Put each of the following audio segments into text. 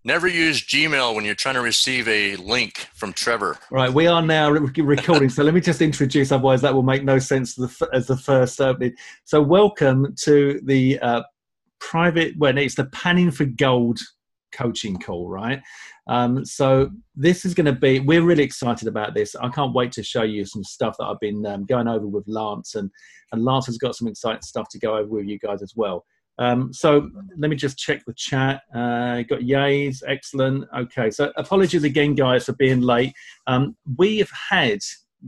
Never use Gmail when you're trying to receive a link from Trevor. Right, we are now recording, so let me just introduce, otherwise that will make no sense as the first opening. So welcome to the it's the Panning for Gold coaching call, right? So this is going to be, we're really excited about this. I can't wait to show you some stuff that I've been going over with Lance, and Lance has got some exciting stuff to go over with you guys as well. So let me just check the chat. Got yays, excellent. Okay, so apologies again, guys, for being late. We've had,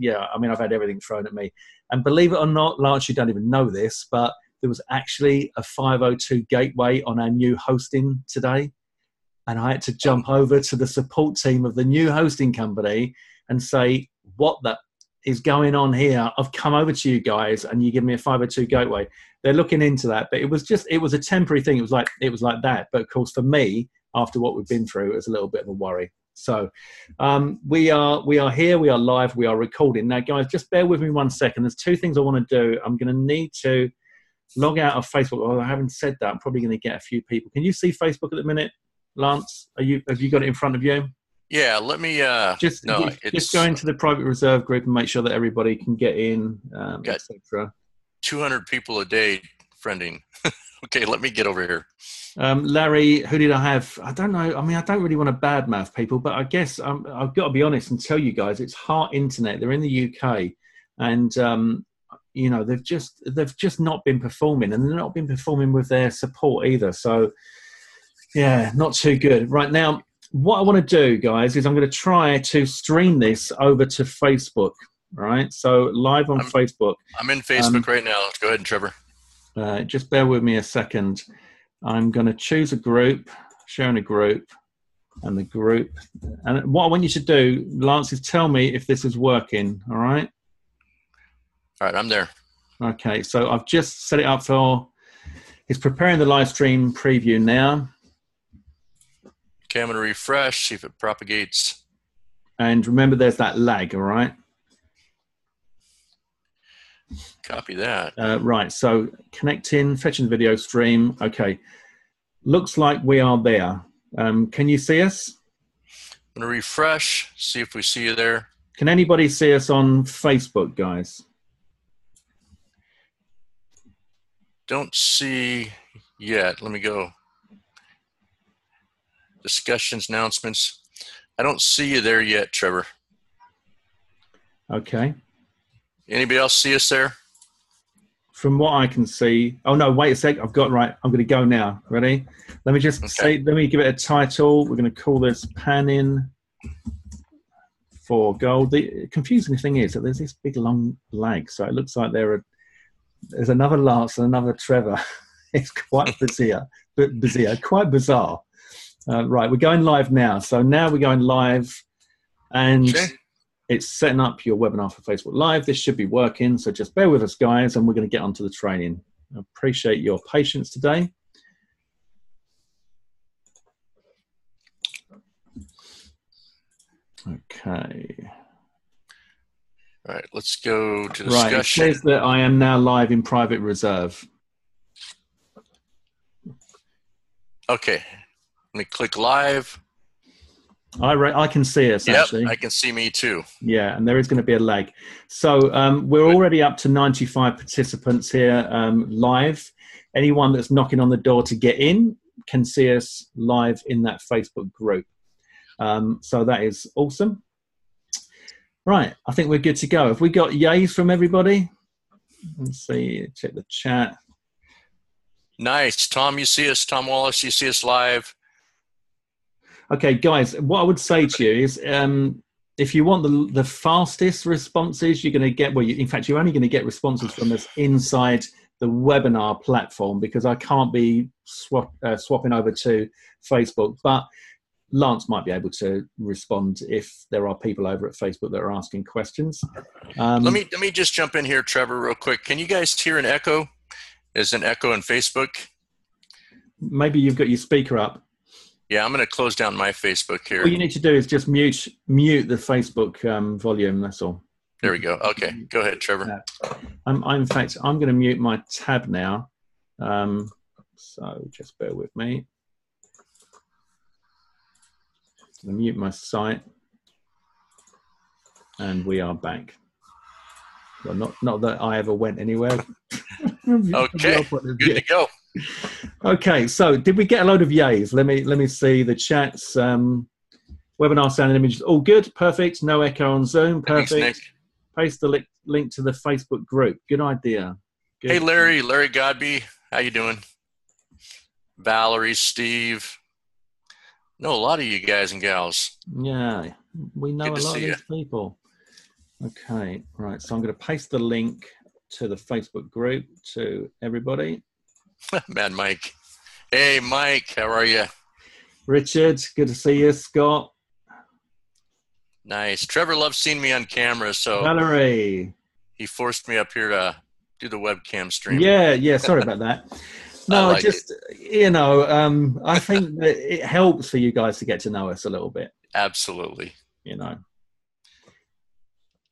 I've had everything thrown at me. And believe it or not, Lance, you don't even know this, but there was actually a 502 gateway on our new hosting today. And I had to jump over to the support team of the new hosting company and say, what the is going on here? I've come over to you guys and you give me a 502 gateway. They're looking into that, but it was a temporary thing. It was like that. But of course, for me, after what we've been through, it was a little bit of a worry. So we are here, we are live, we are recording. Now, guys, just bear with me 1 second. There's two things I want to do. I'm going to need to log out of Facebook. Oh, I haven't said that. I'm probably going to get a few people. Can you see Facebook at the minute, Lance? Have you got it in front of you? Yeah, let me just go into the private reserve group and make sure that everybody can get in, etc. 200 people a day friending. Okay, let me get over here. Larry, who did I have? I don't know. I mean, I don't really want to badmouth people, but I guess I've got to be honest and tell you guys, it's Heart Internet. They're in the UK, and they've just not been performing, and they're not been performing with their support either. So, yeah, not too good right now. What I want to do, guys, is I'm going to try to stream this over to Facebook, right? So live on Facebook. I'm in Facebook right now. Go ahead, Trevor. Just bear with me a second. I'm going to choose a group, sharing a group, and the group. And what I want you to do, Lance, is tell me if this is working, all right? All right, I'm there. Okay, so I've just set it up it's preparing the live stream preview now. Okay, I'm going to refresh, see if it propagates. And remember, there's that lag, all right? Copy that. Right, so connecting, fetching the video stream. Okay, looks like we are there. Can you see us? I'm going to refresh, see if we see you there. Can anybody see us on Facebook, guys? Don't see yet. Let me go. Discussions, announcements. I don't see you there yet, Trevor. Okay. Anybody else see us there? From what I can see. Oh, no, wait a sec. I've got right. I'm going to go now. Ready? Let me just let me give it a title. We're going to call this Panning for Gold. The confusing thing is that there's this big long lag. So it looks like there's another Lance and another Trevor. It's quite quite bizarre. Right, we're going live now. So now we're going live, and it's setting up your webinar for Facebook Live. This should be working, so just bear with us, guys, and we're going to get onto the training. I appreciate your patience today. Okay. All right, let's go to discussion. Right, it says that I am now live in private reserve. Okay. Let me click live. I can see us, actually. I can see me too. Yeah, and there is going to be a lag. So we're already up to 95 participants here live. Anyone that's knocking on the door to get in can see us live in that Facebook group. So that is awesome. Right, I think we're good to go. Have we got yays from everybody? Let's see, check the chat. Nice. Tom, you see us. Tom Wallace, you see us live. Okay, guys, what I would say to you is if you want the fastest responses, you're going to get, in fact, you're only going to get responses from us inside the webinar platform, because I can't be swapping over to Facebook. But Lance might be able to respond if there are people over at Facebook that are asking questions. Let me just jump in here, Trevor, real quick. Can you guys hear an echo? Is an echo in Facebook? Maybe you've got your speaker up. Yeah, I'm going to close down my Facebook here. All you need to do is just mute the Facebook volume. That's all. There we go. Okay, go ahead, Trevor. In fact, I'm going to mute my tab now. So just bear with me. I'm gonna mute my site, and we are back. Well, not that I ever went anywhere. Okay, good to go. Okay, so did we get a load of yays? Let me see the chats. Webinar sound and images, all good, perfect. No echo on Zoom, perfect. Thanks, Nick. Paste the link to the Facebook group. Good idea. Good. Hey, Larry Godby, how you doing? Valerie, Steve. Know a lot of you guys and gals. Yeah, we know a lot of these people. Okay, right. So I'm going to paste the link to the Facebook group to everybody. Mad Mike. Hey, Mike, how are you? Richard, good to see you. Scott. Nice. Trevor loves seeing me on camera, so Valerie. He forced me up here to do the webcam stream. Yeah. Sorry about that. No, like I think that it helps for you guys to get to know us a little bit. Absolutely.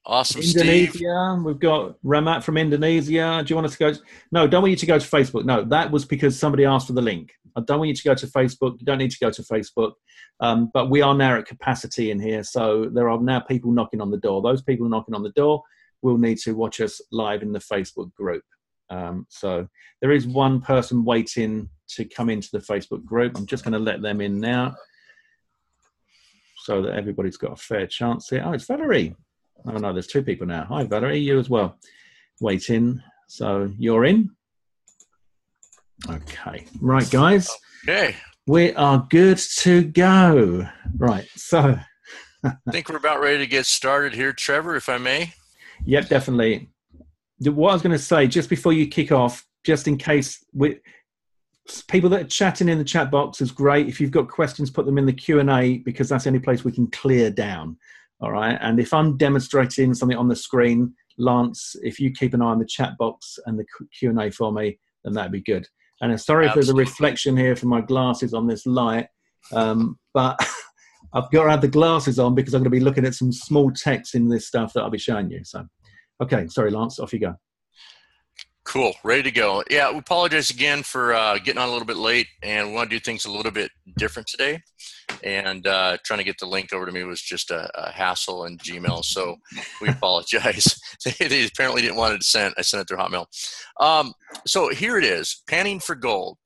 Awesome, Indonesia, Steve. We've got Ramat from Indonesia. Do you want us to go? No, don't want you to go to Facebook. No, that was because somebody asked for the link. I don't want you to go to Facebook. You don't need to go to Facebook. But we are now at capacity in here. So there are now people knocking on the door. Those people knocking on the door will need to watch us live in the Facebook group. So there is one person waiting to come into the Facebook group. I'm just going to let them in now so that everybody's got a fair chance here. Oh, it's Valerie. Oh, no, there's two people now. Hi, Valerie, you as well. Waiting. So you're in? Okay. Right, guys. Okay. We are good to go. Right, so. I think we're about ready to get started here, Trevor, if I may. Yep, definitely. What I was going to say, just before you kick off, just in case people that are chatting in the chat box is great. If you've got questions, put them in the Q&A, because that's the only place we can clear down. All right. And if I'm demonstrating something on the screen, Lance, if you keep an eye on the chat box and the Q&A for me, then that'd be good. And I'm sorry if there's a reflection here from my glasses on this light, but I've got to have the glasses on because I'm going to be looking at some small text in this stuff that I'll be showing you. So, okay. Sorry, Lance, off you go. Cool. Ready to go. Yeah, we apologize again for getting on a little bit late, and we want to do things a little bit different today. And trying to get the link over to me was just a hassle in Gmail, so we apologize. They apparently didn't want it sent. I sent it through Hotmail. So here it is, panning for gold.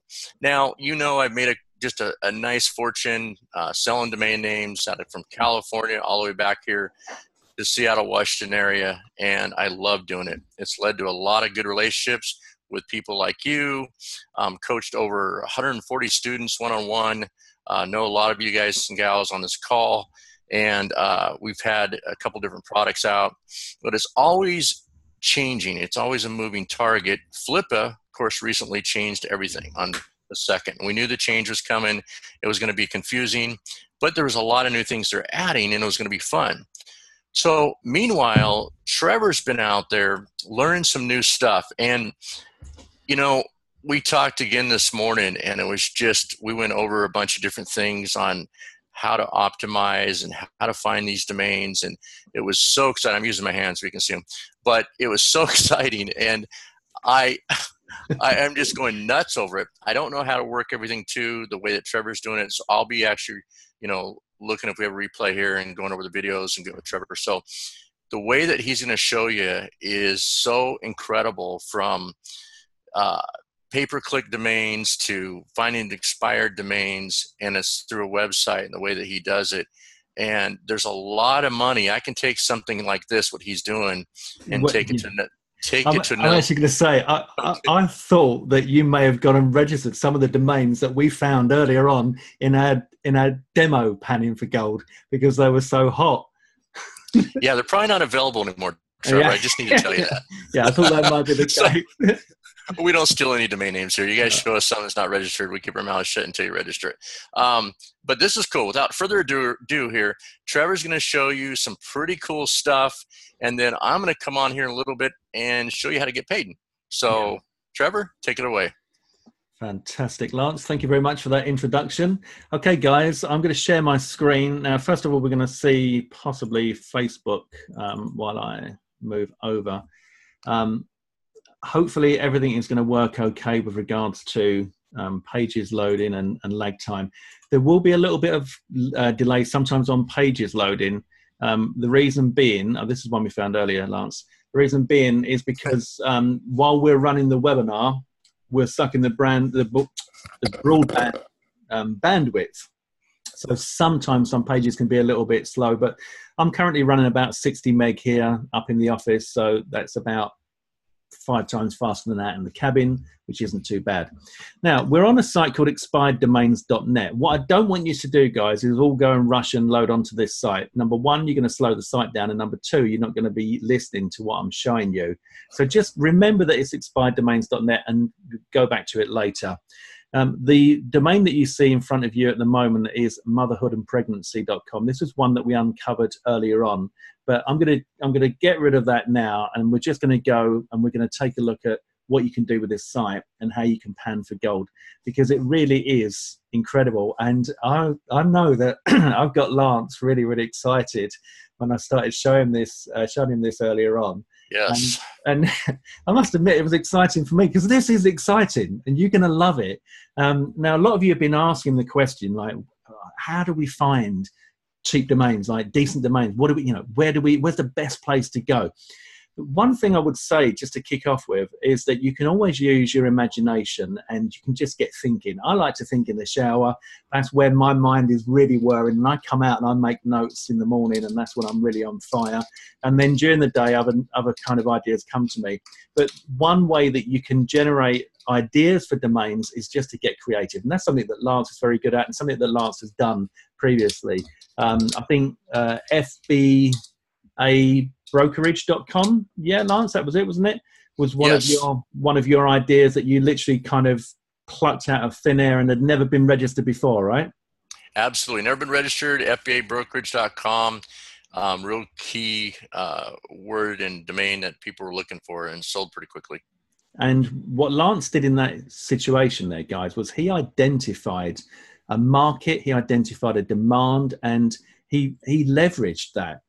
Now, I've made just a nice fortune selling domain names out from California all the way back here the Seattle, Washington area, and I love doing it. It's led to a lot of good relationships with people like you. Coached over 140 students one-on-one. Know a lot of you guys and gals on this call, and we've had a couple different products out, but it's always changing. It's always a moving target. Flippa, of course, recently changed everything on the second. We knew the change was coming. It was going to be confusing, but there was a lot of new things they're adding, and it was going to be fun. So meanwhile, Trevor's been out there learning some new stuff. And, we talked again this morning, and it was just, we went over a bunch of different things on how to optimize and how to find these domains. And it was so exciting. I'm using my hands so you can see them, but it was so exciting. And I am just going nuts over it. I don't know how to work everything the way that Trevor's doing it. So I'll be actually, looking if we have a replay here and going over the videos and get with Trevor. So the way that he's going to show you is so incredible, from pay-per-click domains to finding expired domains, and it's through a website and the way that he does it. And there's a lot of money. I can take something like this, what he's doing, and take it to I'm actually going to say, I thought that you may have gone and registered some of the domains that we found earlier on in our demo panning for gold, because they were so hot. Yeah, they're probably not available anymore, Trevor. Yeah. I just need to tell you that. Yeah, I thought that might be the case. We don't steal any domain names here. You guys show us something that's not registered, we keep our mouth shut until you register it. But this is cool. Without further ado here, Trevor's going to show you some pretty cool stuff, and then I'm going to come on here in a little bit and show you how to get paid. So, Trevor, take it away. Fantastic, Lance. Thank you very much for that introduction. Okay, guys, I'm going to share my screen. Now, first of all, we're going to see possibly Facebook while I move over. Hopefully everything is going to work okay with regards to pages loading and lag time. There will be a little bit of delay sometimes on pages loading. The reason being, this is one we found earlier, Lance. The reason being is because while we're running the webinar, we're sucking the broadband bandwidth. So sometimes some pages can be a little bit slow, but I'm currently running about 60 meg here up in the office. So that's about 5 times faster than that in the cabin, which isn't too bad. Now, we're on a site called expireddomains.net. What I don't want you to do, guys, is all go and rush and load onto this site. Number one, you're going to slow the site down. And number two, you're not going to be listening to what I'm showing you. So just remember that it's expireddomains.net and go back to it later. The domain that you see in front of you at the moment is motherhoodandpregnancy.com. This is one that we uncovered earlier on, but I'm going to get rid of that now, and we're just going to go and we're going to take a look at what you can do with this site and how you can pan for gold, because it really is incredible. And I know that I've got Lance really, really excited when I started showing him this earlier on. Yes. And I must admit, it was exciting for me, because this is exciting and you're going to love it. Now, a lot of you have been asking the question, like, how do we find cheap domains, like decent domains? What do we, where's the best place to go? One thing I would say, just to kick off with, is that you can always use your imagination and you can just get thinking. I like to think in the shower. That's where my mind is really whirring, and I come out and I make notes in the morning, and that's when I'm really on fire. And then during the day, other kind of ideas come to me. But one way that you can generate ideas for domains is just to get creative. And that's something that Lance is very good at, and something that Lance has done previously. I think FBAbrokerage.com. Yeah, Lance, that was it, wasn't it? Was one of your ideas that you literally kind of plucked out of thin air and had never been registered before, right? Absolutely. Never been registered. FBAbrokerage.com. Real key word and domain that people were looking for, and sold pretty quickly. And what Lance did in that situation there, guys, was he identified a market, he identified a demand, and he leveraged that.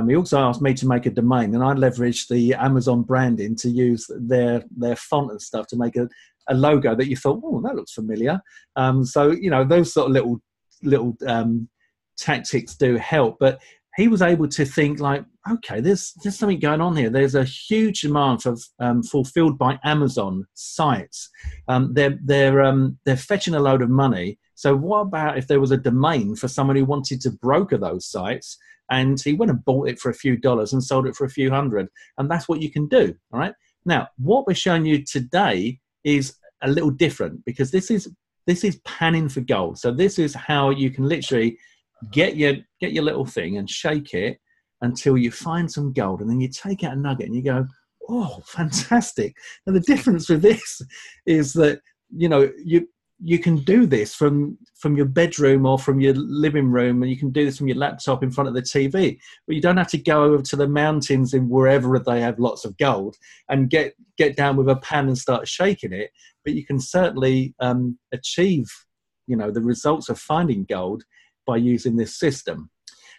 He also asked me to make a domain, and I leveraged the Amazon branding to use their font and stuff to make a logo that you thought, oh, that looks familiar. So, those sort of little tactics do help. But he was able to think like, okay, there's something going on here. There's a huge demand for fulfilled by Amazon sites. They're fetching a load of money. So what about if there was a domain for someone who wanted to broker those sites? And he went and bought it for a few dollars and sold it for a few hundred. And that's what you can do. All right. Now, what we're showing you today is a little different, because this is panning for gold. So this is how you can literally get your little thing and shake it until you find some gold, and then you take out a nugget and you go, oh, fantastic. Now the difference with this is that you can do this from your bedroom or from your living room, and you can do this from your laptop in front of the TV. But you don't have to go over to the mountains in wherever they have lots of gold and get down with a pan and start shaking it. But you can certainly achieve, the results of finding gold by using this system.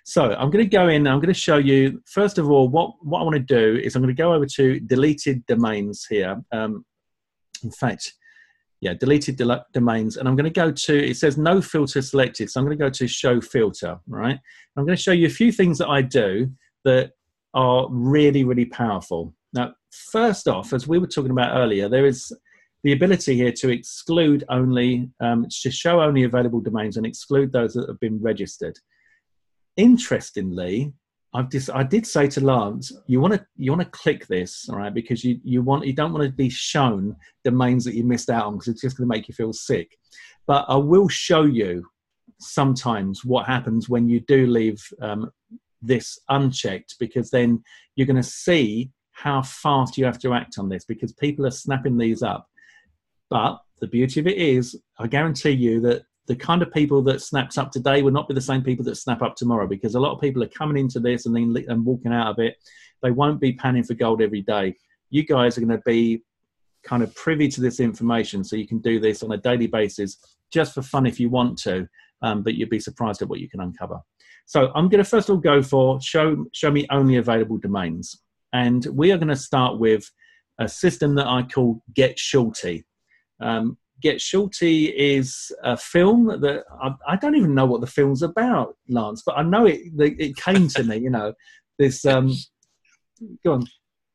So I'm going to go in, I'm going to show you, first of all, what I want to do is I'm going to go over to deleted domains here. In fact, yeah, deleted domains. And I'm going to go to, it says no filter selected. So I'm going to go to show filter, right? I'm going to show you a few things that I do that are really, really powerful. Now, first off, as we were talking about earlier, there is the ability here to exclude only, to show only available domains and exclude those that have been registered. Interestingly, I did say to Lance, you want to click this, all right, because you don't want to be shown domains that you missed out on, because it's just going to make you feel sick. But I will show you sometimes what happens when you do leave this unchecked, because then you're going to see how fast you have to act on this, because people are snapping these up. But the beauty of it is, I guarantee you that the kind of people that snaps up today will not be the same people that snap up tomorrow, because a lot of people are coming into this and walking out of it. They won't be panning for gold every day. You guys are going to be kind of privy to this information, so you can do this on a daily basis just for fun if you want to, but you'd be surprised at what you can uncover. So I'm going to first of all go for show me only available domains. And we are going to start with a system that I call Get Shorty. Get Shorty is a film that I don't even know what the film's about, Lance, but I know it came to me, this, go on.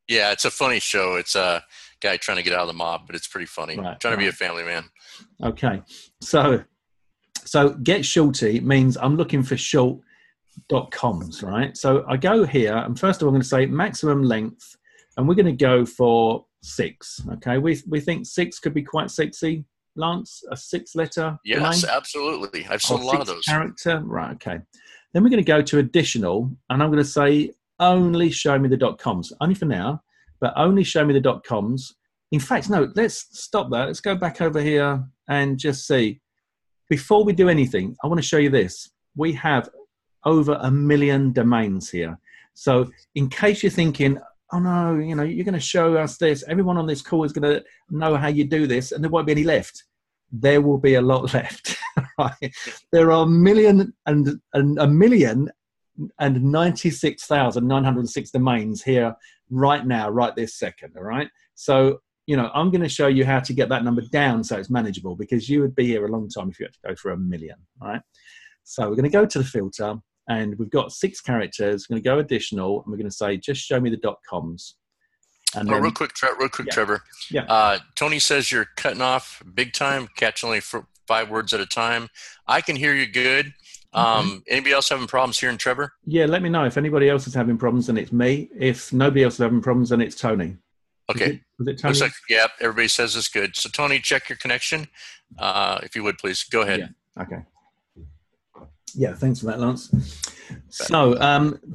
Yeah, it's a funny show. It's a guy trying to get out of the mob, but it's pretty funny. Trying to be a family man. Okay. So Get Shorty means I'm looking for short.coms, right? So I go here, and first of all, I'm going to say maximum length, and we're going to go for 6. Okay. We think 6 could be quite sexy, Lance, a 6-letter. Yes, domain. Absolutely. I've sold a lot of those. Character. Right. Okay. Then we're going to go to additional, and I'm going to say only show me the .coms, only for now, but only show me the .coms. In fact, no, let's stop that. Let's go back over here and just see. Before we do anything, I want to show you this. We have over 1 million domains here. So in case you're thinking, oh no, you're going to show us this, everyone on this call is going to know how you do this, and there won't be any left. There will be a lot left. Right? There are 1,096,906 domains here right now, right this second. All right. So, I'm going to show you how to get that number down so it's manageable, because you would be here a long time if you had to go for 1 million. All right. So we're going to go to the filter, and we've got 6 characters. We're going to go additional, and we're going to say, just show me the .coms. And then, real quick, Trevor. Yeah. Tony says you're cutting off big time, catch only 5 words at a time. I can hear you good. Anybody else having problems hearing Trevor? Yeah, let me know. If anybody else is having problems, then it's me. If nobody else is having problems, then it's Tony. Okay. Was it Tony? Looks like, yeah, everybody says it's good. So, Tony, check your connection. If you would, please. Go ahead. Yeah. Okay. Yeah, thanks for that, Lance. So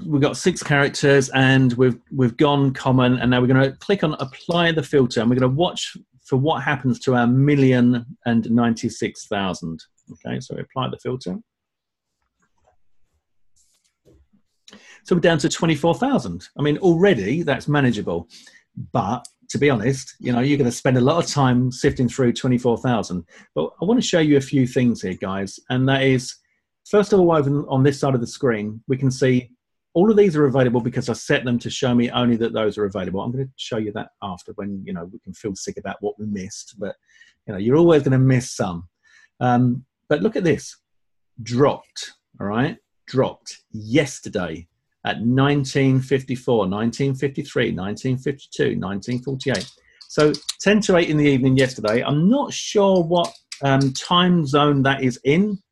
we've got 6 characters, and we've gone common, and now we're going to click on apply the filter, and we're going to watch for what happens to our 1,096,000. Okay, so apply the filter. So we're down to 24,000. I mean, already that's manageable. But to be honest, you're going to spend a lot of time sifting through 24,000. But I want to show you a few things here, guys. And that is, first of all, over on this side of the screen, we can see all of these are available because I set them to show me only that those are available. I'm going to show you that after, when, we can feel sick about what we missed. But, you're always going to miss some. But look at this. Dropped, all right? Dropped yesterday at 1954, 1953, 1952, 1948. So 10 to 8 in the evening yesterday. I'm not sure what time zone that is in,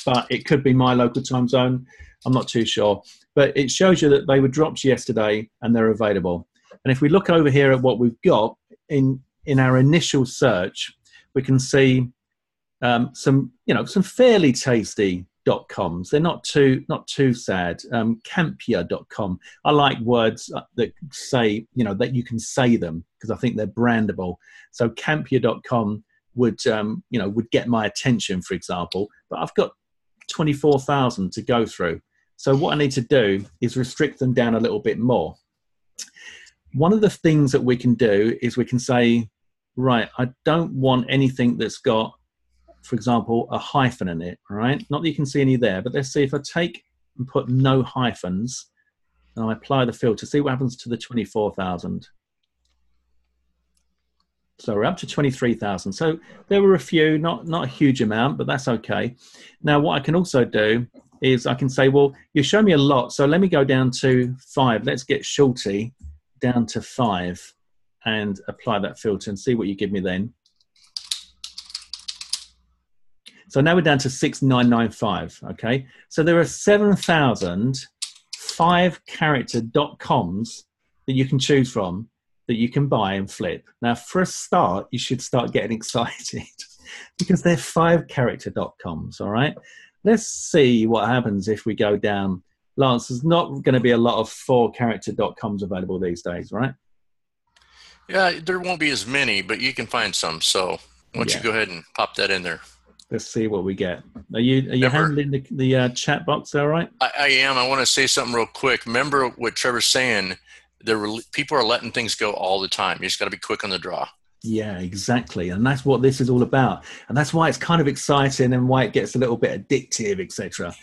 but it could be my local time zone. I'm not too sure. But it shows you that they were dropped yesterday and they're available. And if we look over here at what we've got in our initial search, we can see some fairly tasty .coms. They're not too sad. Campia.com. I like words that say, that you can say them, because I think they're brandable. So Campia.com would get my attention, for example, but I've got 24,000 to go through. So what I need to do is restrict them down a little bit more. One of the things that we can do is we can say, right, I don't want anything that's got, for example, a hyphen in it, right? Not that you can see any there, but let's see if I take and put no hyphens and I apply the filter, see what happens to the 24,000. So we're up to 23,000. So there were a few, not a huge amount, but that's okay. Now, what I can also do is I can say, well, you show me a lot, so let me go down to 5. Let's get Shorty down to 5 and apply that filter and see what you give me then. So now we're down to 6,995, okay? So there are 7,000 5-character .coms that you can choose from, that you can buy and flip. Now, for a start, you should start getting excited because they're 5-character .coms, all right? Let's see what happens if we go down. Lance, there's not going to be a lot of 4-character .coms available these days, right? Yeah, there won't be as many, but you can find some. So why don't you go ahead and pop that in there? Let's see what we get. Are you handling the chat box all right? I am. I want to say something real quick. Remember what Trevor's saying. People are letting things go all the time. You just got to be quick on the draw. Yeah, exactly. And that's what this is all about. And that's why it's kind of exciting and why it gets a little bit addictive, etc.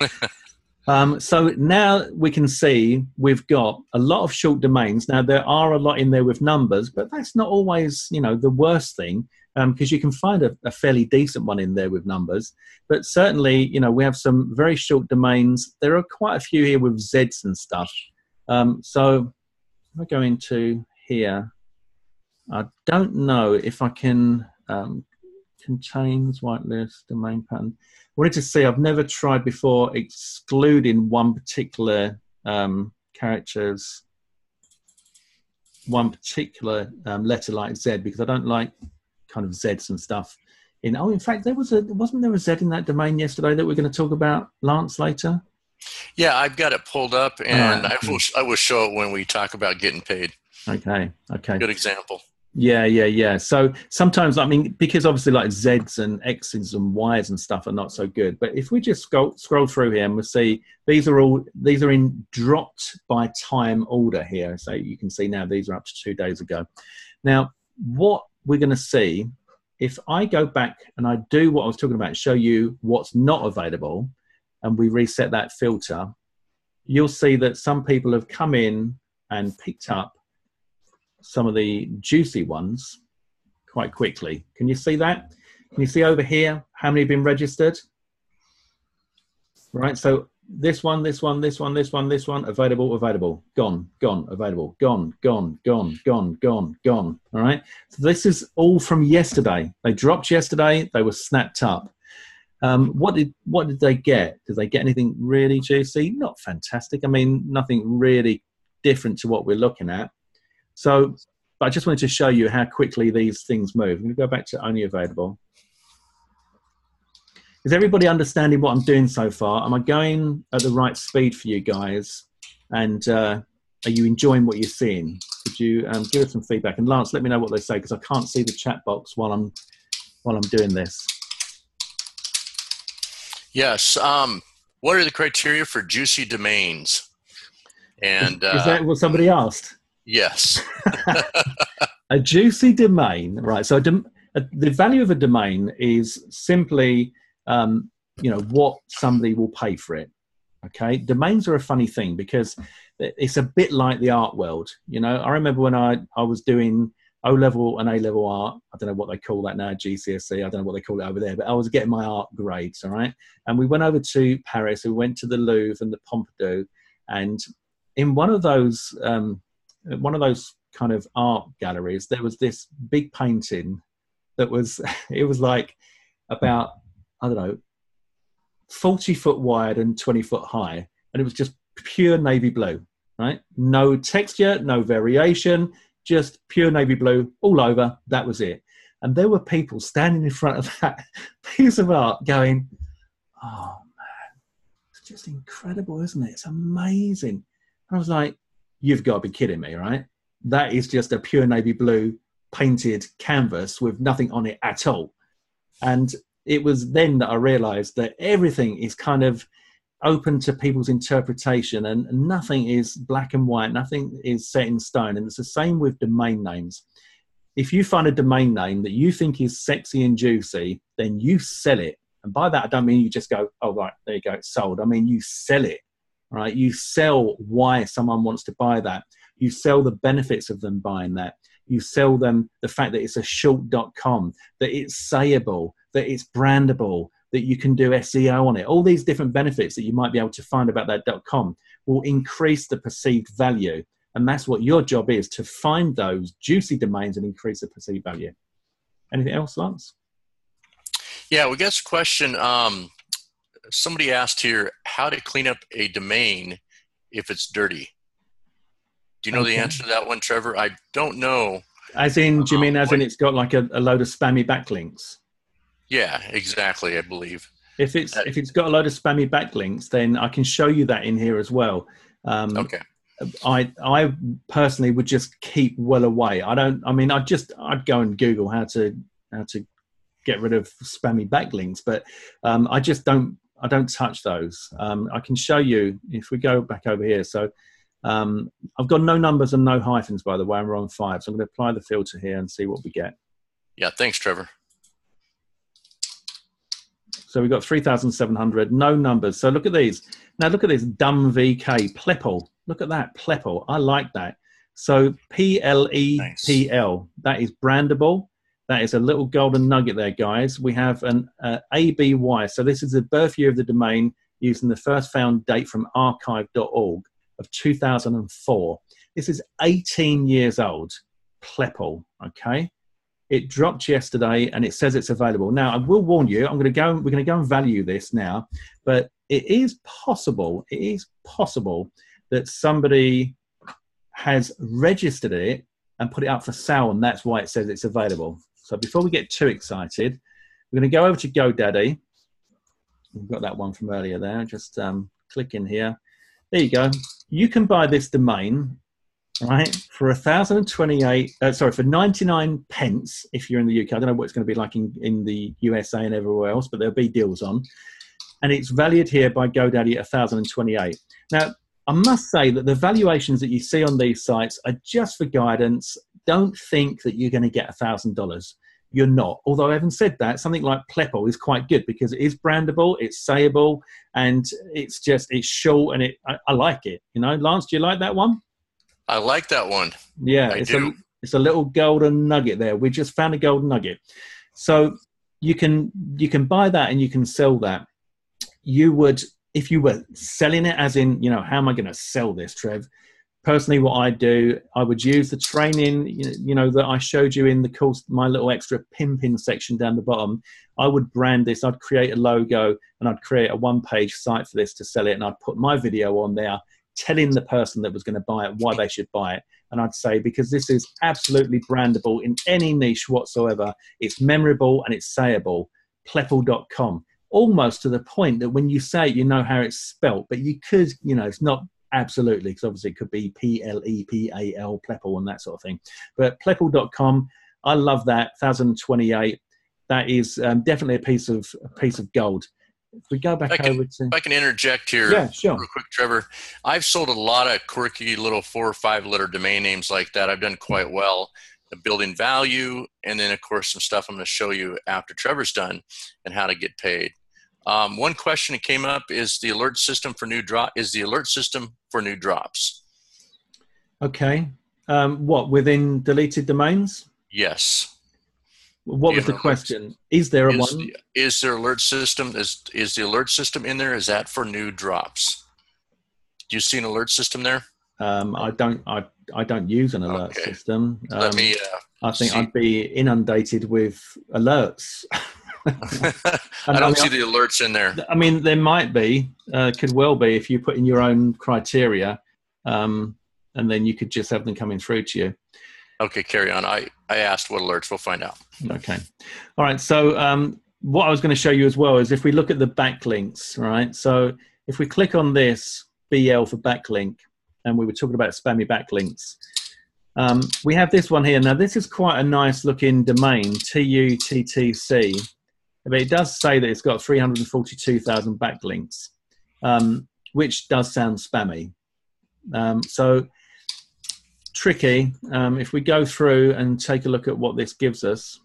So now we can see we've got a lot of short domains. Now, there are a lot in there with numbers, but that's not always, the worst thing. because you can find a fairly decent one in there with numbers. But certainly, we have some very short domains. There are quite a few here with Zs and stuff. So if I go into here, I don't know if I can contains whitelist domain pattern. I wanted to see, I've never tried before excluding one particular characters, one particular letter like Z, because I don't like kind of Zs and stuff. In fact, wasn't there a Z in that domain yesterday that we're going to talk about, Lance, later? Yeah, I've got it pulled up, and I will show it when we talk about getting paid. Okay. Good example. Yeah. So sometimes, because obviously like Zs and Xs and Ys and stuff are not so good. But if we just scroll through here and we'll see these are in dropped by time order here. So you can see now these are up to 2 days ago. Now, what we're going to see, if I go back and I do what I was talking about, show you what's not available, and we reset that filter, you'll see that some people have come in and picked up some of the juicy ones quite quickly. Can you see that? Can you see over here how many have been registered? Right, so this one, available, gone, available, gone. All right, so this is all from yesterday. They dropped yesterday, they were snapped up. What did they get? Did they get anything really juicy? Not fantastic. Nothing really different to what we're looking at. So, but I just wanted to show you how quickly these things move. I'm going to go back to only available. Is everybody understanding what I'm doing so far? Am I going at the right speed for you guys? And are you enjoying what you're seeing? Could you give us some feedback? And Lance, let me know what they say, because I can't see the chat box while I'm doing this. Yes. What are the criteria for juicy domains? And is that what somebody asked? Yes. A juicy domain, right? So the value of a domain is simply, what somebody will pay for it. Okay, domains are a funny thing because it's a bit like the art world. I remember when I was doing O-level and A-level art. I don't know what they call that now, GCSE. I don't know what they call it over there, but I was getting my art grades, all right? And we went over to Paris. We went to the Louvre and the Pompidou. And in one of those kind of art galleries, there was this big painting that was, it was like about, 40 foot wide and 20 foot high. And it was just pure navy blue, right? No texture, no variation, just pure navy blue all over. That was it. And there were people standing in front of that piece of art going, oh man, it's just incredible, isn't it? It's amazing. And I was like, you've got to be kidding me, right? That is just a pure navy blue painted canvas with nothing on it at all. And it was then that I realized that everything is kind of open to people's interpretation, and nothing is black and white, nothing is set in stone. And it's the same with domain names. If you find a domain name that you think is sexy and juicy, then you sell it. And by that, I don't mean you just go, oh, right, there you go, it's sold. I mean, you sell it, right? You sell why someone wants to buy that. You sell the benefits of them buying that. You sell them the fact that it's a short.com, that it's sayable, that it's brandable, that you can do SEO on it. All these different benefits that you might be able to find about that .com will increase the perceived value. And that's what your job is, to find those juicy domains and increase the perceived value. Anything else, Lance? Yeah, we got a question. Somebody asked here how to clean up a domain if it's dirty. Do you know the answer to that one, Trevor? I don't know. As in, do you mean as in it's got like a load of spammy backlinks? Yeah, exactly, I believe. If it's got a load of spammy backlinks, then I can show you that in here as well. Okay. I personally would just keep well away. I'd go and Google how to get rid of spammy backlinks, but I don't touch those. I can show you if we go back over here. So I've got no numbers and no hyphens, by the way. I'm on 5, so I'm going to apply the filter here and see what we get. Yeah, thanks, Trevor. So we've got 3,700, no numbers. So look at these. Now look at this, dumb VK, Plepl. Look at that, Plepl. I like that. So Plepl, that is brandable. That is a little golden nugget there, guys. We have an ABY. So this is the birth year of the domain using the first found date from archive.org of 2004. This is 18 years old, Plepl, okay? It dropped yesterday and it says it's available. Now, I will warn you, we're going to go and value this now, but it is possible that somebody has registered it and put it up for sale, and that's why it says it's available. So before we get too excited, we're going to go over to GoDaddy. We've got that one from earlier there. Just click in here. There you go. You can buy this domain, right, for for 99 pence if you're in the UK. I don't know what it's going to be like in the USA and everywhere else, but there'll be deals on. And it's valued here by GoDaddy at 1,028. Now, I must say that the valuations that you see on these sites are just for guidance. Don't think that you're going to get $1,000. You're not. Although having said that, something like Plepl is quite good because it is brandable, it's sayable, and it's short, and I like it. You know, Lance, do you like that one? I like that one. Yeah, it's a little golden nugget there. We just found a golden nugget. So you can buy that and you can sell that. You would, if you were selling it, as in, you know, how am I going to sell this, Trev? Personally, what I do, I would use the training, you know, that I showed you in the course, my little extra pimping section down the bottom. I would brand this. I'd create a logo and I'd create a one-page site for this to sell it. And I'd put my video on there telling the person that was going to buy it why they should buy it. And I'd say, because this is absolutely brandable in any niche whatsoever, it's memorable and it's sayable, Plepl.com. Almost to the point that when you say it, you know how it's spelt, but you could, you know, it's not absolutely, because obviously it could be P-L-E-P-A-L, Plepl, and that sort of thing. But Plepl.com, I love that, 1,028. That is definitely a piece of gold. If we go back over to... If I can interject here, yeah, sure, real quick, Trevor. I've sold a lot of quirky little 4 or 5 letter domain names like that. I've done quite well at building value, and then of course some stuff I'm going to show you after Trevor's done and how to get paid. One question that came up is the alert system for new drops. Okay. What, within deleted domains? Yes. What was the question? Is there one? Is there alert system? Is the alert system in there? Is that for new drops? Do you see an alert system there? I don't use an alert system. Let me. I think I'd be inundated with alerts. I don't see the alerts in there. I mean, there might be, could well be, if you put in your own criteria, and then you could just have them coming through to you. Okay, carry on. I asked what alerts. We'll find out. Okay. All right. So what I was going to show you as well is if we look at the backlinks, right? So if we click on this BL for backlink, and we were talking about spammy backlinks, we have this one here. Now, this is quite a nice looking domain, TUTTC. But it does say that it's got 342,000 backlinks, which does sound spammy. So tricky. If we go through and take a look at what this gives us,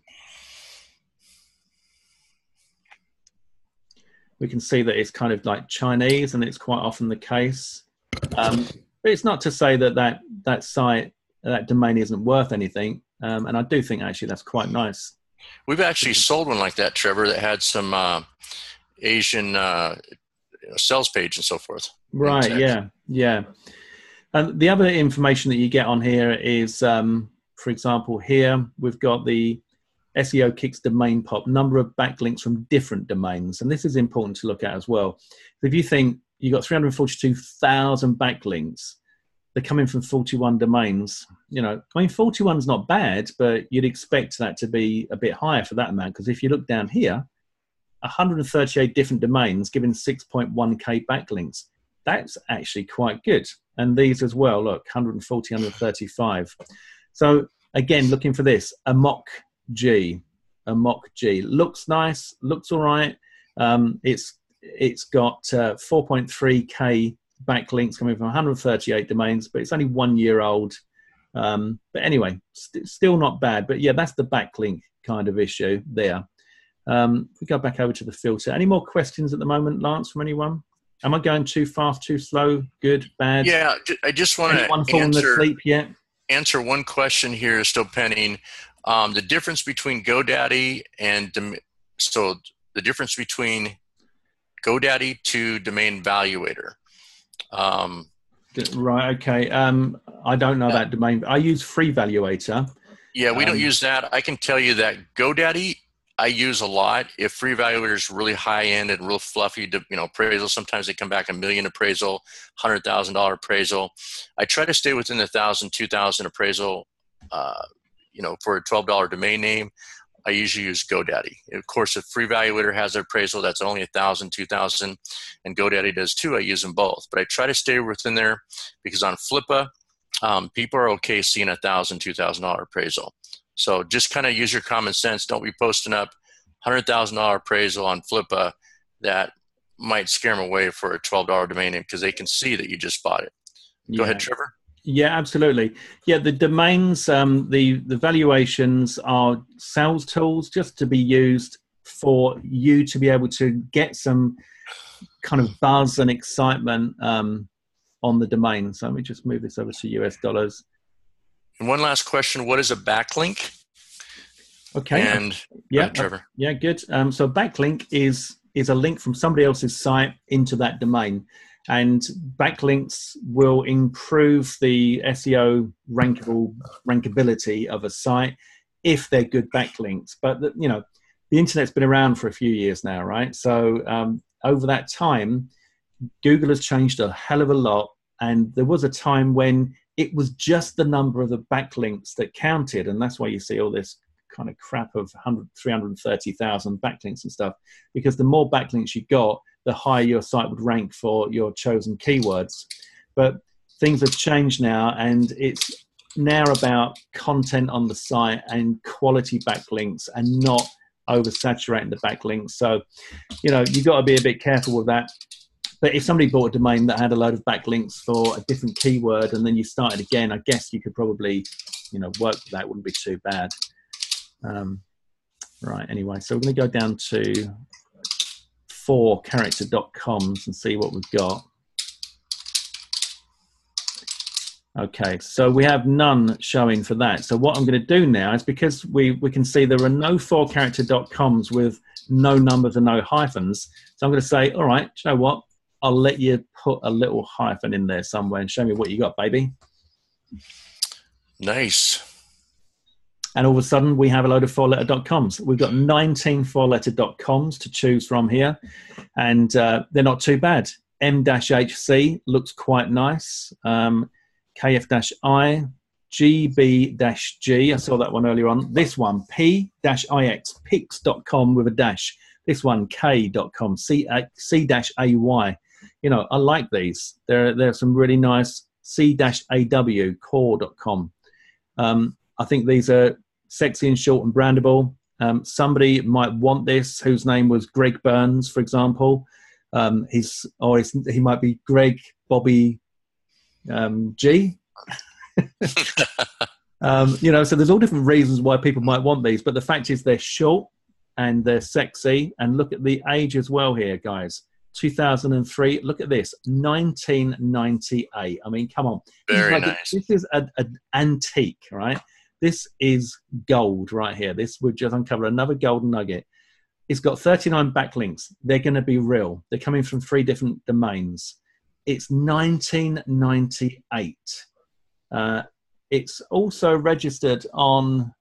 we can see that it's kind of like Chinese, and it's quite often the case. But it's not to say that that site, that domain isn't worth anything. And I do think actually that's quite nice. We've actually sold one like that, Trevor, that had some Asian sales page and so forth. Right, yeah, yeah. And the other information that you get on here is, for example, here we've got the SEO Kicks domain pop, number of backlinks from different domains. And this is important to look at as well. If you think you've got 342,000 backlinks, they're coming from 41 domains. You know, I mean, 41 is not bad, but you'd expect that to be a bit higher for that amount. Because if you look down here, 138 different domains giving 6.1K backlinks. That's actually quite good. And these as well, look, 140, 135. So again, looking for this, Amok G. Looks nice, looks all right. It's got 4.3K backlinks coming from 138 domains, but it's only 1 year old. But anyway, still not bad. But yeah, that's the backlink kind of issue there. We go back over to the filter. Any more questions at the moment, Lance, from anyone? Am I going too fast, too slow, good, bad? Yeah, I just want to fallen asleep yet? Answer one question here, still pending. The difference between GoDaddy and so the difference between GoDaddy to Domain Valuator. Right. Okay. I don't know about domain. I use Free Valuator. Yeah, we don't use that. I can tell you that GoDaddy I use a lot. If Free Valuator is really high end and real fluffy, appraisal, sometimes they come back $1 million appraisal, $100,000 appraisal. I try to stay within the $1,000, $2,000 appraisal. For a $12 domain name, I usually use GoDaddy. Of course, if Free Valuator has an appraisal that's only $1,000, $2,000, and GoDaddy does too, I use them both. But I try to stay within there because on Flippa, people are okay seeing $1,000, $2,000 appraisal. So just kind of use your common sense. Don't be posting up $100,000 appraisal on Flippa that might scare them away for a $12 domain name because they can see that you just bought it. Go ahead, Trevor. Yeah, absolutely. Yeah, the domains, the valuations are sales tools just to be used for you to be able to get some kind of buzz and excitement on the domain. So let me just move this over to US dollars. And one last question: what is a backlink? Okay. And yeah, Trevor. Yeah, good. So backlink is a link from somebody else's site into that domain. And backlinks will improve the SEO rankability of a site if they're good backlinks. But the internet's been around for a few years now, right? So over that time, Google has changed a hell of a lot. And there was a time when it was just the number of the backlinks that counted, and that's why you see all this kind of crap of 330,000 backlinks and stuff, because the more backlinks you got, the higher your site would rank for your chosen keywords. But things have changed now, and it's now about content on the site and quality backlinks and not oversaturating the backlinks. So, you've got to be a bit careful with that. But if somebody bought a domain that had a load of backlinks for a different keyword and then you started again, I guess you could probably, work with that. It wouldn't be too bad. Right, anyway, so we're going to go down to 4character.coms and see what we've got. Okay, so we have none showing for that. So what I'm going to do now is, because we can see there are no 4character.coms with no numbers and no hyphens, so I'm going to say, all right, do you know what? I'll let you put a little hyphen in there somewhere and show me what you got, baby. Nice. And all of a sudden, we have a load of 4letter.coms. We've got 19 4letter.coms to choose from here, and they're not too bad. M-HC looks quite nice. KF-I, GB-G, I saw that one earlier on. This one, P-IX, Pix.com with a dash. This one, K.com, C-AY. I like these. There are some really nice C-AW, core.com. I think these are sexy and short and brandable. Somebody might want this whose name was Greg Burns, for example. He might be Greg Bobby G. So there's all different reasons why people might want these, but the fact is they're short and they're sexy. And look at the age as well here, guys. 2003. Look at this, 1998. I mean, come on. Very nice. This is an antique, right? This is gold right here. This would just uncover another golden nugget. It's got 39 backlinks. They're going to be real. They're coming from 3 different domains. It's 1998. It's also registered on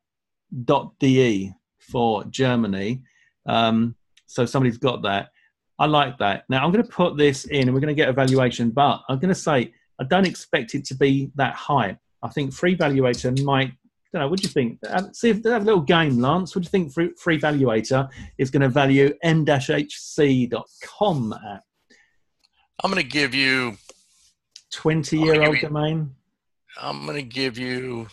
.de for Germany. So somebody's got that. I like that. Now I'm going to put this in and we're going to get a valuation, but I'm going to say I don't expect it to be that high. I think Free Valuator might, I don't know, what do you think? See if they have a little game, Lance. What do you think Free Valuator is going to value m-hc.com at? I'm going to give you 20-year-old domain. I'm going to give you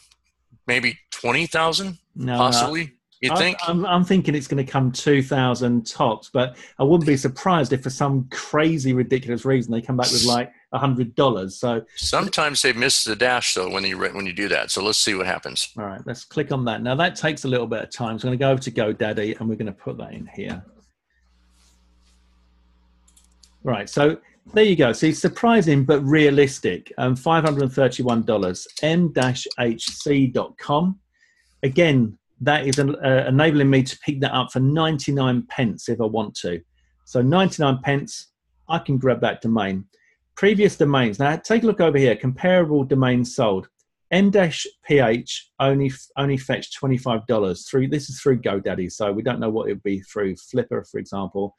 maybe 20,000, no, possibly. You think? I'm thinking it's going to come 2,000 tops, but I wouldn't be surprised if for some crazy, ridiculous reason they come back with like $100. So sometimes they miss the dash though when you do that. So let's see what happens. All right, let's click on that. Now that takes a little bit of time. So I'm going to go over to GoDaddy and we're going to put that in here. Right, so there you go. See, surprising but realistic. $531. m-hc.com. Again, that is enabling me to pick that up for 99 pence if I want to. So 99 pence, I can grab that domain. Previous domains. Now take a look over here. Comparable domains sold. M-PH only fetched $25 through. This is through GoDaddy, so we don't know what it would be through Flipper, for example.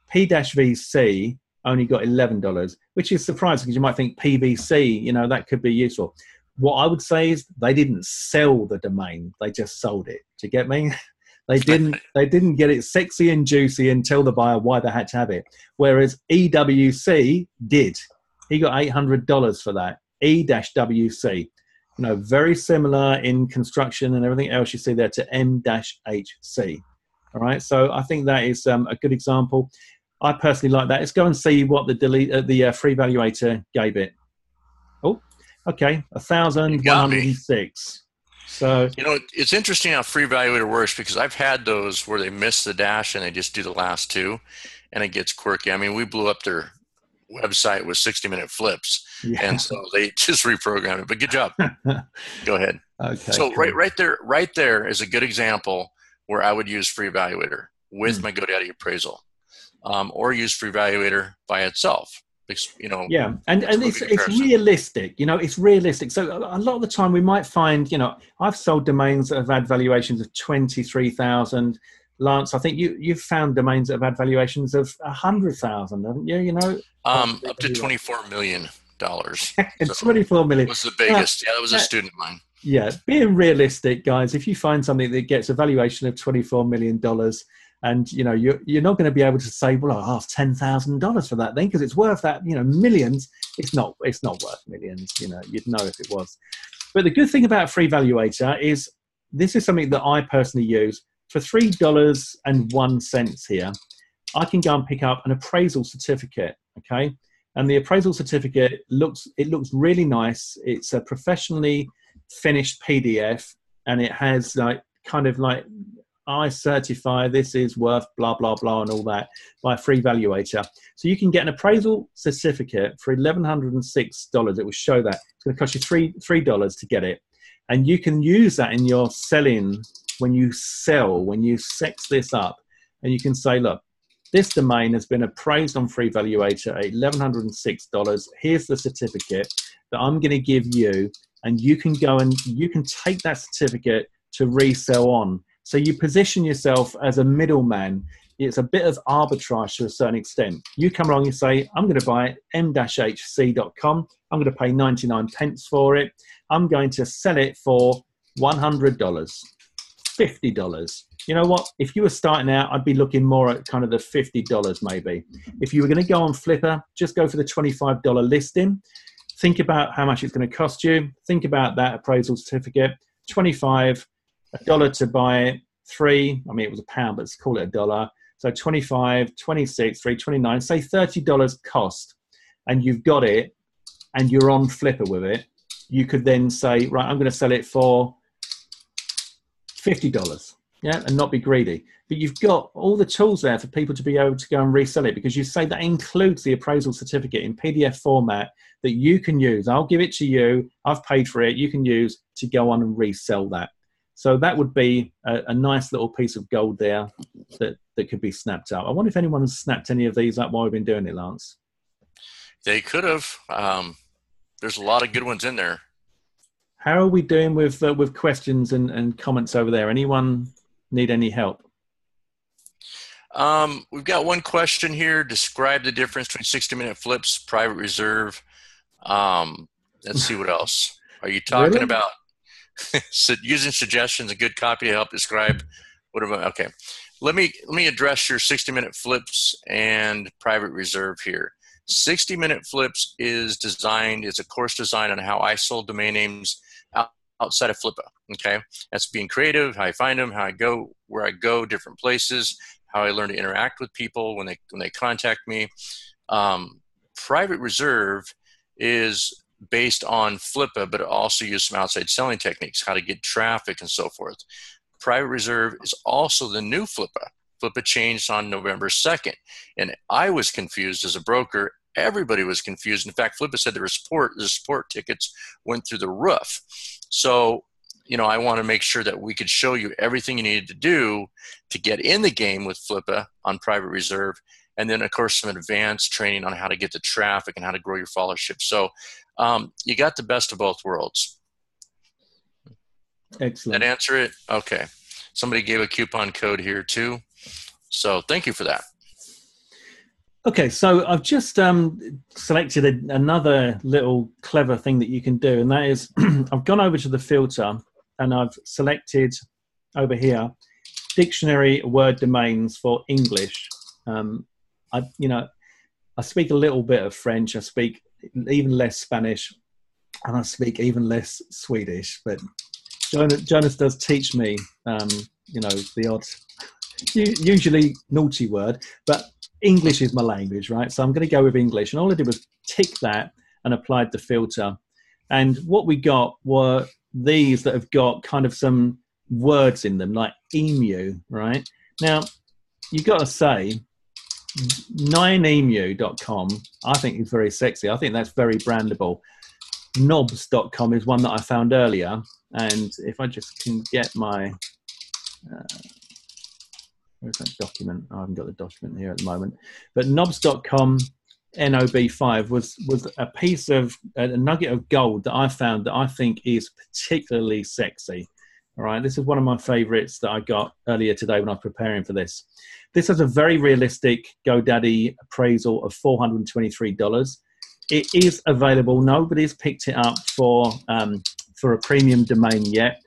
P-VC only got $11, which is surprising because you might think PVC, you know, that could be useful. What I would say is they didn't sell the domain; they just sold it. Do you get me? They didn't get it sexy and juicy and tell the buyer why they had to have it. Whereas EWC did. He got $800 for that. E-WC. You know, very similar in construction and everything else you see there to M-HC. All right, so I think that is a good example. I personally like that. Let's go and see what the free valuator gave it. Oh, okay, 1,106. So you know, it's interesting how free valuator works because I've had those where they miss the dash and they just do the last two, and it gets quirky. I mean, we blew up their website with 60-minute flips, and so they just reprogrammed it. But good job. Go ahead. Okay. So cool. right there is a good example where I would use free valuator with my GoDaddy appraisal, or use free valuator by itself. You know. Yeah, and it's realistic. You know, it's realistic. So a lot of the time we might find, you know, I've sold domains that have had valuations of 23,000. Lance, I think you've found domains that have had valuations of 100,000, haven't you? You know, up to $24 million. So 24 million was the biggest. Yeah, that was a student of mine. Yeah, being realistic, guys. If you find something that gets a valuation of $24 million, and you know you're not going to be able to say, well, I'll ask $10,000 for that then because it's worth that, you know, millions. It's not worth millions. You know, you'd know if it was. But the good thing about Free Valuator is this is something that I personally use. For $3.01 here, I can go and pick up an appraisal certificate, okay? And the appraisal certificate looks really nice. It's a professionally finished PDF, and it has like kind of like I certify this is worth blah blah blah and all that by Free Valuator. So you can get an appraisal certificate for $1,106. It will show that it's going to cost you $3 to get it, and you can use that in your selling. When you sex this up, and you can say, look, this domain has been appraised on Free Valuator at $1,106. Here's the certificate that I'm going to give you, and you can go and you can take that certificate to resell on. So you position yourself as a middleman. It's a bit of arbitrage to a certain extent. You come along and say, I'm going to buy m-hc.com. I'm going to pay 99 pence for it. I'm going to sell it for $100. $50. You know what? If you were starting out, I'd be looking more at kind of the $50 maybe. If you were going to go on Flipper, just go for the $25 listing. Think about how much it's going to cost you. Think about that appraisal certificate. $25, $1 to buy 3. I mean, it was £1, but let's call it $1. So 25, 26, 3, 29, say $30 cost, and you've got it, and you're on Flipper with it. You could then say, right, I'm going to sell it for $50, yeah, and not be greedy. But you've got all the tools there for people to be able to go and resell it, because you say that includes the appraisal certificate in PDF format that you can use. I'll give it to you. I've paid for it. You can use to go on and resell that. So that would be a nice little piece of gold there that could be snapped up. I wonder if anyone has snapped any of these up while we've been doing it, Lance. They could have. There's a lot of good ones in there. How are we doing with questions and comments over there? Anyone need any help? We've got one question here. Describe the difference between 60-minute flips, private reserve. Let's see what else. Are you talking about using suggestions, a good copy to help describe what about? Okay, let me address your 60-minute flips and private reserve here. 60-minute flips is designed. It's a course design on how I sold domain names outside of Flippa. Okay, that's being creative, how I find them, how I go, where I go, different places, how I learn to interact with people when they contact me. Private reserve is based on Flippa, but it also uses some outside selling techniques, how to get traffic and so forth. Private reserve is also the new Flippa. Flippa changed on November 2nd, and I was confused as a broker. Everybody was confused. In fact, Flippa said the support tickets went through the roof. So I want to make sure that we could show you everything you needed to do to get in the game with Flippa on private reserve. And then, of course, some advanced training on how to get the traffic and how to grow your followership. So you got the best of both worlds. Excellent. That answer it? Okay. Somebody gave a coupon code here too. So thank you for that. Okay, so I've just selected another little clever thing that you can do, and that is I've gone over to the filter and I've selected over here dictionary word domains for English. I speak a little bit of French. I speak even less Spanish, and I speak even less Swedish. But Jonas does teach me, the odd, usually naughty word, but English is my language, right? So I'm going to go with English. And all I did was tick that and applied the filter. And what we got were these that have got kind of some words in them, like emu, right? Now, you've got to say, 9emu.com, I think is very sexy. I think that's very brandable. Knobs.com is one that I found earlier. And if I just can get my... where's that document? I haven't got the document here at the moment. But knobs.com NOB5 was a piece of a nugget of gold that I found that I think is particularly sexy. All right, this is one of my favorites that I got earlier today when I was preparing for this. This has a very realistic GoDaddy appraisal of $423. It is available. Nobody's picked it up for a premium domain yet.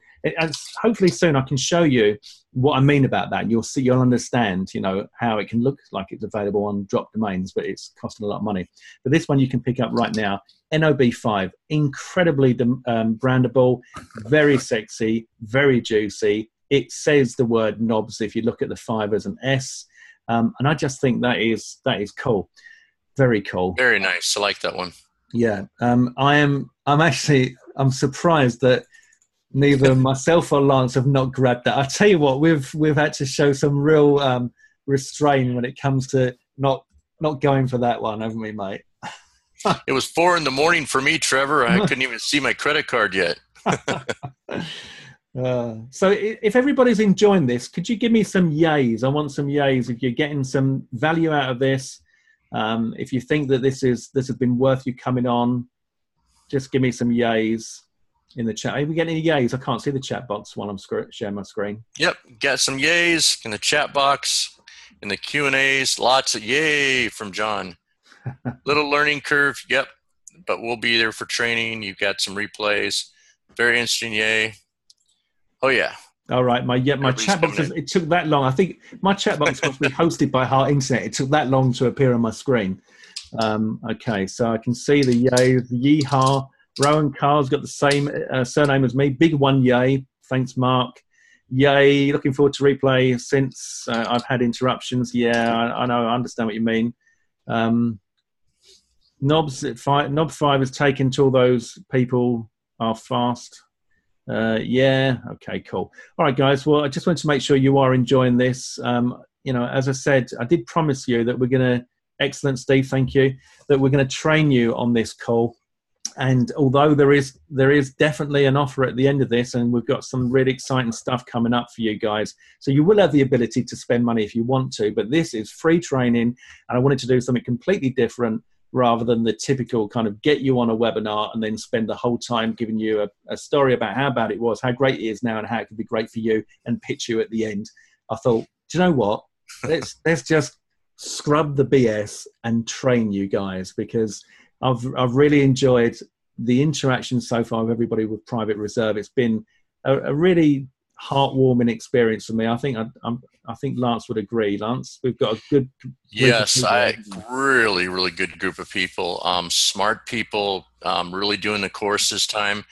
Hopefully soon I can show you what I mean about that. You'll understand, how it can look like it's available on drop domains, but it's costing a lot of money. But this one you can pick up right now. NOB5, incredibly brandable, very sexy, very juicy. It says the word knobs if you look at the 5 as an S, and I just think that is cool, very cool, very nice. I like that one. Yeah, I'm surprised that neither myself or Lance have not grabbed that. I tell you what, we've had to show some real restraint when it comes to not going for that one, haven't we, mate? It was 4 a.m. for me, Trevor. I couldn't even see my credit card yet. So if everybody's enjoying this, could you give me some yays? I want some yays if you're getting some value out of this. If you think that this has been worth you coming on, just give me some yays in the chat. Are we getting any yays? I can't see the chat box while I'm sharing my screen. Yep, got some yays in the chat box, in the Q&As. Lots of yay from John. Little learning curve, yep, but we'll be there for training. You've got some replays. Very interesting, yay. Oh, yeah. All right, my chat box, it took that long. I think my chat box was hosted by Heart Internet. It took that long to appear on my screen. Okay, so I can see the yay, the yeehaw. Rowan Carr's got the same surname as me. Big one, yay. Thanks, Mark. Yay. Looking forward to replay since I've had interruptions. Yeah, I know. I understand what you mean. Knob 5 is taken to all those people are fast. Yeah. Okay, cool. All right, guys. Well, I just wanted to make sure you are enjoying this. As I said, I did promise you that we're going to, excellent, Steve, thank you, that we're going to train you on this call. And although there is definitely an offer at the end of this, and we've got some really exciting stuff coming up for you guys, so you will have the ability to spend money if you want to, but this is free training, and I wanted to do something completely different rather than the typical kind of get you on a webinar and then spend the whole time giving you a story about how bad it was, how great it is now, and how it could be great for you, and pitch you at the end. I thought, do you know what? Let's just scrub the BS and train you guys, because I've really enjoyed the interaction so far with everybody with Private Reserve. It's been a really heartwarming experience for me. I think Lance would agree. Lance, we've got a good group really good group of people. Smart people, really doing the course this time.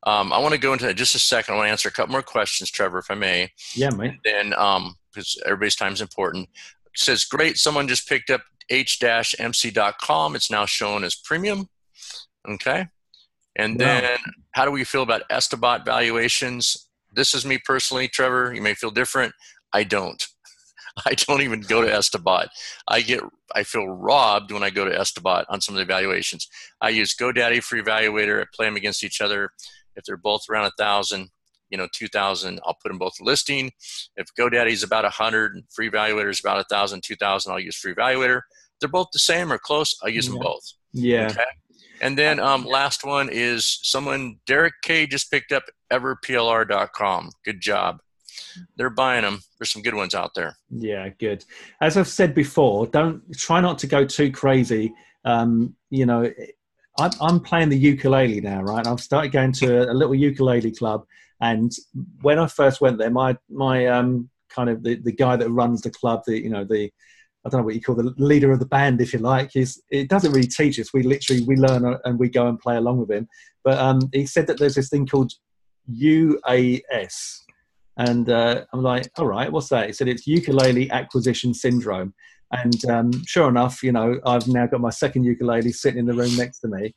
I want to go into just a second. I want to answer a couple more questions, Trevor, if I may. Yeah, mate. And then, because everybody's time is important. It says, great, someone just picked up h-mc.com. It's now shown as premium. Okay. And then how do we feel about Estabot valuations? This is me personally, Trevor. You may feel different. I don't. I don't even go to Estabot. I feel robbed when I go to Estabot on some of the evaluations. I use GoDaddy for evaluator. I play them against each other. If they're both around 1,000, 2,000, I'll put them both listing. If GoDaddy's about 100, Free Evaluator is about 1,000, 2,000, I'll use Free Evaluator. They're both the same or close, I'll use them both. Yeah. Okay. And then last one is Derek K just picked up everplr.com. Good job. They're buying them. There's some good ones out there. Yeah, good. As I've said before, try not to go too crazy. I'm playing the ukulele now, right? I've started going to a little ukulele club, and when I first went there, my kind of the guy that runs the club, I don't know what you call the leader of the band, if you like. It doesn't really teach us. We learn and we go and play along with him. But he said that there's this thing called UAS. And I'm like, all right, what's that? He said it's ukulele acquisition syndrome. And sure enough, I've now got my second ukulele sitting in the room next to me.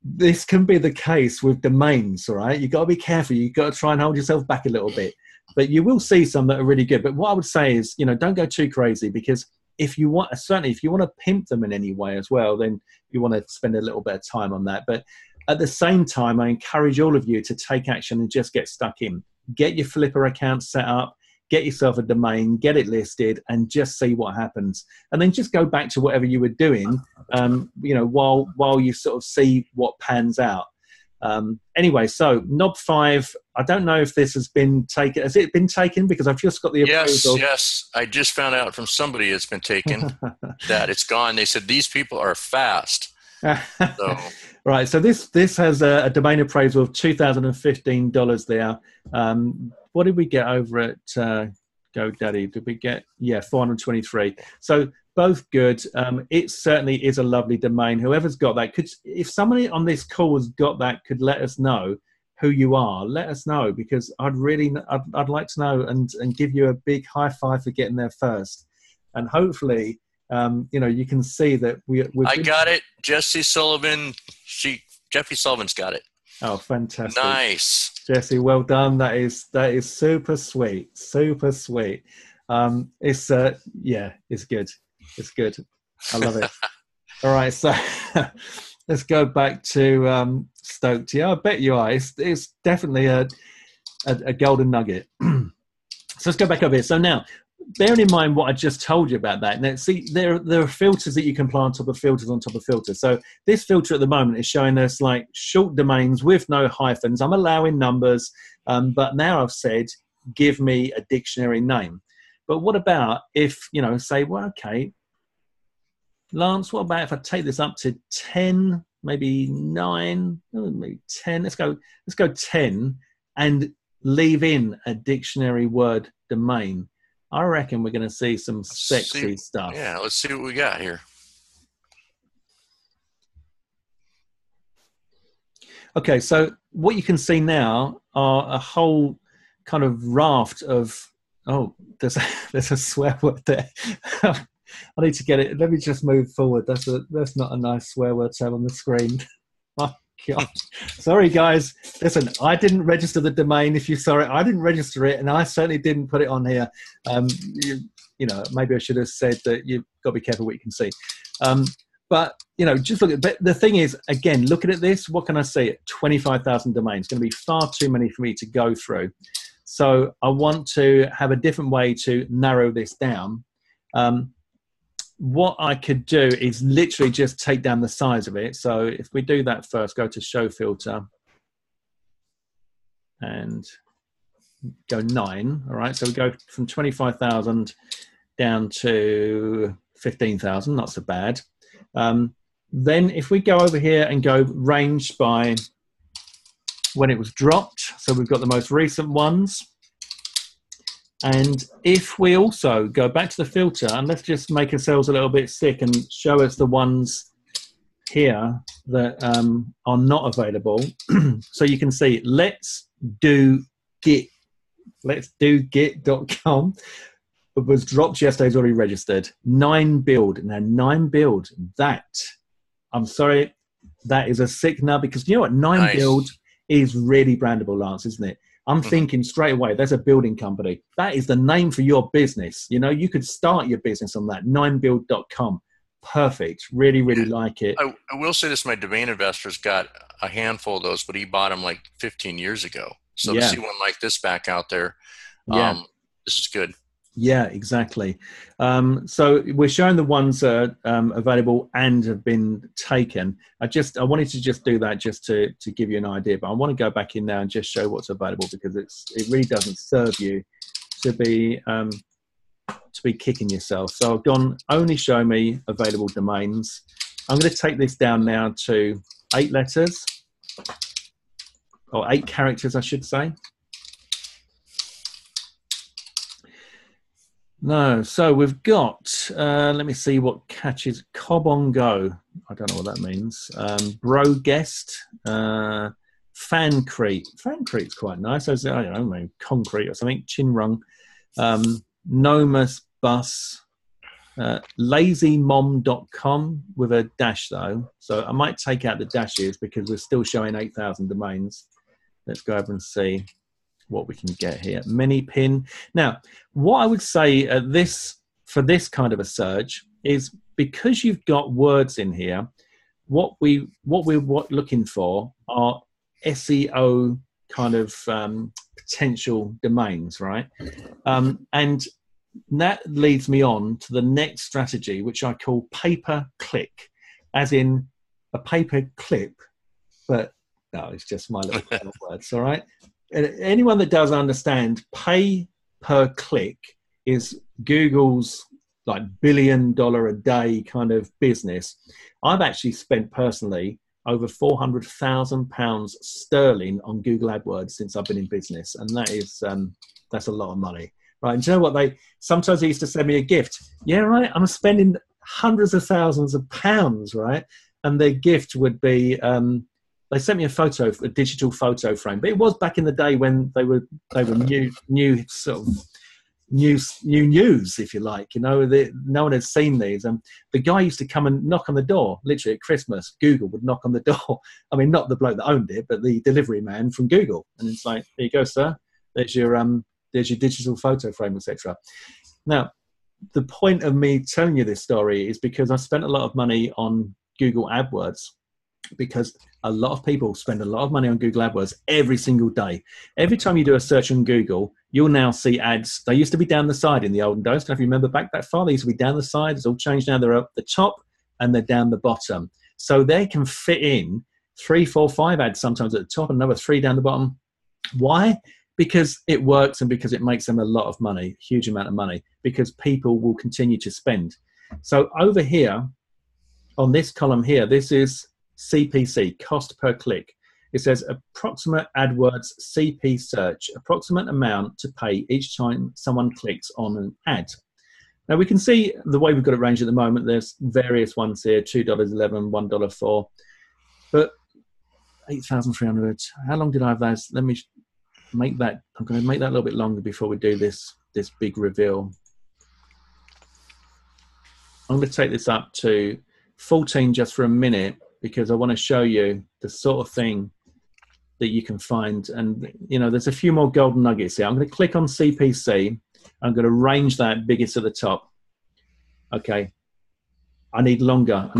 This can be the case with domains, all right? You've got to be careful. You've got to try and hold yourself back a little bit. But you will see some that are really good. But what I would say is, don't go too crazy, because if you want to pimp them in any way as well, then you want to spend a little bit of time on that. But at the same time, I encourage all of you to take action and just get stuck in. Get your Flipper account set up, get yourself a domain, get it listed, and just see what happens. And then just go back to whatever you were doing, while you sort of see what pans out. Anyway, so Knob 5, I don't know if this has been taken. Has it been taken? Because I've just got the approval. Yes. I just found out from somebody it's been taken, that it's gone. They said these people are fast. So. Right, so this has a domain appraisal of $2,015 there. What did we get over at GoDaddy? Did we get, 423. So both good. It certainly is a lovely domain. Whoever's got that, if somebody on this call has got that, could let us know who you are. Let us know, because I'd like to know and give you a big high five for getting there first. And hopefully, you can see that I got it. Jesse Sullivan. Jeffy Sullivan's got it. Oh, fantastic! Nice, Jesse. Well done. That is super sweet. Super sweet. It's good. It's good. I love it. All right, so let's go back to Stoked. Yeah, I bet you are. It's definitely a golden nugget. So let's go back over here. So now, bearing in mind what I just told you about that, now see, there are filters that you can apply on top of filters on top of filters. So this filter at the moment is showing us like short domains with no hyphens. I'm allowing numbers, but now I've said, give me a dictionary name. But what about if, say, well, okay, Lance, what about if I take this up to 10, maybe 9, maybe 10? Let's go 10 and leave in a dictionary word domain. I reckon we're going to see some sexy stuff. Yeah, let's see what we got here. Okay, so what you can see now are a whole kind of raft of, there's a swear word there. I need to get it. Let me just move forward. That's not a nice swear word to have on the screen. Oh, God. Sorry, guys. Listen, I didn't register the domain. If you saw it, I didn't register it, and I certainly didn't put it on here. Maybe I should have said that you've got to be careful what you can see. But just look at. But the thing is, again, looking at this, what can I see? 25,000 domains. It's going to be far too many for me to go through. So I want to have a different way to narrow this down. What I could do is literally just take down the size of it. So if we do that first, go to show filter and go 9. All right. So we go from 25,000 down to 15,000. Not so bad. Then if we go over here and go range by when it was dropped. So we've got the most recent ones. And if we also go back to the filter, and let's just make ourselves a little bit sick and show us the ones here that are not available. So you can see, let's do git.com. It was dropped yesterday, it's already registered. 9build. Now 9build, I'm sorry, that is a sick nub, because you know what? 9build is really brandable, Lance, isn't it? I'm thinking straight away, there's a building company. That is the name for your business. You could start your business on that, 9build.com. perfect. Really, really like it. I will say this: my domain investor's got a handful of those, but he bought them like 15 years ago. So to Yeah, see one like this back out there, yeah. this is good. Yeah, exactly. So we're showing the ones that are available and have been taken. I wanted to just do that just to give you an idea, but I want to go back in now and just show what's available, because it really doesn't serve you to be kicking yourself. So I've gone only show me available domains. I'm going to take this down now to 8 letters, or 8 characters, I should say. No, so we've got, let me see what catches. Cob on Go. I don't know what that means. Bro Guest. Fancrete. Fancrete's quite nice. I don't know, maybe concrete or something. Chinrung. Nomus Bus. LazyMom.com with a dash though. So I might take out the dashes because we're still showing 8,000 domains. Let's go over and see what we can get here. ManyPin. Now, what I would say for this kind of a search is, because you've got words in here, what we're looking for are SEO kind of potential domains, right? And that leads me on to the next strategy, which I call pay-per-click, as in a paper clip, but no, it's just my little words, all right? Anyone that does understand, pay per click is Google's like $1 billion a day kind of business. I've actually spent personally over £400,000 sterling on Google AdWords since I've been in business, and that is that's a lot of money, right? And do you know what, sometimes they used to send me a gift. Yeah, right. I'm spending hundreds of thousands of pounds, right? And their gift would be. They sent me a digital photo frame, but it was back in the day when they were new sort of new news, if you like. You know, no one had seen these. And the guy used to come and knock on the door, literally at Christmas. Google would knock on the door. I mean, not the bloke that owned it, but the delivery man from Google. And it's like, there you go, sir. There's your digital photo frame, etc. Now, the point of me telling you this story is because I spent a lot of money on Google AdWords, because a lot of people spend a lot of money on Google AdWords every single day. Every time you do a search on Google, you'll now see ads. They used to be down the side in the olden days. Don't know if you remember back that far. They used to be down the side. It's all changed now. They're up the top and they're down the bottom. So they can fit in 3, 4, 5 ads sometimes at the top and another 3 down the bottom. Why? Because it works and because it makes them a lot of money, huge amount of money, because people will continue to spend. So over here, on this column here, this is CPC, cost per click. It says approximate AdWords CP search, approximate amount to pay each time someone clicks on an ad. Now we can see the way we've got it ranged at the moment. There's various ones here, $2.11, $1.04, but 8,300. How long did I have those? Let me make that. I'm going to make that a little bit longer before we do this big reveal. I'm going to take this up to 14 just for a minute, because I want to show you the sort of thing that you can find. And, you know, there's a few more golden nuggets here. I'm going to click on CPC. I'm going to range that biggest at the top. Okay. I need longer.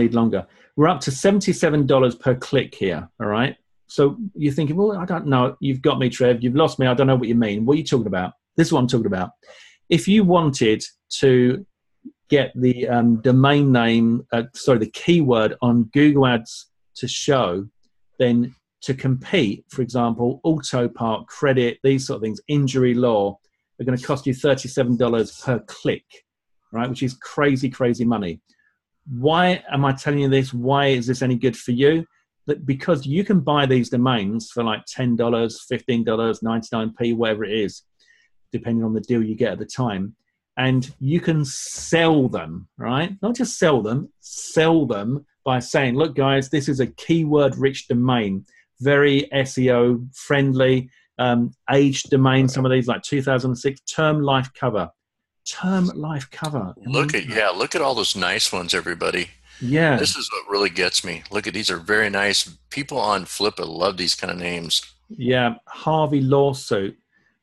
We're up to $77 per click here. All right. So you're thinking, well, I don't know. You've got me, Trev. You've lost me. I don't know what you mean. What are you talking about? This is what I'm talking about. If you wanted to get the domain name, the keyword on Google Ads to show, then to compete, for example, auto part, credit, these sort of things, injury law, are going to cost you $37 per click, right? Which is crazy, crazy money. Why am I telling you this? Why is this any good for you? Because you can buy these domains for like $10, $15, 99p, whatever it is, depending on the deal you get at the time. And you can sell them, right? Not just sell them by saying, look, guys, this is a keyword-rich domain, very SEO friendly, aged domain. Some of these like 2006, term life cover. Look at all those nice ones, everybody. Yeah. This is what really gets me. Look at these are very nice. People on Flippa love these kind of names. Yeah. Harvey lawsuit.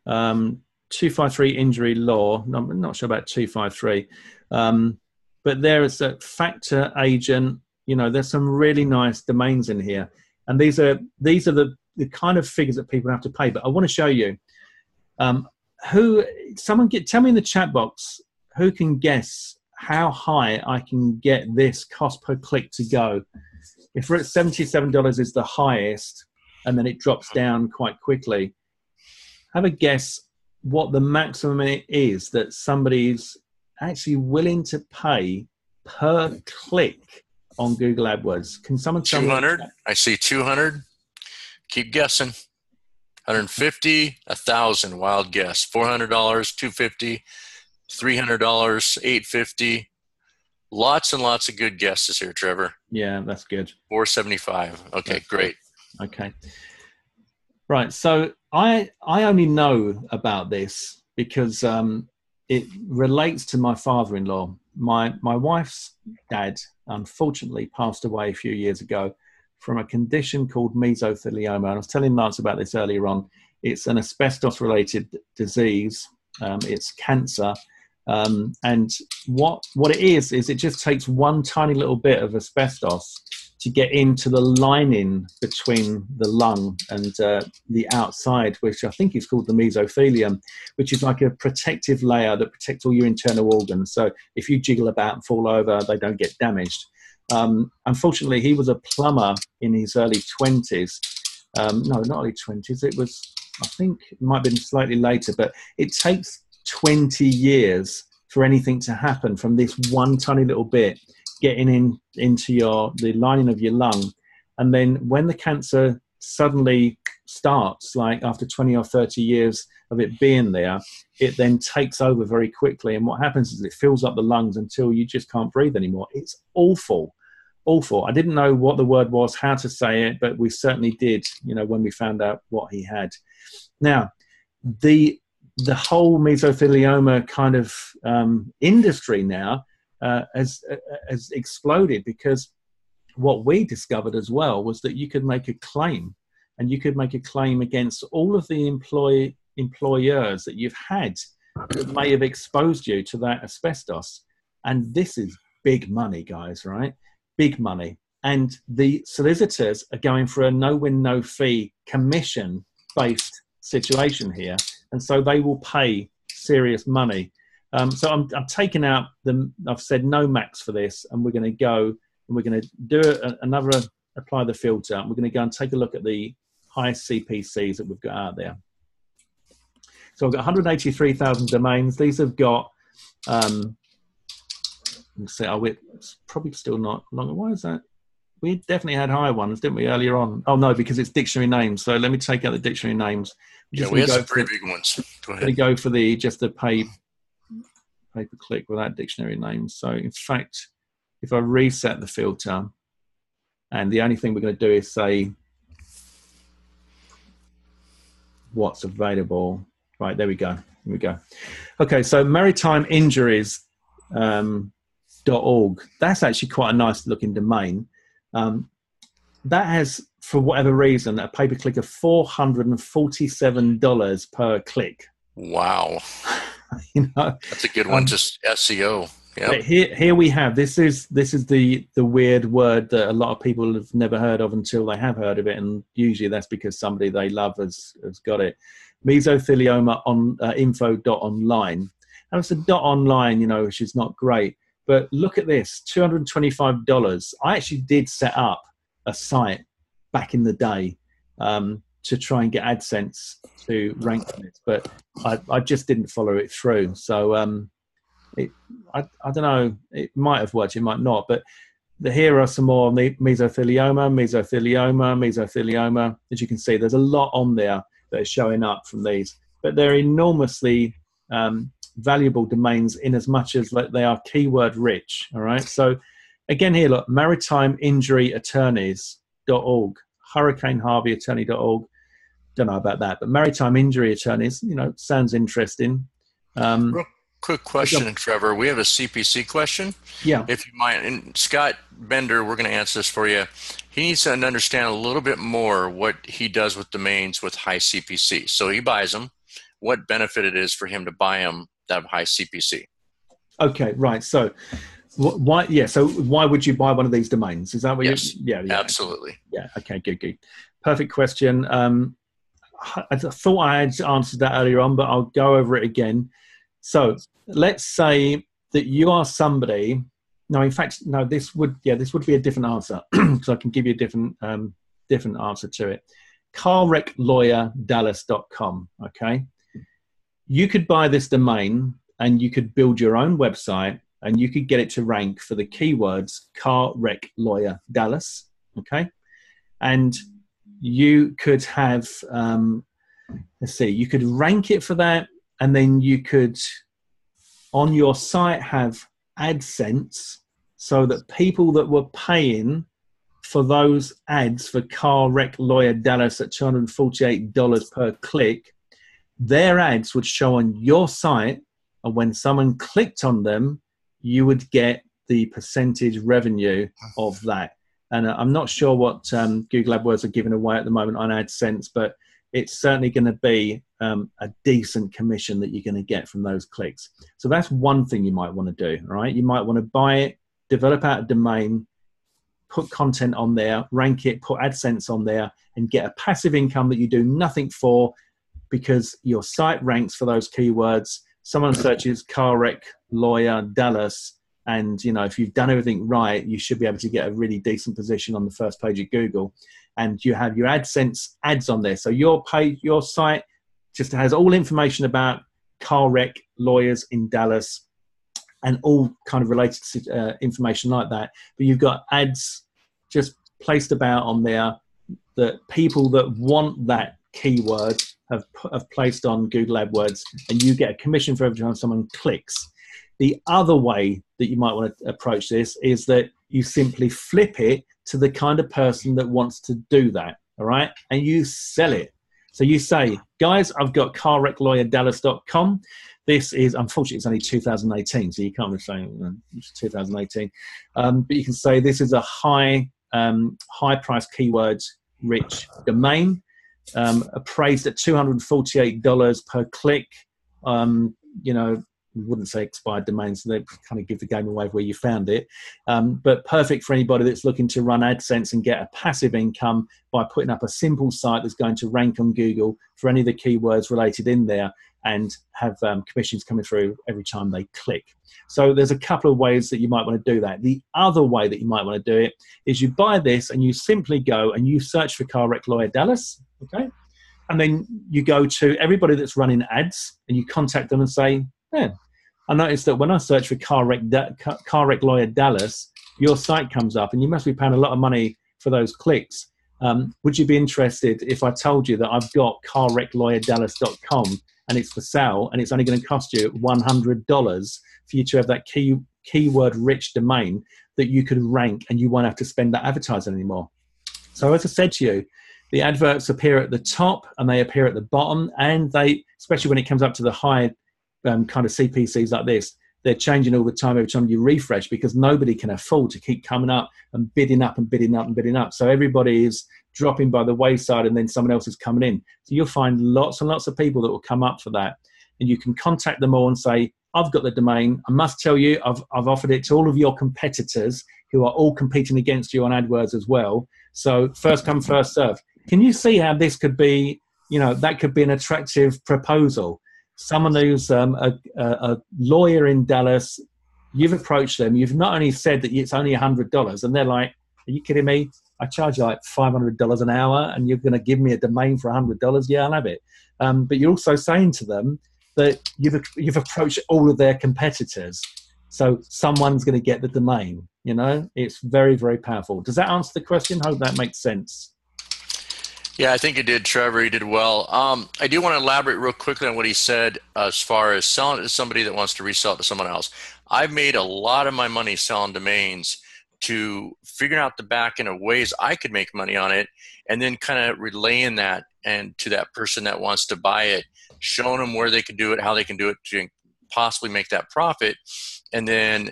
253 injury law. I'm not sure about 253. but there is a factor agent. You know, there's some really nice domains in here, and these are the kind of figures that people have to pay. But I want to show you. Tell me in the chat box who can guess how high I can get this cost per click to go. If we're at $77 is the highest, and then it drops down quite quickly. Have a guess what the maximum is that somebody's actually willing to pay per click on Google AdWords. Can someone tell me? 200. I see 200. Keep guessing. 150, 1,000. Wild guess. $400, $250, $300, $850. Lots and lots of good guesses here, Trevor. Yeah, that's good. 475. Okay, that's great. Okay. Right. So I only know about this because it relates to my father-in-law. My wife's dad unfortunately passed away a few years ago from a condition called mesothelioma. And I was telling Lance about this earlier on. It's an asbestos-related disease. It's cancer. And what it is it just takes one tiny little bit of asbestos to get into the lining between the lung and the outside, which I think is called the mesothelium, which is like a protective layer that protects all your internal organs. So if you jiggle about and fall over, they don't get damaged. Unfortunately, he was a plumber in his early 20s. No, not early 20s. It was, I think it might have been slightly later, but it takes 20 years for anything to happen from this one tiny little bit getting into the lining of your lung. And then when the cancer suddenly starts, like after 20 or 30 years of it being there, it then takes over very quickly. And what happens is it fills up the lungs until you just can't breathe anymore. It's awful. Awful. I didn't know what the word was, how to say it, but we certainly did, when we found out what he had. Now, the whole mesothelioma kind of industry now has exploded, because what we discovered as well was that you could make a claim, and you could make a claim against all of the employers that you've had that may have exposed you to that asbestos. And this is big money, guys, right? Big money. And the solicitors are going for a no-win, no-fee commission-based situation here. And so they will pay serious money. So I'm taking out I've said no max for this, and we're going to go and we're going to do apply the filter. And we're going to go and take a look at the highest CPCs that we've got out there. So I've got 183,000 domains. These have got, it's probably still not long. Why is that? We definitely had higher ones, didn't we, earlier on? Oh, no, because it's dictionary names. So let me take out the dictionary names. Yeah, we had some pretty big ones. Go ahead. We go for just the pay-per-click without dictionary names. So, in fact, if I reset the filter, and the only thing we're going to do is say what's available. Right, there we go. Here we go. Okay, so maritimeinjuries.org. That's actually quite a nice looking domain. That has, for whatever reason, a pay-per-click of $447 per click. Wow. That's a good one. Just SEO. Yeah. Here we have, this is the weird word that a lot of people have never heard of until they have heard of it. And usually that's because somebody they love has got it. Mesothelioma on info.online. And it's a .online, which is not great. But look at this, $225. I actually did set up a site back in the day to try and get AdSense to rank on it, but I just didn't follow it through. So I don't know, it might have worked, it might not, but here are some more mesothelioma. As you can see, there's a lot on there that are showing up from these, but they're enormously valuable domains in as much as they are keyword rich. All right. So again, here, look, maritimeinjuryattorneys.org, hurricaneharveyattorney.org. Don't know about that, but maritime injury attorneys, sounds interesting. Real quick question, Trevor. We have a CPC question. Yeah. If you might, and Scott Bender, we're going to answer this for you. He needs to understand a little bit more what he does with domains with high CPC. So he buys them. What benefit it is for him to buy them that have high CPC? Okay, right. So Why? Yeah. So why would you buy one of these domains? Is that what you? Yes, Yeah. Yeah. absolutely. Yeah. Okay. Good. Good. Perfect question. I thought I had answered that earlier on, but I'll go over it again. So let's say that you are somebody. No, in fact, no. This would be a different answer because I can give you a different answer to it. carwrecklawyer.dallas.com. Okay, you could buy this domain and you could build your own website and you could get it to rank for the keywords car wreck lawyer Dallas. Okay, and you could have let's see, you could rank it for that, and then you could on your site have AdSense so that people that were paying for those ads for car wreck lawyer Dallas at $248 per click, their ads would show on your site, and when someone clicked on them, you would get the percentage revenue of that. And I'm not sure what Google AdWords are giving away at the moment on AdSense, but it's certainly going to be a decent commission that you're going to get from those clicks. So that's one thing you might want to do, right? You might want to buy it, develop out a domain, put content on there, rank it, put AdSense on there, and get a passive income that you do nothing for because your site ranks for those keywords. Someone searches car wreck lawyer Dallas, and if you've done everything right, you should be able to get a really decent position on the first page of Google. And you have your AdSense ads on there. So your site just has all information about car wreck lawyers in Dallas and all kind of related information like that. But you've got ads just placed about on there that people that want that keyword have placed on Google AdWords, and you get a commission for every time someone clicks. The other way that you might want to approach this is that you simply flip it to the kind of person that wants to do that, all right? And you sell it. So you say, guys, I've got carwrecklawyer.dallas.com. This is, unfortunately, it's only 2018, so you can't really say it's 2018. But you can say this is a high price keywords rich domain, appraised at $248 per click. We wouldn't say expired domains, so they kind of give the game away where you found it. But perfect for anybody that's looking to run AdSense and get a passive income by putting up a simple site that's going to rank on Google for any of the keywords related in there and have commissions coming through every time they click. So there's a couple of ways that you might want to do that. The other way that you might want to do it is you buy this and you simply go and you search for Car Wreck Lawyer Dallas, okay? And then you go to everybody that's running ads and you contact them and say, yeah, I noticed that when I search for Car Wreck Lawyer Dallas, your site comes up and you must be paying a lot of money for those clicks. Would you be interested if I told you that I've got carwrecklawyer.dallas.com and it's for sale and it's only going to cost you $100 for you to have that keyword rich domain that you could rank and you won't have to spend that advertising anymore? So as I said to you, the adverts appear at the top and they appear at the bottom, and they, especially when it comes up to the high kind of CPCs like this, they're changing all the time every time you refresh because nobody can afford to keep coming up and bidding up and bidding up and bidding up. So everybody is dropping by the wayside and then someone else is coming in. So you'll find lots and lots of people that will come up for that. And you can contact them all and say, I've got the domain. I must tell you, I've offered it to all of your competitors who are all competing against you on AdWords as well. So first come, first serve. Can you see how this could be, that could be an attractive proposal? Someone who's a lawyer in Dallas, you've approached them. You've not only said that it's only $100, and they're like, are you kidding me? I charge you like $500 an hour, and you're going to give me a domain for $100? Yeah, I'll have it. But you're also saying to them that you've approached all of their competitors. So someone's going to get the domain. It's very, very powerful. Does that answer the question? Hope that makes sense. Yeah, I think it did, Trevor. You did well. I do want to elaborate real quickly on what he said as far as selling it to somebody that wants to resell it to someone else. I've made a lot of my money selling domains to figuring out the back end of ways I could make money on it, and then kind of relaying that and to that person that wants to buy it, showing them where they can do it, how they can do it to possibly make that profit. And then,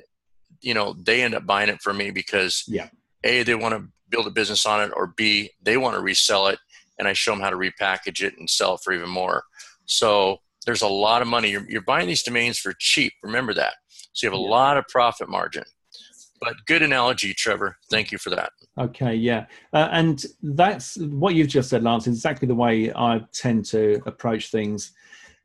they end up buying it from me because A, they want to build a business on it, or B, they want to resell it. And I show them how to repackage it and sell it for even more. So there's a lot of money. You're buying these domains for cheap. Remember that. So you have a lot of profit margin. But good analogy, Trevor. Thank you for that. Okay, yeah. And that's what you've just said, Lance, is exactly the way I tend to approach things.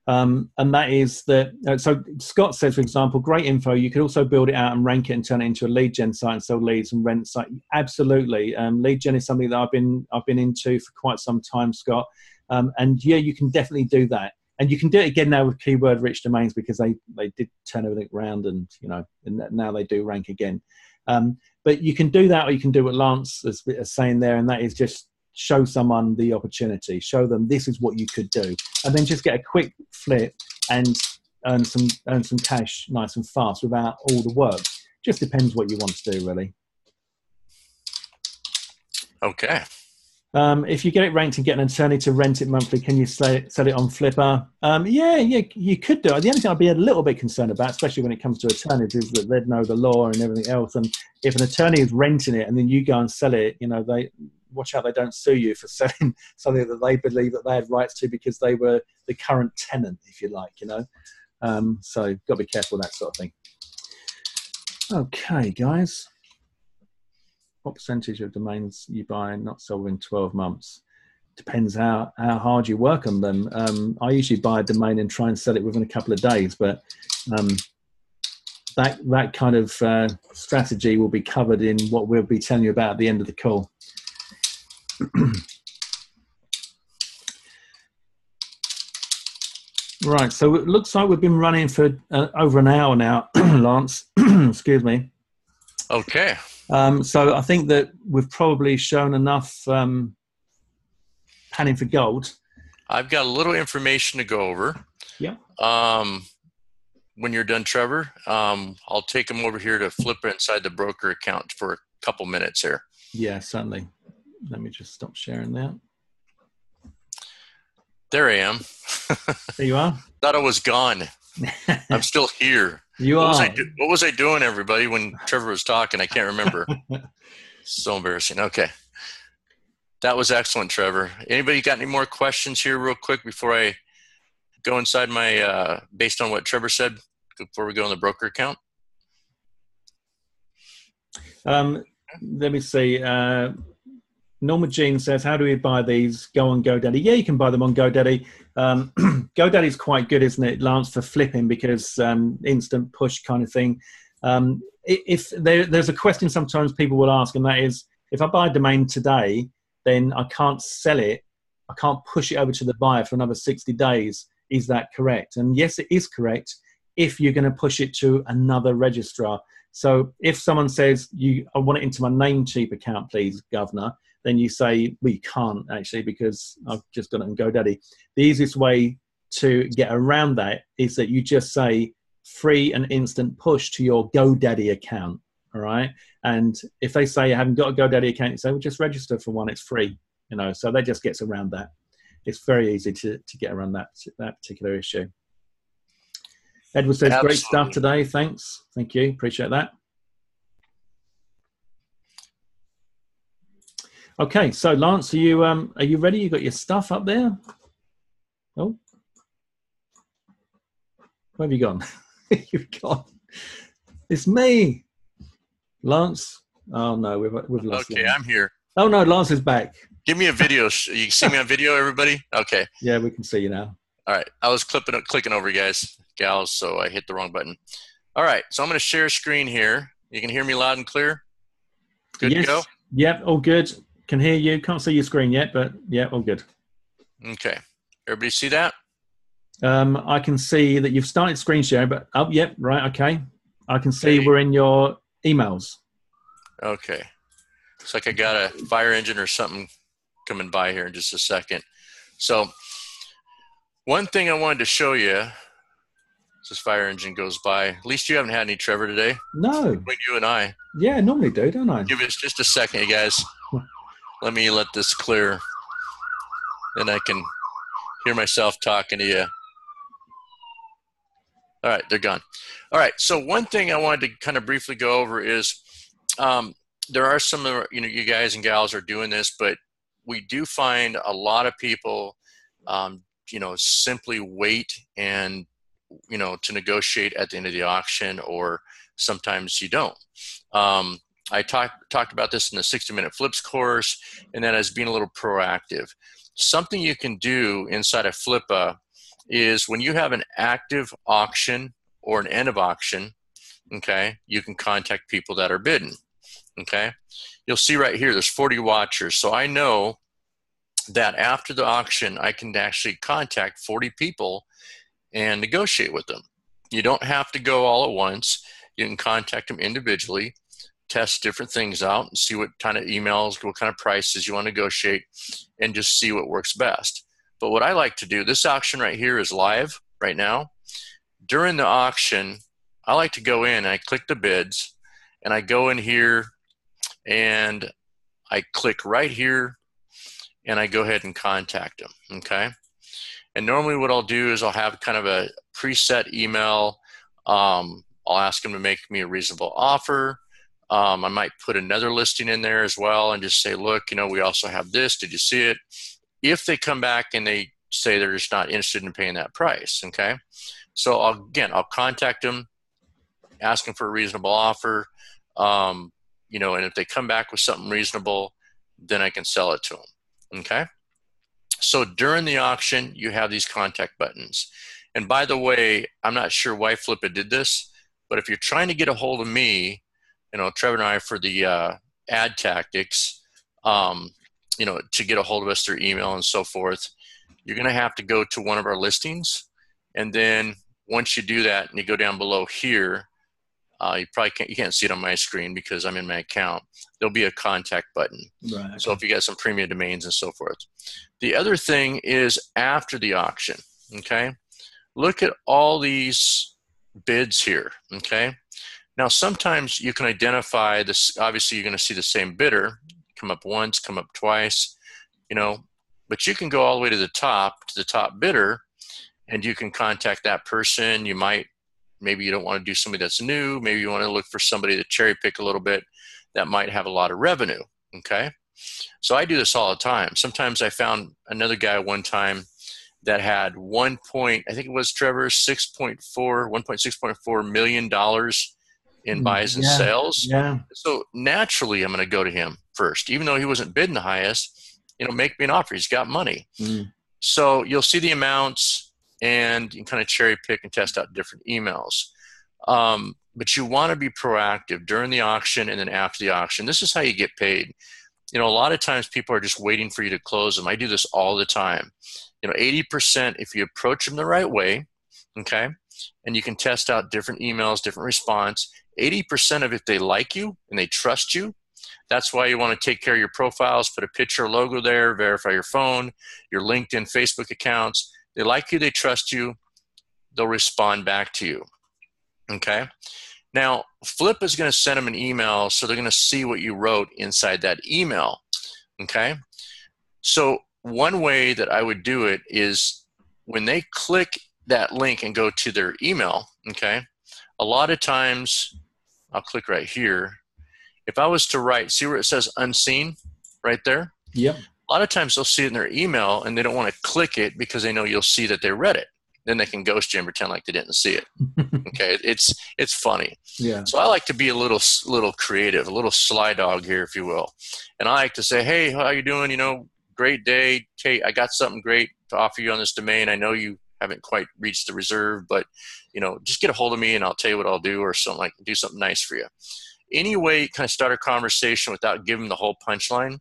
And that is that, so Scott says, for example, great info. You could also build it out and rank it and turn it into a lead gen site and sell leads and rent site. Absolutely. Lead gen is something that I've been into for quite some time, Scott. And yeah, you can definitely do that. And you can do it again now with keyword rich domains, because they did turn everything around, and and now they do rank again. But you can do that, or you can do what Lance is saying there, and that is just show someone the opportunity, show them this is what you could do, and then just get a quick flip and earn some cash nice and fast without all the work. Just depends what you want to do, really. Okay. If you get it ranked and get an attorney to rent it monthly, can you sell it on Flipper? Yeah, you could do it. The only thing I'd be a little bit concerned about, especially when it comes to attorneys, is that they'd know the law and everything else. And if an attorney is renting it and then you go and sell it, they watch out they don't sue you for selling something that they believe that they had rights to because they were the current tenant, if you like, So you've got to be careful, that sort of thing. Okay, guys. What percentage of domains you buy and not sell within 12 months? Depends how hard you work on them. I usually buy a domain and try and sell it within a couple of days, but that kind of strategy will be covered in what we'll be telling you about at the end of the call. Right, so it looks like we've been running for over an hour now, Lance. Excuse me. Okay. So I think that we've probably shown enough panning for gold. I've got a little information to go over. Yeah. When you're done, Trevor, I'll take them over here to Flipper inside the broker account for a couple minutes here. Yeah, certainly. Let me just stop sharing that. There I am. There you are. Thought I was gone. I'm still here. You are. What was I doing, everybody, when Trevor was talking? I can't remember. So embarrassing. Okay. That was excellent, Trevor. Anybody got any more questions here real quick before I go inside my, based on what Trevor said, before we go on the broker account? Let me see. Norma Jean says, how do we buy these? Go on GoDaddy. Yeah, you can buy them on GoDaddy. GoDaddy is quite good, isn't it, Lance, for flipping, because instant push kind of thing. If there's a question sometimes people will ask, and that is, if I buy a domain today, then I can't sell it. I can't push it over to the buyer for another 60 days. Is that correct? And yes, it is correct if you're going to push it to another registrar. So if someone says, I want it into my Namecheap account, please, governor, then you say, well, you can't actually, because I've just got it on GoDaddy. The easiest way to get around that is that you just say free and instant push to your GoDaddy account, all right? And if they say you haven't got a GoDaddy account, you say, well, just register for one, it's free, so that just gets around that. It's very easy to get around that particular issue. Edward says, Absolutely. Great stuff today, thanks. Thank you, appreciate that. Okay, so Lance, are you ready? You got your stuff up there? Oh, where have you gone? You've gone. It's me, Lance. Oh no, we've lost. Okay, Lance. I'm here. Oh no, Lance is back. Give me a video. You see me on video, everybody? Okay. Yeah, we can see you now. All right. I was clicking over, guys, gals, so I hit the wrong button. All right. So I'm going to share screen here. You can hear me loud and clear? Good to go? Yep, all good. Can hear you. Can't see your screen yet, but yeah, all good. Okay. Everybody see that? I can see that you've started screen sharing, but yep, right, okay. I can see we're in your emails. Okay. Looks like I got a fire engine or something coming by here in just a second. So one thing I wanted to show you, as this fire engine goes by, at least you haven't had any, Trevor, today. No. Between you and I. Yeah, I normally do, don't I? Give us just a second, you guys. Let me let this clear. Then I can hear myself talking to you. All right, they're gone. All right, so one thing I wanted to kind of briefly go over is there are some of you guys and gals are doing this, but we do find a lot of people, simply wait and, to negotiate at the end of the auction, or Sometimes you don't. I talked about this in the 60-minute flips course, and that as being a little proactive. Something you can do inside of Flippa is when you have an active auction or an end of auction, okay, you can contact people that are bidding, okay? You'll see right here, there's 40 watchers. So I know that after the auction, I can actually contact 40 people and negotiate with them. You don't have to go all at once. You can contact them individually, test different things out, and see what kind of emails, what kind of prices you want to negotiate, and just see what works best. But what I like to do, this auction right here is live right now. During the auction, I like to go in and I click the bids, and I go in here and I click right here and I go ahead and contact them, okay? And normally what I'll do is I'll have kind of a preset email. I'll ask them to make me a reasonable offer. I might put another listing in there as well and just say, look, you know, we also have this. Did you see it? If they come back and they say they're just not interested in paying that price, okay? So I'll contact them, ask them for a reasonable offer, you know, and if they come back with something reasonable, then I can sell it to them, okay? So during the auction, you have these contact buttons. And by the way, I'm not sure why Flippa did this, but if you're trying to get a hold of me, you know, Trevor and I for the ad tactics, you know, to get a hold of us through email and so forth, you're going to have to go to one of our listings. And then once you do that and you go down below here, you can't see it on my screen because I'm in my account. There'll be a contact button. Right, okay. So if you got some premium domains and so forth. The other thing is after the auction, okay? Look at all these bids here, okay? Now, sometimes you can identify this. Obviously, you're going to see the same bidder come up once, come up twice, you know, but you can go all the way to the top bidder, and you can contact that person. You might, maybe you don't want to do somebody that's new. Maybe you want to look for somebody to cherry pick a little bit that might have a lot of revenue, okay? So I do this all the time. Sometimes I found another guy one time that had I think it was Trevor, $1.6.4 million in buys and sales. Yeah. So naturally, I'm going to go to him first, even though he wasn't bidding the highest. You know, make me an offer. He's got money. So you'll see the amounts, and you can kind of cherry pick and test out different emails. But you want to be proactive during the auction and then after the auction. This is how you get paid. You know, a lot of times people are just waiting for you to close them. I do this all the time. You know, 80% if you approach them the right way, okay, and you can test out different emails, different response. 80% of if they like you and they trust you, that's why you want to take care of your profiles, put a picture or logo there, verify your phone, your LinkedIn, Facebook accounts. They like you, they trust you, they'll respond back to you, okay? Now, Flip is going to send them an email, so they're going to see what you wrote inside that email, okay? So one way that I would do it is when they click that link and go to their email, okay, a lot of times, I'll click right here. If I was to write, see where it says unseen right there? Yep. A lot of times they'll see it in their email and they don't want to click it because they know you'll see that they read it. Then they can ghost you and pretend like they didn't see it. Okay, it's funny. Yeah. So I like to be a little creative, a little sly dog here, if you will. And I like to say, hey, how you doing? You know, great day. Hey, I got something great to offer you on this domain. I know you haven't quite reached the reserve, but you know, just get a hold of me and I'll tell you what I'll do, or something like do something nice for you. Anyway, kind of start a conversation without giving the whole punchline.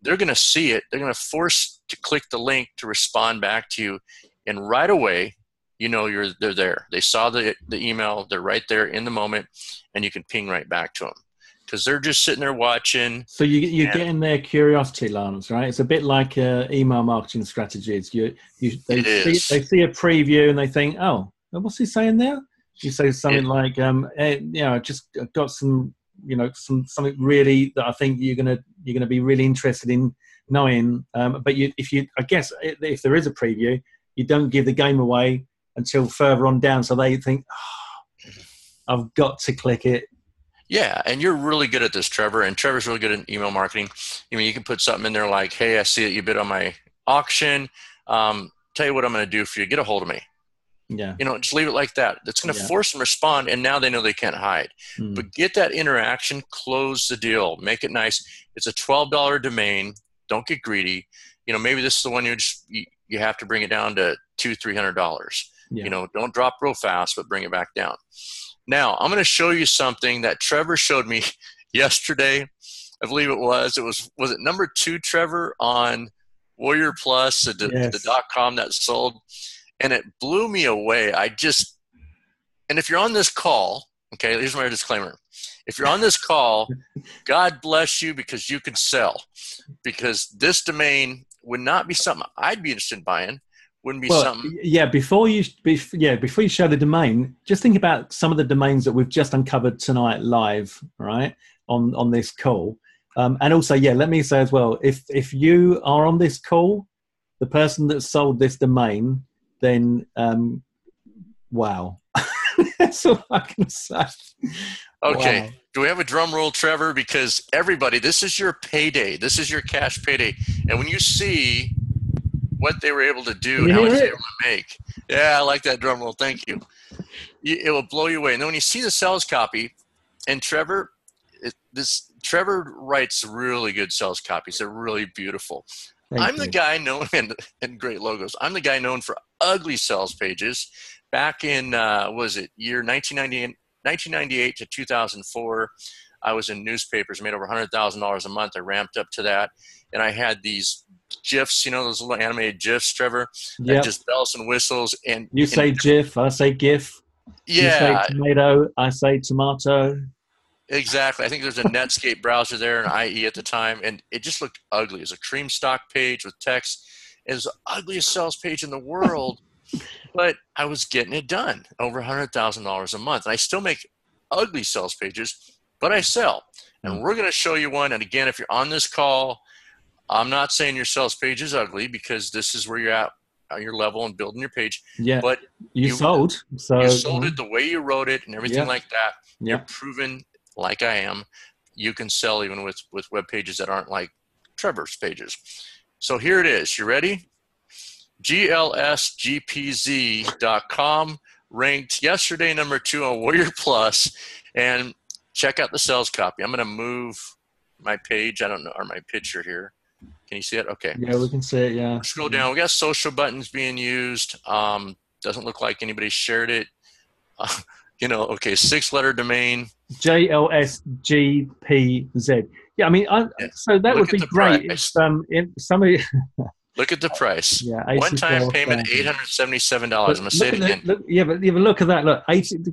They're going to see it. They're going to force to click the link to respond back to you. And right away, you know they're there. They saw the email. They're right there in the moment, and you can ping right back to them because they're just sitting there watching. So you're getting their curiosity, Lance, right? It's a bit like email marketing strategies. They see a preview and they think, oh, what's he saying there? You say something like, hey, you know, I just got some, you know, something really that I think you're gonna be really interested in knowing. But I guess if there is a preview, you don't give the game away until further on down, so they think, oh, I've got to click it. Yeah, and you're really good at this, Trevor, and Trevor's really good at email marketing. I mean, you can put something in there like, hey, I see that you bid on my auction. Tell you what I'm going to do for you. Get a hold of me. Yeah. Just leave it like that. It's going to Yeah. force them to respond, and now they know they can't hide. But get that interaction, close the deal, make it nice. It's a $12 domain. Don't get greedy. Maybe this is the one you have to bring it down to $200-300. Yeah. Don't drop real fast, but bring it back down. Now, I'm going to show you something that Trevor showed me yesterday. I believe it was it number 2, Trevor, on Warrior Plus, the .com that sold, and it blew me away. And if you're on this call, okay, here's my disclaimer. If you're on this call, God bless you, because you can sell, because this domain would not be something I'd be interested in buying. Wouldn't be something. Yeah, before you show the domain, just think about some of the domains that we've just uncovered tonight live, right, on this call. And also, let me say as well, if you are on this call, the person that sold this domain, then wow. That's all I can say. Okay. Wow. Do we have a drum roll, Trevor? Because everybody, this is your payday. This is your cash payday. And when you see what they were able to do and how much they were able to make. Yeah, I like that drum roll. Thank you. It will blow you away. And then when you see the sales copy, and Trevor writes really good sales copies. They're really beautiful. I'm the guy known, and great logos. I'm the guy known for ugly sales pages. Back in, year 1998 to 2004, I was in newspapers, made over $100,000 a month. I ramped up to that. And I had these GIFs, those little animated GIFs, Trevor, just bells and whistles. And you say GIF, I say GIF. Yeah. You say tomato, I say tomato. Exactly. I think there's a Netscape browser there, an IE at the time, and it just looked ugly. It was a cream stock page with text. It was the ugliest sales page in the world, but I was getting it done, over $100,000 a month. And I still make ugly sales pages, but I sell. And we're going to show you one. And again, if you're on this call, I'm not saying your sales page is ugly, because this is where you're at your level and building your page. Yeah. But you sold. So you sold it the way you wrote it and everything like that. Yeah. You're proven, like I am, you can sell even with web pages that aren't like Trevor's pages. So here it is. You ready? glsgpz.com ranked yesterday number 2 on Warrior Plus, and check out the sales copy. I'm going to move my page. I don't know, or my picture here. Can you see it? Okay. Yeah, we can see it. Yeah. Scroll down. We got social buttons being used. Doesn't look like anybody shared it. Okay, 6-letter domain. JLSGPZ. Yeah, I mean, so that would be great if somebody. Look at the price. Yeah, one-time payment, $877. I'm going to say it again. But look at that. Look,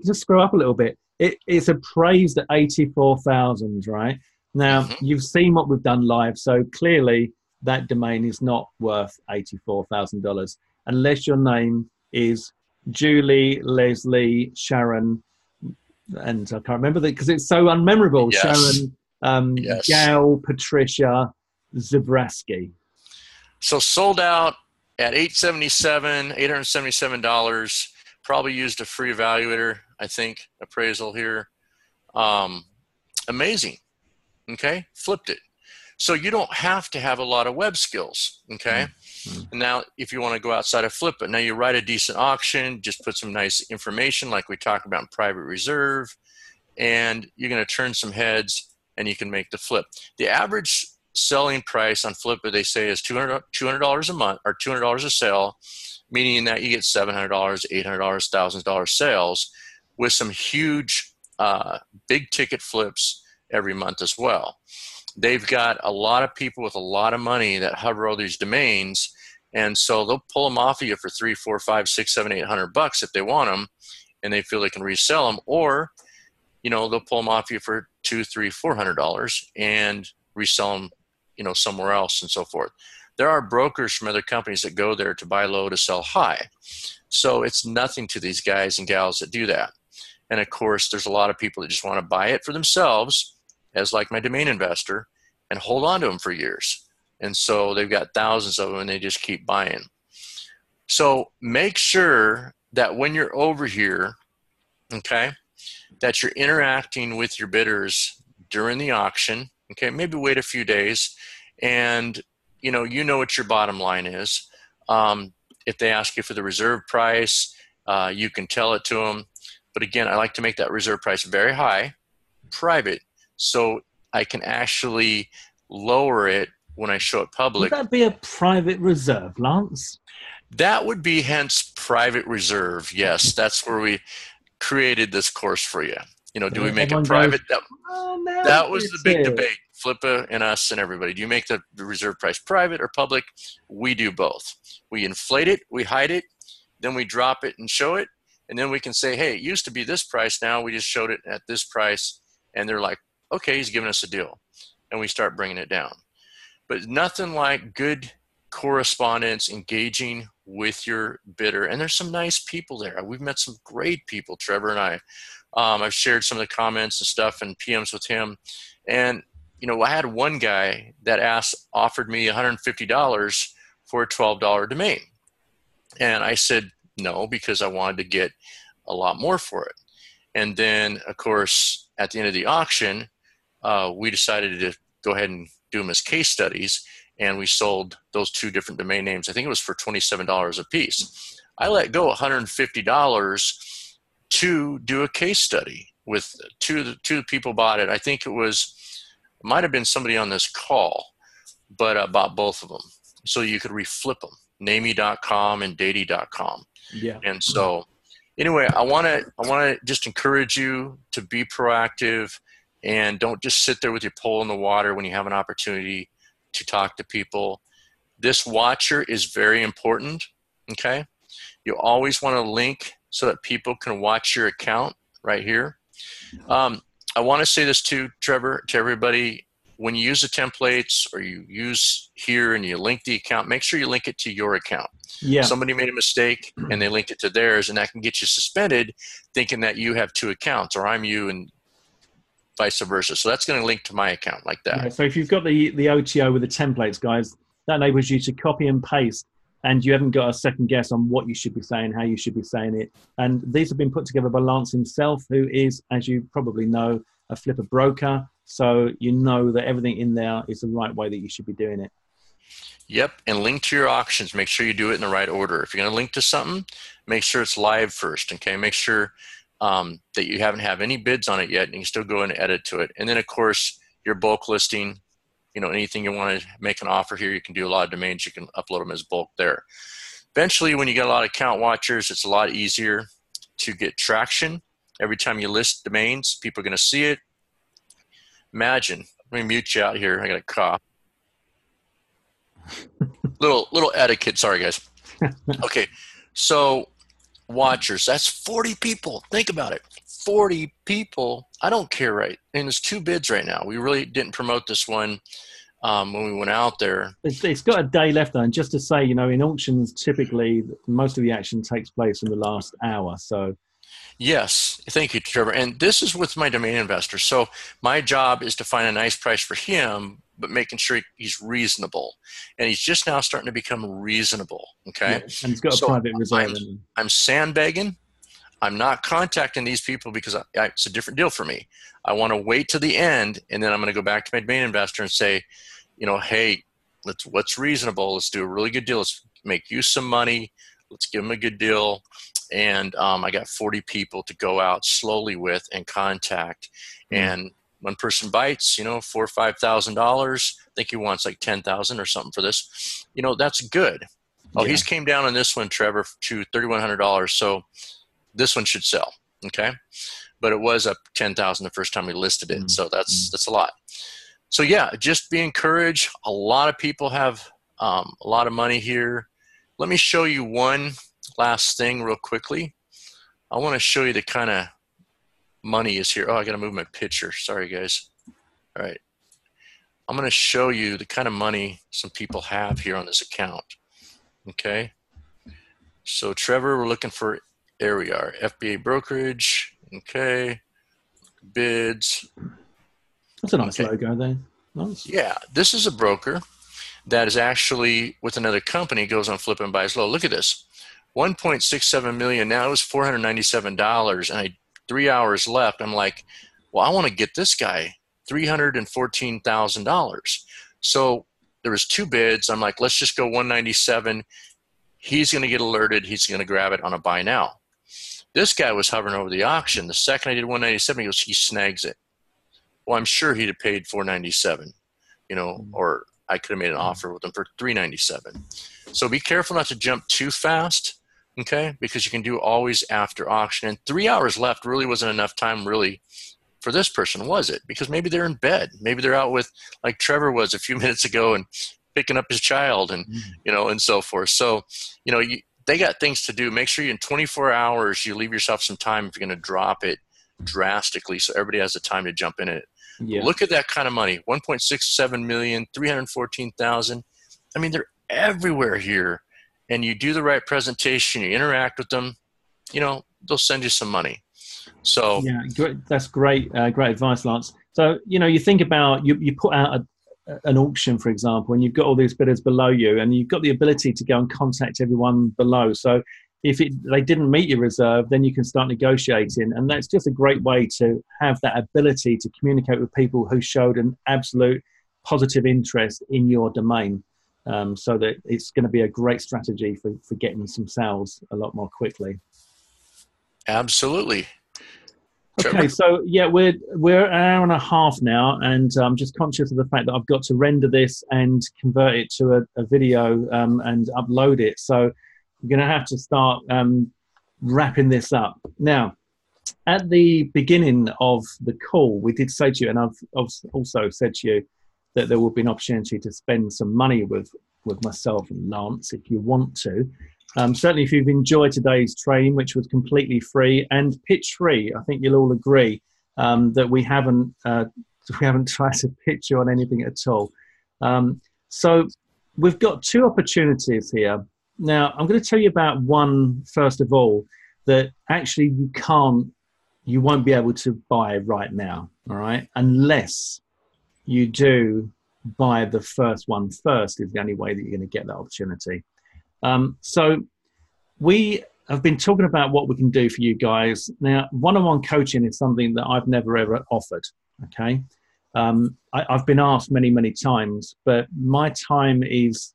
just scroll up a little bit. It's appraised at $84,000, right? Now, you've seen what we've done live, so clearly that domain is not worth $84,000 unless your name is Julie, Leslie, Sharon, and I can't remember that because it's so unmemorable. Yes. Sharon, Gal, Patricia, Zabrowski. So sold out at $877. Probably used a free evaluator, I think, appraisal here. Amazing. Okay, flipped it. So you don't have to have a lot of web skills. Okay. And now if you want to go outside of flip it, now you write a decent auction, just put some nice information like we talked about in private reserve, and you're going to turn some heads and you can make the flip. The average selling price on Flippa, they say, is $200 a month, or $200 a sale, meaning that you get $700, $800, $1,000 sales with some huge big ticket flips every month as well. They've got a lot of people with a lot of money that hover over these domains, and so they'll pull them off of you for $300, $400, $500, $600, $700, $800 if they want them, and they feel they can resell them, or they'll pull them off of you for $200, $300, $400 and resell them somewhere else and so forth. There are brokers from other companies that go there to buy low to sell high. So it's nothing to these guys and gals that do that. And of course, there's a lot of people that just want to buy it for themselves, as like my domain investor, and hold on to them for years. And so they've got thousands of them and they just keep buying. So make sure that when you're over here, okay, that you're interacting with your bidders during the auction. Okay, maybe wait a few days, and you know what your bottom line is. If they ask you for the reserve price, You can tell it to them. But again, I like to make that reserve price very high, private, so I can actually lower it when I show it public. Would that be a private reserve, Lance? That would be hence private reserve. Yes, that's where we created this course for you. Do we make it private? That was the big debate, Flippa and us and everybody. Do you make the reserve price private or public? We do both. We inflate it, we hide it, then we drop it and show it. And then we can say, hey, it used to be this price. Now we just showed it at this price. And they're like, okay, he's giving us a deal. And we start bringing it down. But nothing like good correspondence, engaging with your bidder. And there's some nice people there. We've met some great people, Trevor and I. I've shared some of the comments and stuff and PMs with him. And, I had one guy that offered me $150 for a $12 domain. And I said no, because I wanted to get a lot more for it. And then, of course, at the end of the auction, we decided to go ahead and do them as case studies. And we sold those 2 different domain names. I think it was for $27 a piece. I let go $150 to do a case study with two people bought it. I think it might have been somebody on this call, but bought both of them. So you could reflip them, namey.com and datey.com. Yeah. And so anyway, I want to just encourage you to be proactive and don't just sit there with your pole in the water when you have an opportunity to talk to people. This watcher is very important. Okay. You always want to link so that people can watch your account right here. I want to say this too, Trevor, to everybody. When you use the templates or you use here and you link the account, make sure you link it to your account. Yeah. Somebody made a mistake and they linked it to theirs, and that can get you suspended thinking that you have 2 accounts or I'm you and vice versa. So that's going to link to my account like that. Yeah, so if you've got the OTO with the templates, guys, that enables you to copy and paste, and you haven't got a second guess on what you should be saying, how you should be saying it. And these have been put together by Lance himself, who is, as you probably know, a flipper broker. So you know that everything in there is the right way that you should be doing it. Yep, and link to your auctions. Make sure you do it in the right order. If you're going to link to something, make sure it's live first, okay? Make sure that you haven't have any bids on it yet, and you can still go and edit to it. And then, of course, your bulk listing, anything you want to make an offer here, you can do a lot of domains. You can upload them as bulk there. Eventually, when you get a lot of account watchers, it's a lot easier to get traction. Every time you list domains, people are going to see it. Imagine, let me mute you out here. I got a cough. little etiquette. Sorry, guys. Okay, so watchers, that's 40 people. Think about it. 40 people. I don't care, right? And there's 2 bids right now. We really didn't promote this one when we went out there. It's got a day left, though. And just to say, in auctions, typically most of the action takes place in the last hour. So yes, thank you, Trevor. And this is with my domain investor. So my job is to find a nice price for him, but making sure he's reasonable. And he's just now starting to become reasonable, okay? Yeah, and he's got a private reserve. I'm sandbagging. I'm not contacting these people because it's a different deal for me. I want to wait to the end, and then I'm going to go back to my domain investor and say, hey, what's reasonable? Let's do a really good deal. Let's make you some money. Let's give them a good deal. And I got 40 people to go out slowly with and contact. And one person bites, $4,000 or $5,000. I think he wants like $10,000 or something for this. That's good. Oh, he's came down on this one, Trevor, to $3,100. So this one should sell. Okay. But it was up 10,000 the first time we listed it. So that's a lot. So yeah, just be encouraged. A lot of people have a lot of money here. Let me show you one last thing real quickly. I want to show you the kind of money is here. Oh, I got to move my picture. Sorry, guys. All right. I'm going to show you the kind of money some people have here on this account. Okay. So Trevor, we're looking for, there we are, FBA brokerage. Okay. Bids. That's a nice logo there. Nice. Yeah. This is a broker that is actually with another company, goes on Flip and Buys Low. Look at this. 1.67 million. Now it was $497. And 3 hours left. I'm like, well, I want to get this guy $314,000. So there was 2 bids. I'm like, let's just go 197. He's going to get alerted. He's going to grab it on a buy now. This guy was hovering over the auction. The second I did 197, he snags it. Well, I'm sure he'd have paid 497, or I could have made an offer with him for 397. So be careful not to jump too fast, okay? Because you can do always after auction. And 3 hours left really wasn't enough time really for this person, was it? Because maybe they're in bed. Maybe they're out with, like Trevor was a few minutes ago, and picking up his child and, and so forth. So, they got things to do. Make sure in 24 hours, you leave yourself some time if you're going to drop it drastically so everybody has the time to jump in it. Yeah. Look at that kind of money, 1.67 million, 314,000. I mean, they're everywhere here. And you do the right presentation, you interact with them, they'll send you some money. So yeah, that's great, great advice, Lance. So, you think about, you put out an auction, for example, and you've got all these bidders below you, and you've got the ability to go and contact everyone below. So if they didn't meet your reserve, then you can start negotiating. And that's just a great way to have that ability to communicate with people who showed an absolute positive interest in your domain. So that it's going to be a great strategy for getting some sales a lot more quickly. Absolutely. Okay, so yeah, we're an hour and a half now, and I'm just conscious of the fact that I've got to render this and convert it to a video and upload it. So I'm going to have to start wrapping this up. Now, at the beginning of the call, we did say to you, and I've also said to you, that there will be an opportunity to spend some money with myself and Lance if you want to. Certainly, if you've enjoyed today's training, which was completely free and pitch free, I think you'll all agree that we haven't tried to pitch you on anything at all. So we've got two opportunities here. Now, I'm going to tell you about one first of all that actually you won't be able to buy right now, all right, unless you do buy the first one first. Is the only way that you're going to get that opportunity. So we have been talking about what we can do for you guys. Now, one-on-one coaching is something that I've never ever offered. Okay. I've been asked many, many times, but my time is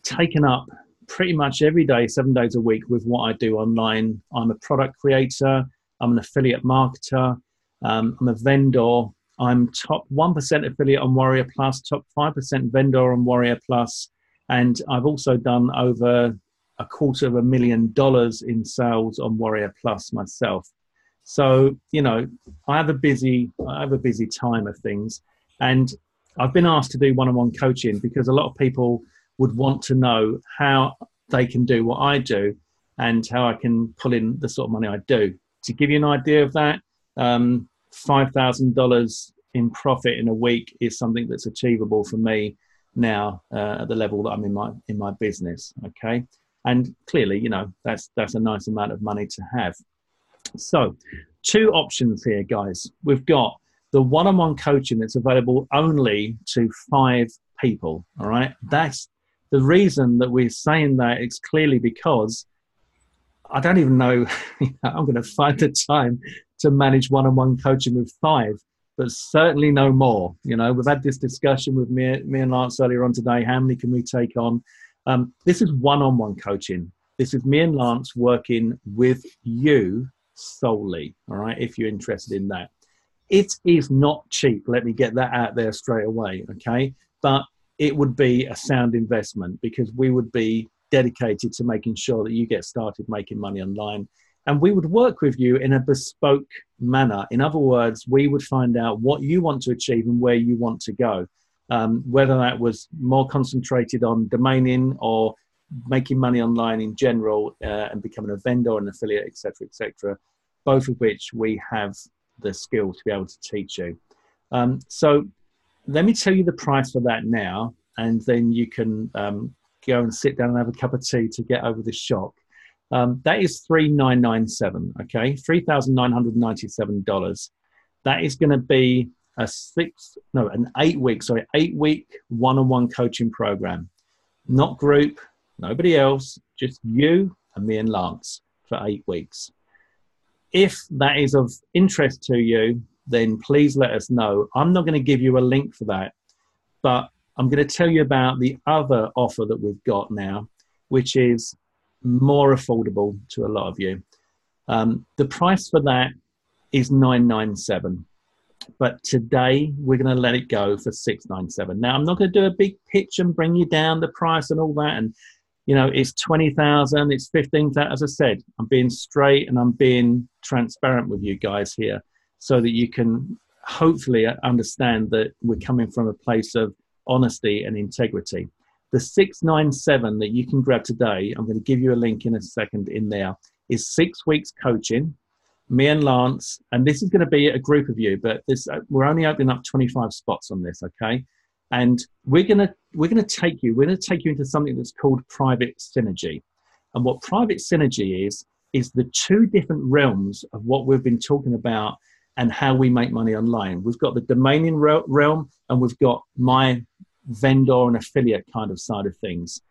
taken up pretty much every day, 7 days a week with what I do online. I'm a product creator. I'm an affiliate marketer. I'm a vendor. I'm top 1% affiliate on Warrior Plus, top 5% vendor on Warrior Plus. And I've also done over $250,000 in sales on Warrior Plus myself. So, I have a busy time of things. And I've been asked to do one-on-one coaching because a lot of people would want to know how they can do what I do and how I can pull in the sort of money I do. To give you an idea of that, $5,000 in profit in a week is something that's achievable for me now at the level that I'm in my business. Okay, and clearly, that's a nice amount of money to have. So, two options here, guys. We've got the one-on-one coaching that's available only to 5 people. All right, that's the reason that we're saying that. It's clearly because I don't even know I'm going to find the time to manage one-on-one coaching with 5. But certainly no more. We've had this discussion with me and Lance earlier on today. How many can we take on? This is one-on-one coaching. This is me and Lance working with you solely. All right, if you're interested in that. It is not cheap. Let me get that out there straight away. Okay, but it would be a sound investment because we would be dedicated to making sure that you get started making money online. And we would work with you in a bespoke manner. In other words, we would find out what you want to achieve and where you want to go. Whether that was more concentrated on domaining or making money online in general and becoming a vendor, an affiliate, etc., both of which we have the skill to be able to teach you. So let me tell you the price for that now, and then you can go and sit down and have a cup of tea to get over the shock. That is $3,997, okay? $3,997. That is going to be an 8-week one-on-one coaching program. Not group, nobody else, just you and me and Lance for 8 weeks. If that is of interest to you, then please let us know. I'm not going to give you a link for that, but I'm going to tell you about the other offer that we've got now, which is more affordable to a lot of you. The price for that is $997. But today we're going to let it go for $697. Now, I'm not going to do a big pitch and bring you down the price and all that. And, you know, it's 20,000, it's 15,000. As I said, I'm being straight and I'm being transparent with you guys here so that you can hopefully understand that we're coming from a place of honesty and integrity. The 697 that you can grab today, I'm going to give you a link in a second in there, is 6 weeks coaching. Me and Lance, and this is going to be a group of you, but we're only opening up 25 spots on this, okay? And we're going to take you into something that's called private synergy. And what private synergy is the two different realms of what we've been talking about and how we make money online. We've got the domaining realm, and we've got my vendor and affiliate kind of side of things.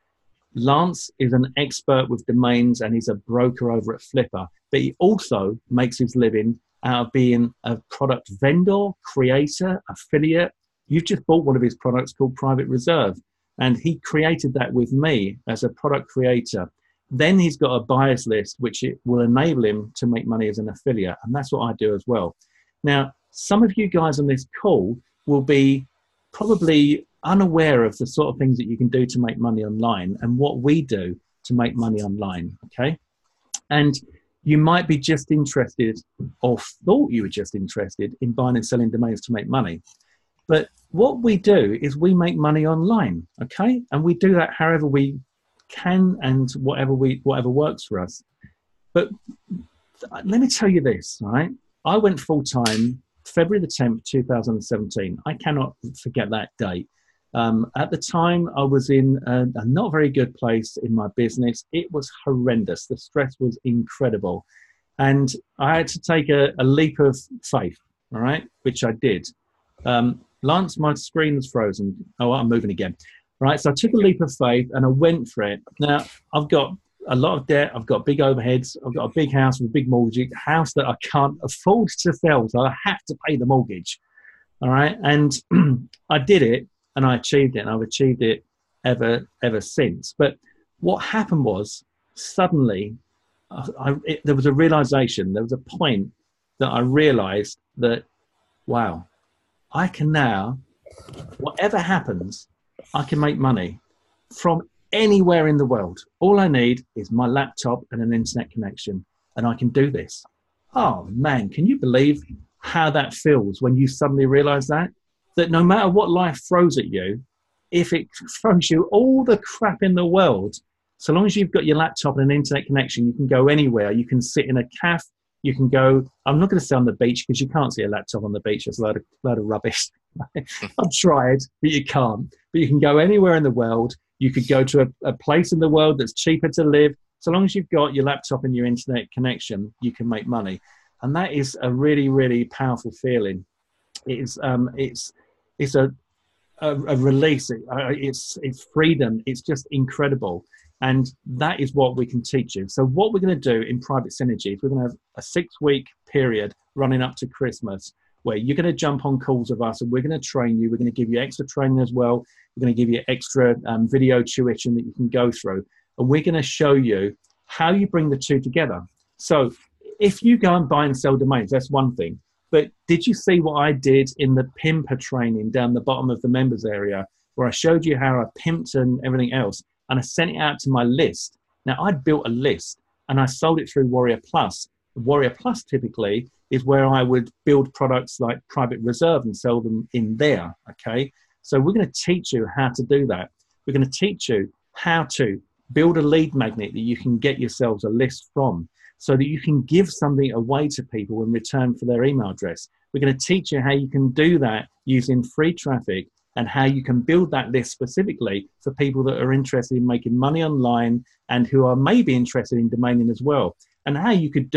Lance is an expert with domains and he's a broker over at Flipper, but he also makes his living out of being a product vendor, creator, affiliate. You've just bought one of his products called Private Reserve, and he created that with me as a product creator. Then he's got a buyers list, which it will enable him to make money as an affiliate, and that's what I do as well. Now, some of you guys on this call will be probably unaware of the sort of things that you can do to make money online and what we do to make money online, okay? And you might be just interested or thought you were just interested in buying and selling domains to make money. But what we do is we make money online, okay? And we do that however we can and whatever works for us. But let me tell you this, all right? I went full-time February the 10th, 2017. I cannot forget that date. At the time, I was in a not very good place in my business. It was horrendous. The stress was incredible. And I had to take a leap of faith, all right, which I did. Lance, my screen was frozen. Oh, I'm moving again. All right, so I took a leap of faith and I went for it. Now, I've got a lot of debt. I've got big overheads. I've got a big house with a big mortgage, a house that I can't afford to sell, so I have to pay the mortgage. All right, and I did it. And I achieved it, and I've achieved it ever since. But what happened was, suddenly, there was a realization, there was a point that I realized that, wow, I can now, whatever happens, I can make money from anywhere in the world. All I need is my laptop and an internet connection, and I can do this. Oh, man, can you believe how that feels when you suddenly realize that? That no matter what life throws at you, if it throws you all the crap in the world, so long as you've got your laptop and an internet connection, you can go anywhere. You can sit in a cafe. You can go, I'm not going to say on the beach because you can't see a laptop on the beach. It's a load of rubbish. I've tried, but you can't. But you can go anywhere in the world. You could go to a place in the world that's cheaper to live. So long as you've got your laptop and your internet connection, you can make money. And that is a really, really powerful feeling. It's a release. It's freedom. It's just incredible. And that is what we can teach you. So what we're going to do in Private Synergy is we're going to have a 6-week period running up to Christmas where you're going to jump on calls with us and we're going to train you. We're going to give you extra training as well. We're going to give you extra video tuition that you can go through. And we're going to show you how you bring the two together. So if you go and buy and sell domains, that's one thing. But did you see what I did in the pimper training down the bottom of the members area where I showed you how I pimped and everything else? And I sent it out to my list. Now, I'd built a list and I sold it through Warrior Plus. Warrior Plus typically is where I would build products like Private Reserve and sell them in there, okay? So we're going to teach you how to do that. We're going to teach you how to build a lead magnet that you can get yourselves a list from so that you can give something away to people in return for their email address. We're going to teach you how you can do that using free traffic and how you can build that list specifically for people that are interested in making money online and who are maybe interested in domaining as well. And how you could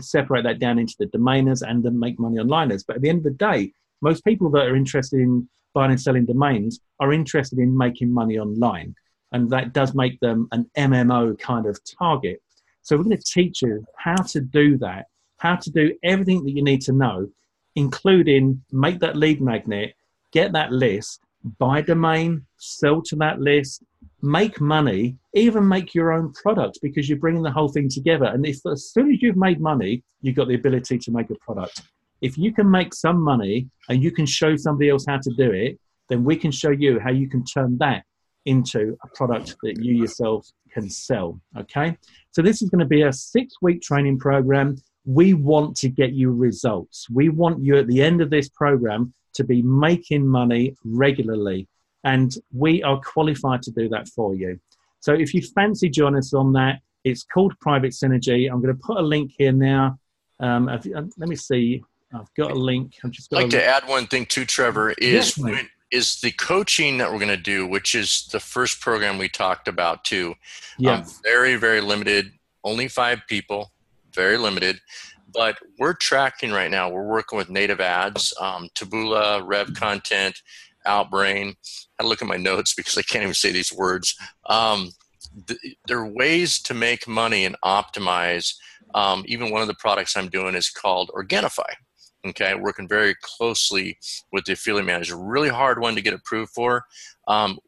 separate that down into the domainers and the make money onliners. But at the end of the day, most people that are interested in buying and selling domains are interested in making money online. And that does make them an MMO kind of target. So we're going to teach you how to do that, how to do everything that you need to know, including make that lead magnet, get that list, buy a domain, sell to that list, make money, even make your own product, because you're bringing the whole thing together. And if as soon as you've made money, you've got the ability to make a product. If you can make some money and you can show somebody else how to do it, then we can show you how you can turn that into a product that you yourself can sell. Okay. So this is going to be a 6-week training program. We want to get you results. We want you at the end of this program to be making money regularly. And we are qualified to do that for you. So if you fancy joining us on that, it's called Private Synergy. I'm going to put a link here now. Let me see. I've got a link. I'd like to add one thing too, Trevor, is Yes, is the coaching that we're going to do, which is the first program we talked about too. Yeah. Very, very limited, only 5 people, very limited. But we're tracking right now. We're working with native ads, Taboola, Rev Content, Outbrain. I look at my notes because I can't even say these words. There are ways to make money and optimize. Even one of the products I'm doing is called Organifi. Okay, working very closely with the affiliate manager. Really hard one to get approved for.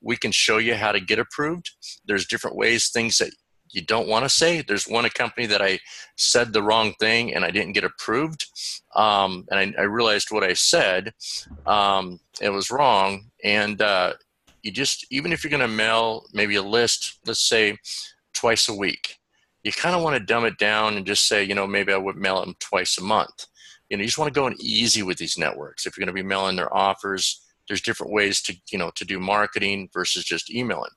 We can show you how to get approved. There's different ways, things that you don't want to say. There's one company that I said the wrong thing and I didn't get approved. And I realized what I said, it was wrong. And you just, even if you're going to mail maybe a list, let's say twice a week, you kind of want to dumb it down and just say, you know, maybe I would mail them twice a month. You know, you just want to go in easy with these networks. If you're going to be mailing their offers, there's different ways to, you know, to do marketing versus just emailing.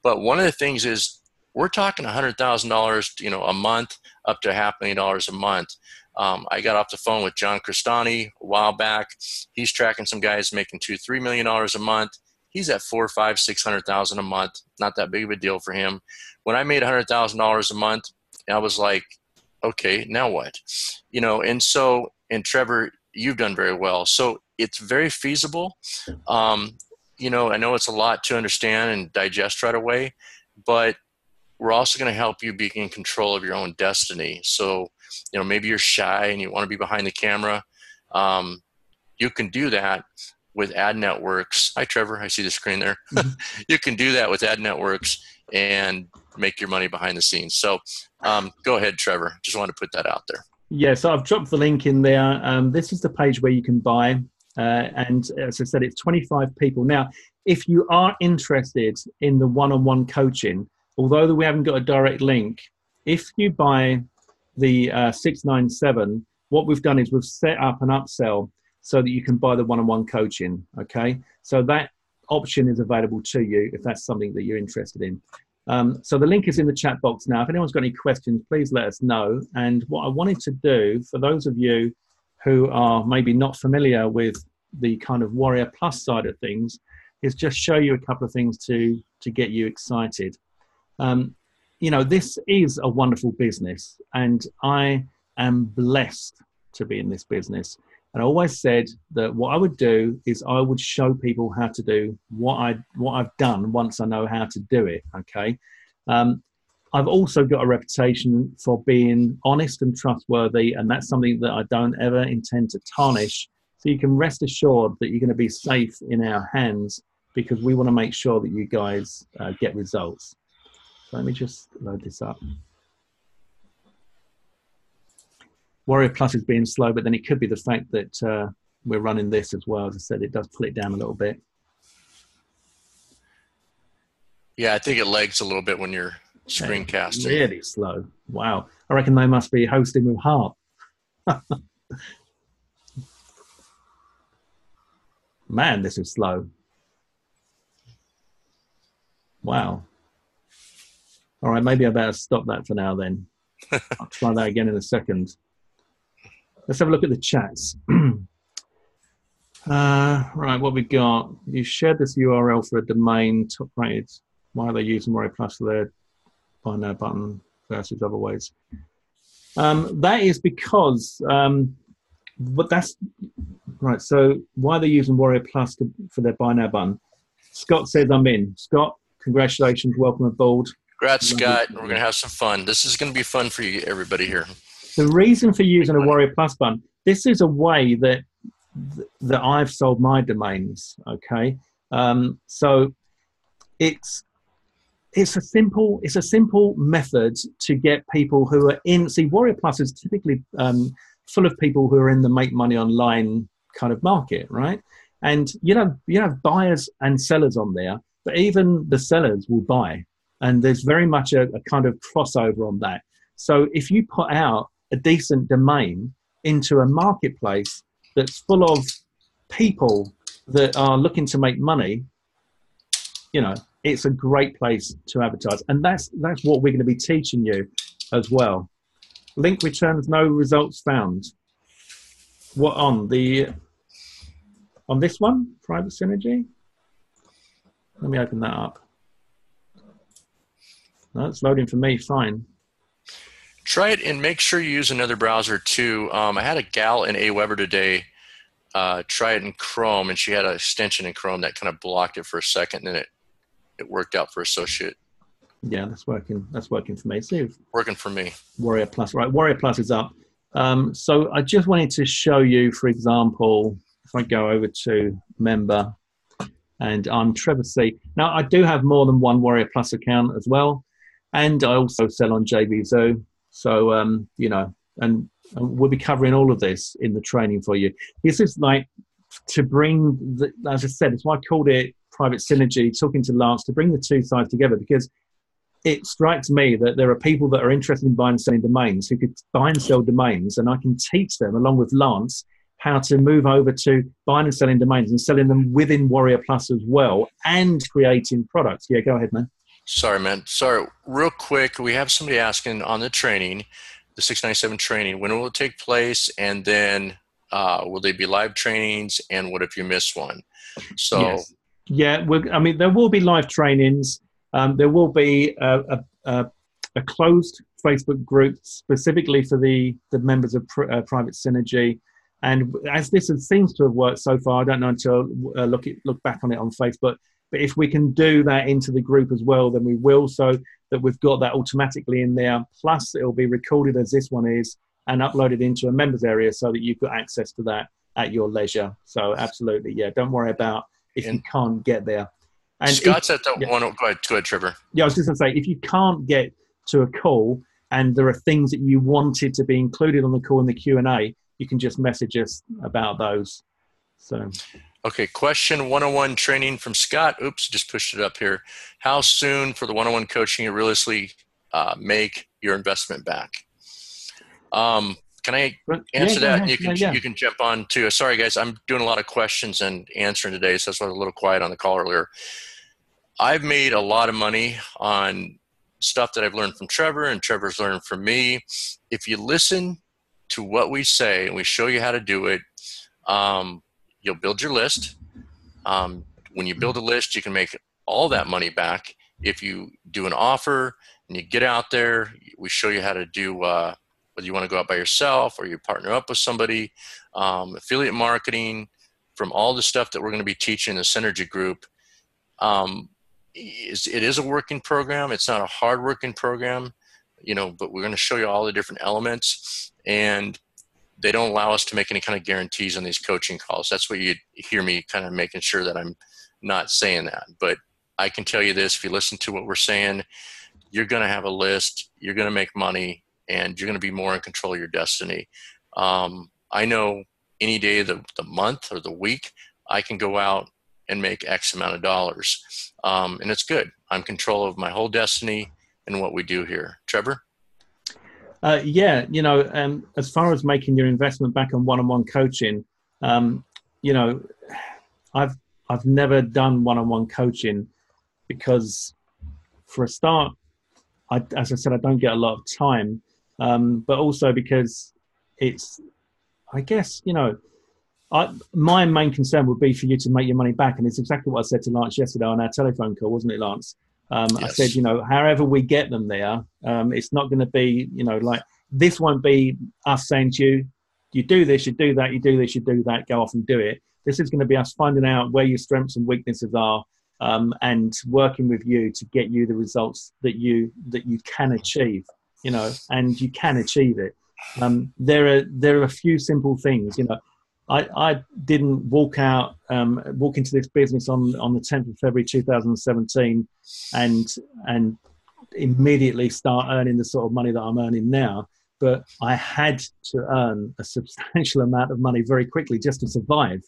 But one of the things is we're talking $100,000, you know, a month up to $500,000 a month. I got off the phone with John Cristani a while back. He's tracking some guys making $2-3 million a month. He's at $400,000, $500,000, $600,000 a month. Not that big of a deal for him. When I made $100,000 a month, I was like, okay, now what? You know, and so, and Trevor, you've done very well. So it's very feasible. You know, I know it's a lot to understand and digest right away, but we're also going to help you be in control of your own destiny. So, you know, maybe you're shy and you want to be behind the camera. You can do that with ad networks. Hi, Trevor. I see the screen there. Mm-hmm. You can do that with ad networks and make your money behind the scenes. So go ahead, Trevor. Just wanted to put that out there. Yeah, so I've dropped the link in there. This is the page where you can buy. And as I said, it's 25 people. Now, if you are interested in the one-on-one coaching, although we haven't got a direct link, if you buy the 697, what we've done is we've set up an upsell so that you can buy the one-on-one coaching, okay? So that option is available to you if that's something that you're interested in. So the link is in the chat box now. If anyone's got any questions, please let us know. And what I wanted to do, for those of you who are maybe not familiar with the kind of Warrior Plus side of things, is just show you a couple of things to get you excited. You know, this is a wonderful business, and I am blessed to be in this business. And I always said that what I would do is I would show people how to do what I've done once I know how to do it, okay? I've also got a reputation for being honest and trustworthy, and that's something that I don't ever intend to tarnish. So you can rest assured that you're going to be safe in our hands, because we want to make sure that you guys get results. So let me just load this up. Warrior Plus is being slow, but then it could be the fact that we're running this as well. As I said, it does pull it down a little bit. Yeah, I think it lags a little bit when you're screencasting. Really slow. Wow. I reckon they must be hosting with Harp. Man, this is slow. Wow. All right, maybe I better stop that for now then. I'll try that again in a second. Let's have a look at the chats. Right, what we got? You shared this URL for a domain, top rated. Why are they using Warrior Plus for their buy now button versus other ways? That is because, but that's right. So why are they using Warrior Plus for their buy now button? Scott says I'm in. Scott, congratulations, welcome aboard. Congrats, Scott. We're going to have some fun. This is going to be fun for you, everybody here. The reason for using a Warrior Plus button, this is a way that I've sold my domains, okay? So it's it's a simple method to get people who are in. See, Warrior Plus is typically full of people who are in the make money online kind of market, right? And you have buyers and sellers on there, but even the sellers will buy, and there's very much a kind of crossover on that. So if you put out a decent domain into a marketplace that's full of people that are looking to make money, it's a great place to advertise. And that's what we're going to be teaching you as well. Link returns no results found. What on this one, Private Synergy? Let me open that up. No, it's loading for me, fine. Try it and make sure you use another browser too. I had a gal in Aweber today try it in Chrome, and she had an extension in Chrome that kind of blocked it for a second, and then it worked out for Associate. Yeah, that's working. That's working for me. See, working for me. Warrior Plus, right? Warrior Plus is up. So I just wanted to show you, for example, if I go over to member, and I'm Trevor C. Now I do have more than one Warrior Plus account as well, and I also sell on JVZoo. So and we'll be covering all of this in the training for you. This is like to bring, as I said, it's why I called it Private Synergy, talking to Lance, to bring the two sides together, because it strikes me that there are people that are interested in buying and selling domains who could buy and sell domains, and I can teach them, along with Lance, how to move over to buying and selling domains and selling them within Warrior Plus as well, and creating products. Yeah, go ahead, man. Sorry, man. Sorry. Real quick, we have somebody asking on the training, the 697 training, when will it take place? And then will they be live trainings? And what if you miss one? So, yes. Yeah, there will be live trainings. There will be a closed Facebook group specifically for the members of Private Synergy. And as this seems to have worked so far, I don't know until look back on it on Facebook. But if we can do that into the group as well, then we will, so that we've got that automatically in there. Plus, it'll be recorded as this one is and uploaded into a members area so that you've got access to that at your leisure. So absolutely, yeah, don't worry about if you can't get there. And Scott's at the one. Go ahead, Trevor. Yeah, I was just going to say, if you can't get to a call and there are things that you wanted to be included on the call in the Q&A, you can just message us about those. So. Okay, question 101 training from Scott. Oops, just pushed it up here. How soon for the 101 coaching you realistically make your investment back? Can I answer that? You can jump on too. Sorry, guys, I'm doing a lot of questions and answering today, so that's why I was a little quiet on the call earlier. I've made a lot of money on stuff that I've learned from Trevor, and Trevor's learned from me. If you listen to what we say and we show you how to do it, you'll build your list. When you build a list, you can make all that money back. If you do an offer and you get out there, we show you how to do, whether you want to go out by yourself or you partner up with somebody, affiliate marketing, from all the stuff that we're going to be teaching in the Synergy group. It is a working program. It's not a hard working program, but we're going to show you all the different elements, and they don't allow us to make any kind of guarantees on these coaching calls. That's what you hear me kind of making sure that I'm not saying that. But I can tell you this, if you listen to what we're saying, you're going to have a list, you're going to make money, and you're going to be more in control of your destiny. I know any day of the month or the week, I can go out and make X amount of dollars. And it's good. I'm in control of my whole destiny and what we do here. Trevor? As far as making your investment back on one-on-one coaching, I've never done one-on-one coaching because, for a start, as I said, I don't get a lot of time, but also because my main concern would be for you to make your money back, and it's exactly what I said to Lance yesterday on our telephone call, wasn't it, Lance? Yes. I said, however we get them there, it's not going to be, like, this won't be us saying to you, you do this, you do that, you do this, you do that, go off and do it. This is going to be us finding out where your strengths and weaknesses are, and working with you to get you the results that you can achieve, and you can achieve it. There are a few simple things, I didn't walk into this business on the 10th of February 2017 and immediately start earning the sort of money that I'm earning now. But I had to earn a substantial amount of money very quickly just to survive.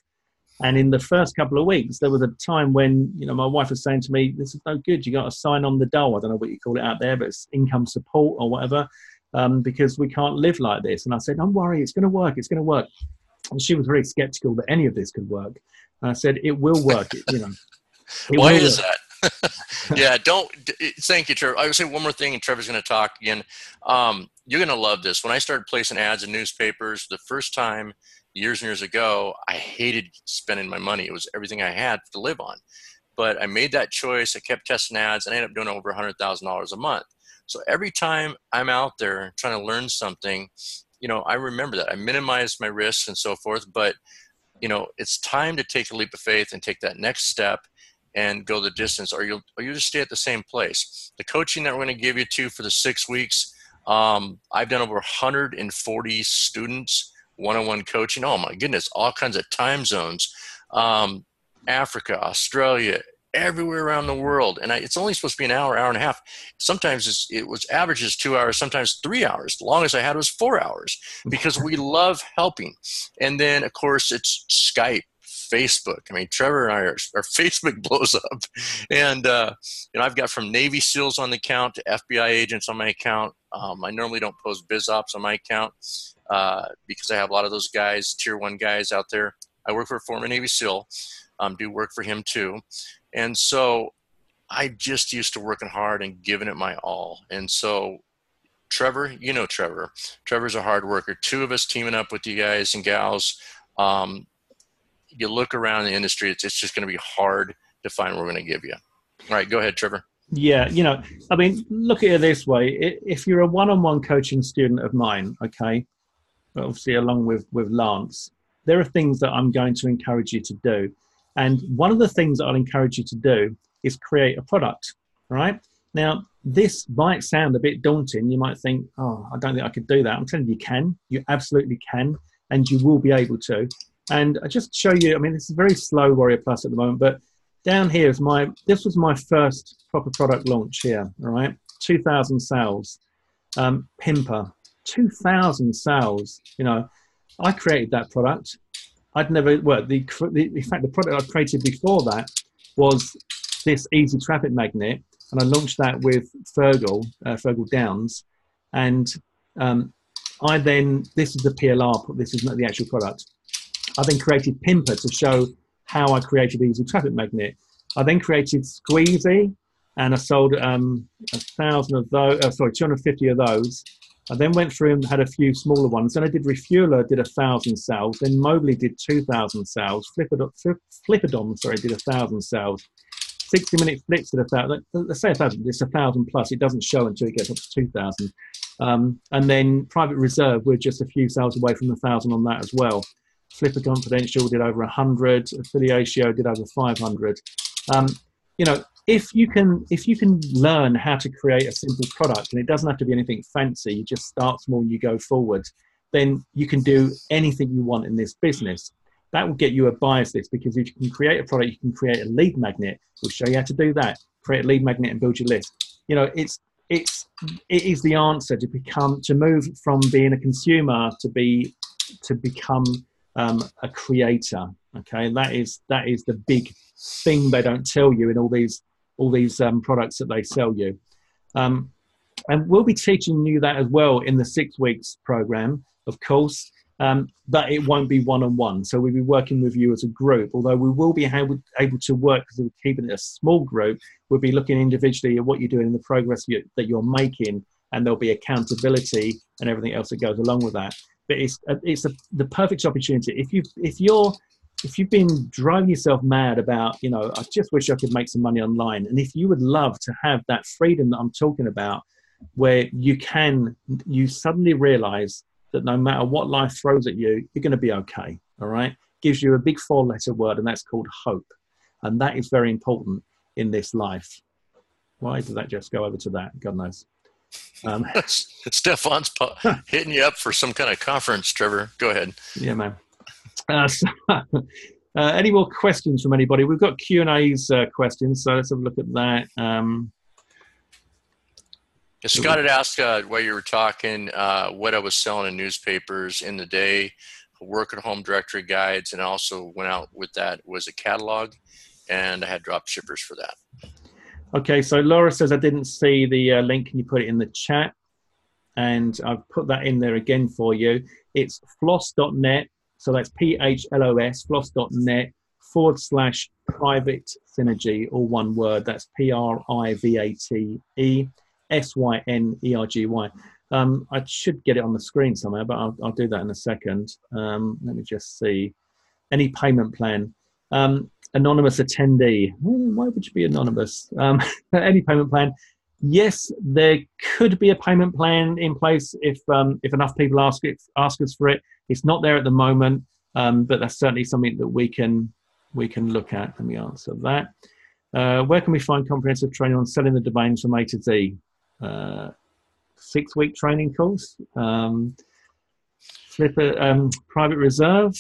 And in the first couple of weeks, there was a time when, my wife was saying to me, this is no good. You got to sign on the dole. I don't know what you call it out there, but it's income support or whatever, because we can't live like this. And I said, don't worry, it's going to work. It's going to work. And she was very skeptical that any of this could work. And I said, it will work. Why is that? Yeah, thank you, Trevor. I would say one more thing, and Trevor's going to talk again. You're going to love this. When I started placing ads in newspapers the first time years and years ago, I hated spending my money. It was everything I had to live on. But I made that choice. I kept testing ads, and I ended up doing over $100,000 a month. So every time I'm out there trying to learn something, I remember that. I minimized my risks and so forth, but, it's time to take a leap of faith and take that next step and go the distance, or you'll just stay at the same place. The coaching that we're going to give you for the 6 weeks, I've done over 140 students one-on-one coaching. Oh my goodness, all kinds of time zones, Africa, Australia, everywhere around the world. And it's only supposed to be an hour, hour and a half. Sometimes it was averages 2 hours, sometimes 3 hours. The longest I had was 4 hours, because we love helping. And then of course it's Skype, Facebook. I mean, Trevor and I our Facebook blows up, and I've got from Navy SEALs on the account to FBI agents on my account. I normally don't post biz ops on my account because I have a lot of those guys, tier 1 guys out there. I work for a former Navy SEAL, do work for him too, and so I just used to working hard and giving it my all. And so Trevor, Trevor's a hard worker. 2 of us teaming up with you guys and gals. You look around the industry, it's just going to be hard to find what we're going to give you. All right, go ahead, Trevor. Yeah, look at it this way. If you're a one-on-one coaching student of mine, okay, obviously along with Lance, there are things that I'm going to encourage you to do. And one of the things that I'll encourage you to do is create a product, all right? Now, this might sound a bit daunting. You might think, oh, I don't think I could do that. I'm telling you, you can. You absolutely can, and you will be able to. And I just show you, this is very slow Warrior Plus at the moment, but down here is this was my first proper product launch here, all right? 2,000 sales, Pimper, 2,000 sales. I created that product. I'd never, in fact, the product I created before that was this easy traffic magnet, and I launched that with Fergal Downs. And this is the PLR, this is not the actual product. I then created Pimper to show how I created Easy Traffic Magnet. I then created Squeezy, and I sold 1,000 of those, 250 of those. I then went through and had a few smaller ones. Then I did Refueler, did 1,000 sales. Then Mobley did 2,000 sales. Flippadom, did 1,000 sales. 60-minute flips did 1,000. Let's say 1,000. It's 1,000 plus. It doesn't show until it gets up to 2,000. And then Private Reserve, we're just a few sales away from 1,000 on that as well. Flipper Confidential did over 100. Affiliatio did over 500. If you can learn how to create a simple product, and it doesn't have to be anything fancy, you just start small and you go forward, then you can do anything you want in this business. That will get you a buyer's list, because if you can create a product, you can create a lead magnet. We'll show you how to do that. Create a lead magnet and build your list. It is the answer to move from being a consumer to become a creator. Okay, that is the big thing they don't tell you in all these products that they sell you. And we'll be teaching you that as well in the 6 weeks program, of course. But it won't be one-on-one. So we'll be working with you as a group. Although we will be able to work, because we're keeping it a small group, we'll be looking individually at what you're doing and the progress that you're making, and there'll be accountability and everything else that goes along with that. But it's the perfect opportunity. If you've been driving yourself mad about, I just wish I could make some money online, and if you would love to have that freedom that I'm talking about, where you suddenly realize that no matter what life throws at you, you're going to be okay. All right. Gives you a big 4-letter word, and that's called hope. And that is very important in this life. Why did that just go over to that? God knows. Stefan's hitting you up for some kind of conference, Trevor. Go ahead. Yeah, man. Any more questions from anybody? We've got Q&A's questions, so let's have a look at that. Scott had asked while you were talking what I was selling in newspapers in the day, work at home directory guides, and also went out with that was a catalog, and I had drop shippers for that. Okay, so Laura says, I didn't see the link. Can you put it in the chat? And I've put that in there again for you. It's floss.net. So that's PHLOS, floss.net/private synergy, all one word. That's PRIVATE SYNERGY. I should get it on the screen somewhere, but I'll do that in a second. Let me just see. Any payment plan. Anonymous attendee. Why would you be anonymous? Any payment plan. Yes, there could be a payment plan in place if enough people ask us for it. It's not there at the moment, but that's certainly something that we can look at. Let me answer that. Where can we find comprehensive training on selling the domains from A to Z? 6-week training course. Private reserve.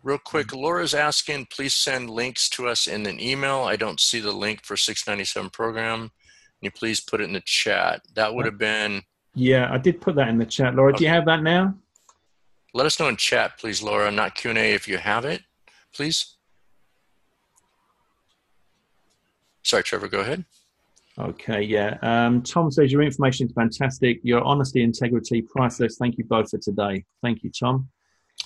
Real quick, Laura's asking, please send links to us in an email. I don't see the link for 697 program. Can you please put it in the chat? That would have been... Yeah, I did put that in the chat. Laura, okay. Do you have that now? Let us know in chat, please, Laura, not Q&A if you have it, please. Sorry, Trevor, go ahead. Okay, yeah. Tom says, your information is fantastic. Your honesty, integrity, priceless. Thank you both for today. Thank you, Tom.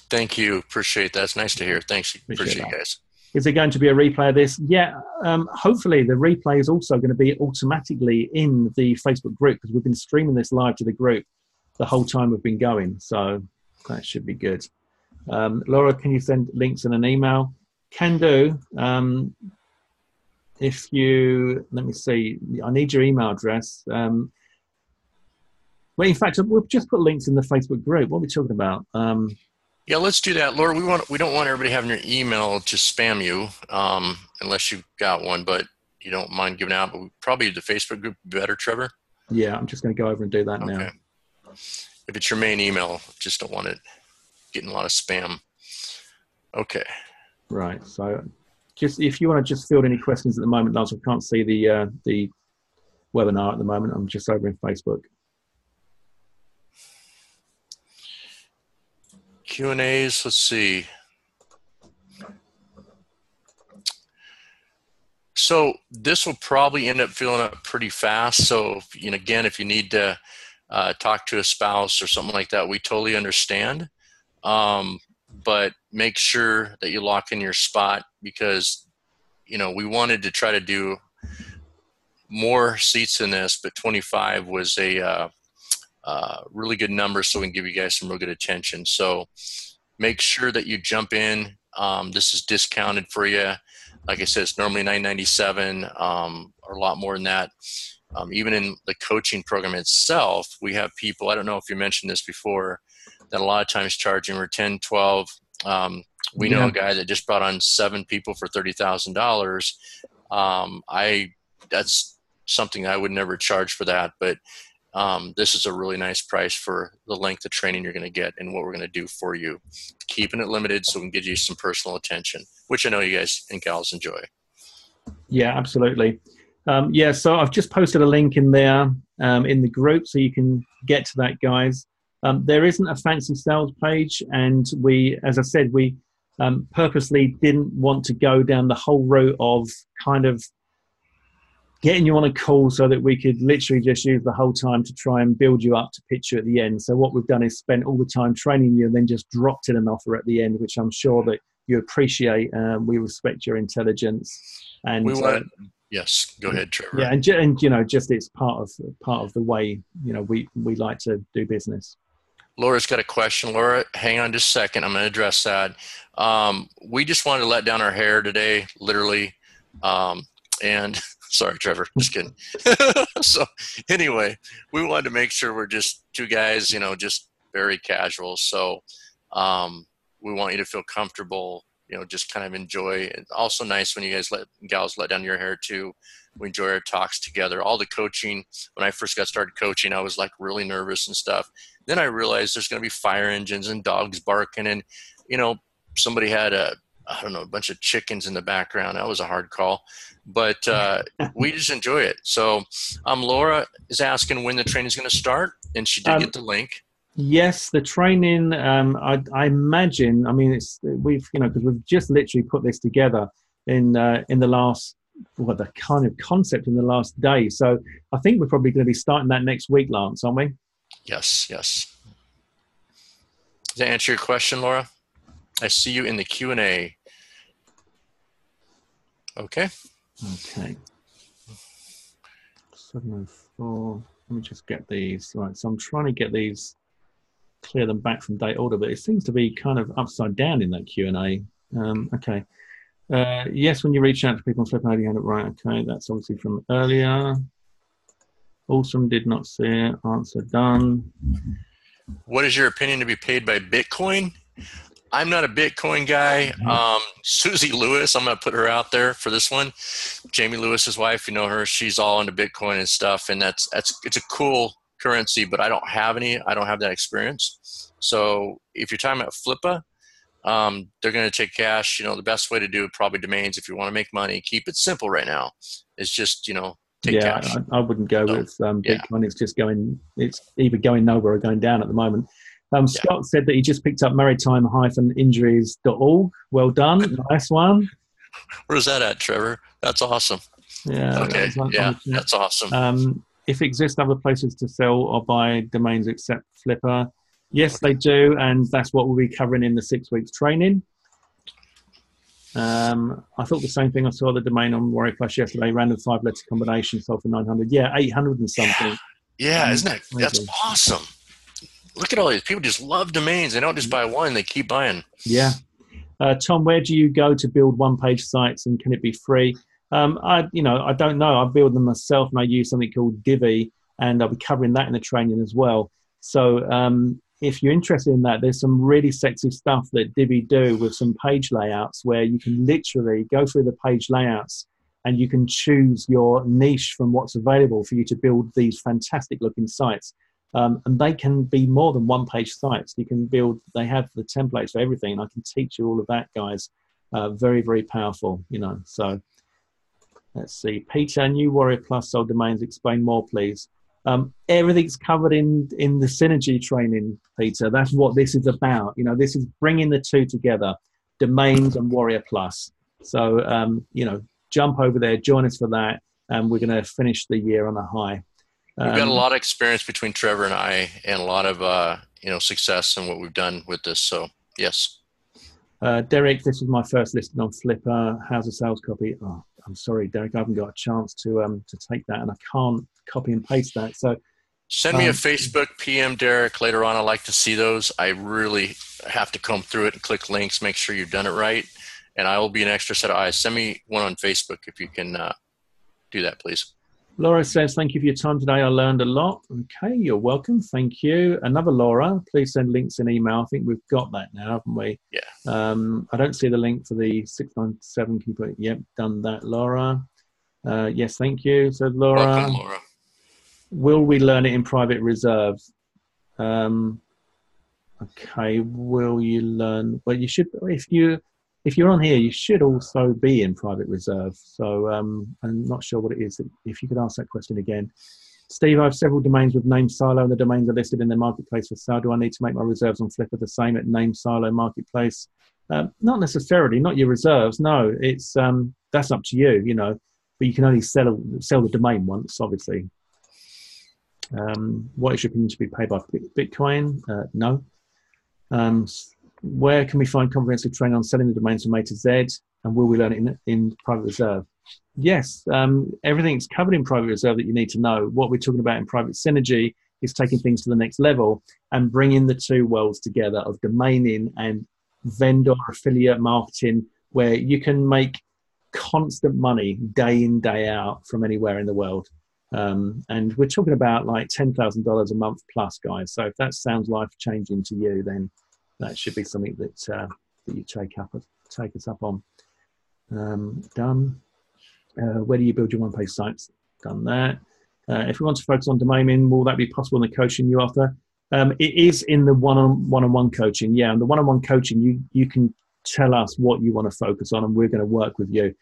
Thank you. Appreciate that. It's nice to hear. Thanks. Appreciate you guys. Is there going to be a replay of this? Yeah. Hopefully the replay is also going to be automatically in the Facebook group, because we've been streaming this live to the group the whole time we've been going. So that should be good. Laura, can you send links in an email? Can do. If you, let me see, I need your email address. Well, in fact, we'll just put links in the Facebook group. What are we talking about? Yeah, let's do that, Laura. We don't want everybody having your email to spam you, unless you've got one, but you don't mind giving out. But probably the Facebook group would be better, Trevor. Yeah, I'm just going to go over and do that now. If it's your main email, just don't want it getting a lot of spam. Okay. Right. So, just if you want to just field any questions at the moment, Lars, I can't see the webinar at the moment. I'm just over in Facebook. Q&As, let's see. So this will probably end up filling up pretty fast. So, again, if you need to talk to a spouse or something like that, we totally understand. But make sure that you lock in your spot, because, we wanted to try to do more seats than this, but 25 was a really good number, so we can give you guys some real good attention. So make sure that you jump in. This is discounted for you. Like I said, it's normally $997, or a lot more than that. Even in the coaching program itself, we have people, I don't know if you mentioned this before, that a lot of times charging for 10, 12. We know a guy that just brought on 7 people for $30,000. That's something I would never charge for that, but this is a really nice price for the length of training you're going to get and what we're going to do for you. Keeping it limited so we can give you some personal attention, which I know you guys and gals enjoy. Yeah, absolutely. So I've just posted a link in there in the group, so you can get to that, guys. There isn't a fancy sales page, and we, as I said, we purposely didn't want to go down the whole route of kind of getting you on a call so that we could literally just use the whole time to try and build you up to pitch you at the end. So what we've done is spent all the time training you and then just dropped in an offer at the end, which I'm sure that you appreciate. We respect your intelligence. And we want, yes, go ahead, Trevor. Yeah, and just it's part of the way we like to do business. Laura's got a question. Laura, hang on just a second. I'm going to address that. We just wanted to let down our hair today, literally, and. Sorry, Trevor. Just kidding. So anyway, we wanted to make sure we're just two guys, just very casual. So we want you to feel comfortable, just kind of enjoy. It's also nice when you guys gals let down your hair too. We enjoy our talks together. All the coaching, when I first got started coaching, I was like really nervous and stuff. Then I realized there's going to be fire engines and dogs barking, and somebody had I don't know, a bunch of chickens in the background. That was a hard call, but we just enjoy it. So Laura is asking when the training is going to start, and she did get the link. Yes, the training. I imagine. I mean, we've because we've just literally put this together in the last the kind of concept in the last day. So I think we're probably going to be starting that next week, Lance, aren't we? Yes. Does that answer your question, Laura? I see you in the Q&A. Okay. 704. Let me just get these. Right, so I'm trying to get these, clear them back from date order, but it seems to be kind of upside down in that Q&A. Okay. Yes, when you reach out to people on Flippa, you had it right. Okay, that's obviously from earlier. Awesome, did not see it. Answer done. What is your opinion to be paid by Bitcoin? I'm not a Bitcoin guy. Susie Lewis, I'm going to put her out there for this one. Jamie Lewis's wife, you know her. She's all into Bitcoin and stuff, and it's a cool currency, but I don't have any. I don't have that experience. So if you're talking about Flippa, they're going to take cash. The best way to do it, probably domains. If you want to make money, keep it simple right now. It's just, take cash. I wouldn't go with Bitcoin. Yeah. It's just it's either going nowhere or going down at the moment. Scott said that he just picked up maritime-injuries.org. Well done. Nice one. Where's that at, Trevor? That's awesome. Yeah. Okay. That's awesome. If exist other places to sell or buy domains except Flippa, yes, they do, and that's what we'll be covering in the 6 weeks training. I thought the same thing. I saw the domain on Warrior Plus yesterday. Random 5-letter combination sold for 900. Yeah, 800 and something. Yeah, isn't that? That's awesome. Look at all these people. Just love domains. They don't just buy one; they keep buying. Yeah. Tom, where do you go to build one-page sites, and can it be free? I don't know. I build them myself, and I use something called Divi, and I'll be covering that in the training as well. So if you're interested in that, there's some really sexy stuff that Divi do with some page layouts where you can literally go through the page layouts and you can choose your niche from what's available for you to build these fantastic looking sites. And they can be more than one-page sites. You can build, they have the templates for everything. And I can teach you all of that, guys. Very, very powerful, So let's see. Peter, new Warrior Plus sold domains. Explain more, please. Everything's covered in the synergy training, Peter. That's what this is about. This is bringing the two together, domains and Warrior Plus. So, jump over there, join us for that. And we're going to finish the year on a high. We've got a lot of experience between Trevor and I, and a lot of success in what we've done with this. So yes. Derek, this was my first listing on Flippa. How's the sales copy? Oh, I'm sorry, Derek, I haven't got a chance to take that, and I can't copy and paste that. So send me a Facebook PM, Derek. Later on, I like to see those. I really have to comb through it and click links, make sure you've done it right, and I will be an extra set of eyes. Send me one on Facebook if you can do that, please. Laura says, thank you for your time today. I learned a lot. Okay, you're welcome. Thank you. Another Laura, please send links in email. I think we've got that now, haven't we? Yeah. I don't see the link for the 697. Can you put it? Yep, done that, Laura. Yes, thank you. So, Laura. Welcome, Laura. Will we learn it in private reserve? Okay, will you learn? Well, you should, if you're on here, you should also be in private reserve. So I'm not sure what it is. If you could ask that question again. Steve, I have several domains with name silo and the domains are listed in their marketplace for sale. Do I need to make my reserves on Flippa the same at name silo marketplace? Not necessarily, not your reserves. No, it's that's up to you, but you can only sell the domain once, obviously. What is your opinion to be paid by Bitcoin? No. Where can we find comprehensive training on selling the domains from A to Z? And will we learn it in private reserve? Yes, everything's covered in private reserve that you need to know. What we're talking about in private synergy is taking things to the next level and bringing the two worlds together of domaining and vendor affiliate marketing, where you can make constant money day in, day out from anywhere in the world. And we're talking about like $10,000 a month plus, guys. So if that sounds life-changing to you, then that should be something that you take us up on. Done. Where do you build your one-page sites? Done that. If we want to focus on domaining, will that be possible in the coaching you offer? It is in the one-on-one coaching, yeah. And the one-on-one coaching, you can tell us what you want to focus on, and we're going to work with you.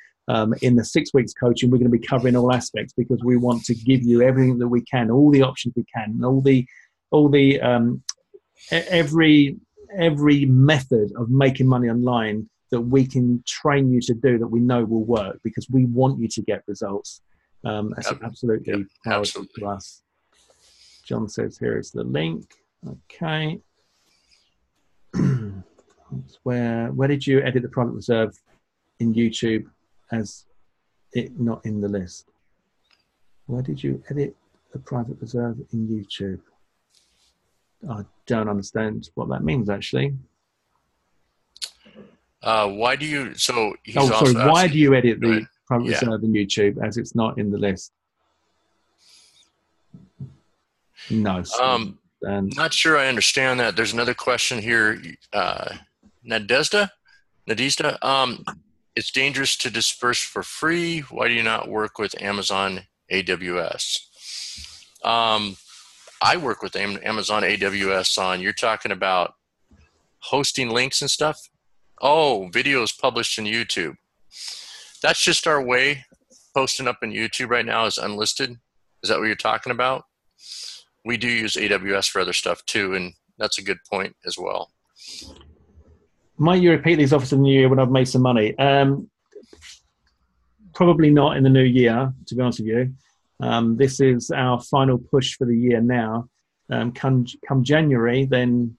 In the 6 weeks coaching, we're going to be covering all aspects because we want to give you everything that we can, all the options we can, and every method of making money online that we can train you to do that we know will work, because we want you to get results. That's absolutely powerful to us. John says here is the link. Okay. Where did you edit the private reserve in YouTube as it not in the list? Where did you edit the private reserve in YouTube? I don't understand what that means, actually. Why do you? So he's why do you edit the private reserve in YouTube as it's not in the list? No. Not sure I understand that. There's another question here. Nadezda, it's dangerous to disperse for free. Why do you not work with Amazon AWS? I work with Amazon AWS on, you're talking about hosting links and stuff? Oh, videos published in YouTube. That's just our way. Posting up in YouTube right now is unlisted. Is that what you're talking about? We do use AWS for other stuff too, and that's a good point as well. Might you repeat these offers in the new year when I've made some money? Probably not in the new year, to be honest with you. This is our final push for the year now. Come January, then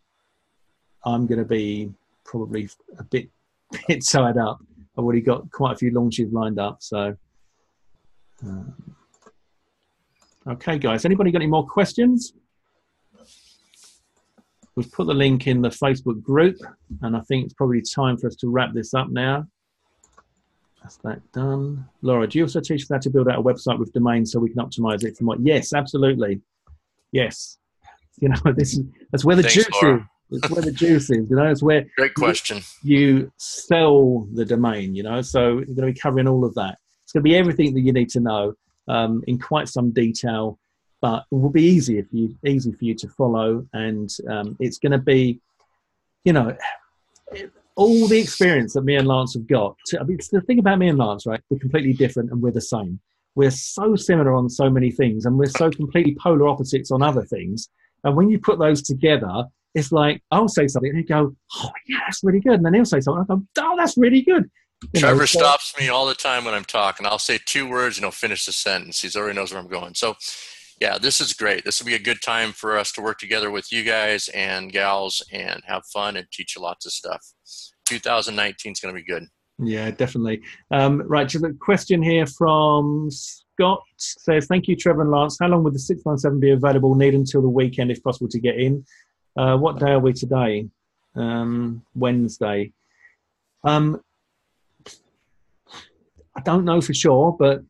I'm going to be probably a bit tied up. I've already got quite a few launches lined up. So, okay, guys. Anybody got any more questions? We've put the link in the Facebook group, and I think it's probably time for us to wrap this up now. That's that done. Laura, do you also teach us how to build out a website with domains so we can optimize it from what? Yes, absolutely. Yes. You know, that's where the juice is. It's where the juice is. You know, it's where. Great question. You sell the domain. You know, so you're going to be covering all of that. It's going to be everything that you need to know in quite some detail, but it will be easy for you to follow, and it's going to be, you know, all the experience that me and Lance have got. I mean, the thing about me and Lance, right? We're completely different, and we're the same. We're so similar on so many things, and we're so completely polar opposites on other things. And when you put those together, it's like I'll say something, and you go, "Oh, yeah, that's really good," and then he'll say something, and I go, "Oh, that's really good." Trevor stops me all the time when I'm talking. I'll say 2 words, and he'll finish the sentence. He already knows where I'm going. So, yeah, this is great. This will be a good time for us to work together with you guys and gals and have fun and teach you lots of stuff. 2019 is going to be good. Yeah, definitely. Right, just a question here from Scott. Says, thank you, Trevor and Lance. How long would the 697 be available? Need until the weekend if possible to get in. What day are we today? Wednesday. I don't know for sure, but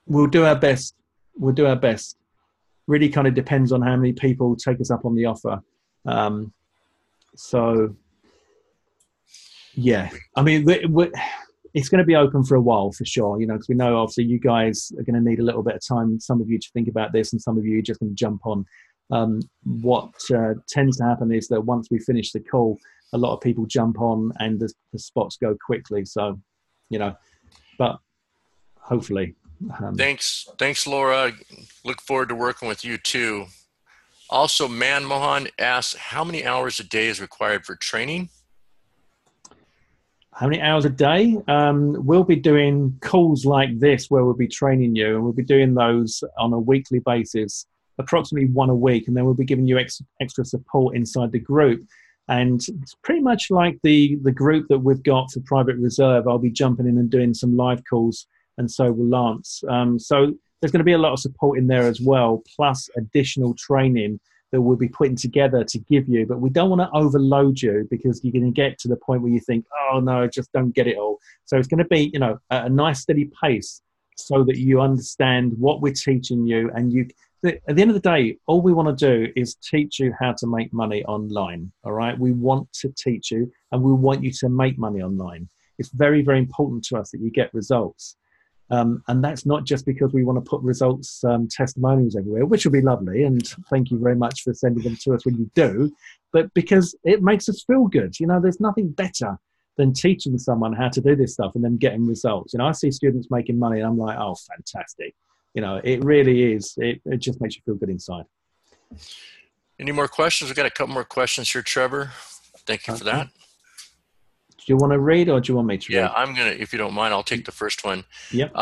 we'll do our best. We'll do our best. Really kind of depends on how many people take us up on the offer. So, yeah, I mean, it's going to be open for a while for sure, you know, because we know obviously you guys are going to need a little bit of time, some of you to think about this and some of you are just going to jump on. What tends to happen is that once we finish the call, a lot of people jump on and the spots go quickly. So, you know, but hopefully. Thanks, Laura. Look forward to working with you too. Also, Man Mohan asks, how many hours a day is required for training? How many hours a day? We'll be doing calls like this where we'll be training you, and we'll be doing those on a weekly basis, approximately 1 a week, and then we'll be giving you extra support inside the group. And it's pretty much like the group that we've got for Private Reserve. I'll be jumping in and doing some live calls, and so will Lance. So there's going to be a lot of support in there as well, plus additional training that we'll be putting together to give you. But we don't want to overload you because you're going to get to the point where you think, oh, no, I just don't get it all. So it's going to be, you know, a nice steady pace so that you understand what we're teaching you. And you, at the end of the day, all we want to do is teach you how to make money online. All right. We want to teach you and we want you to make money online. It's very, very important to us that you get results. And that's not just because we want to put results testimonials everywhere, which will be lovely. And thank you very much for sending them to us when you do. But because it makes us feel good. You know, there's nothing better than teaching someone how to do this stuff and then getting results. You know, I see students making money and I'm like, oh, fantastic. You know, it really is. It just makes you feel good inside. Any more questions? We've got a couple more questions here, Trevor. Thank you for that. Do you want to read or do you want me to read? Yeah, I'm going to, if you don't mind, I'll take the first one. Yep.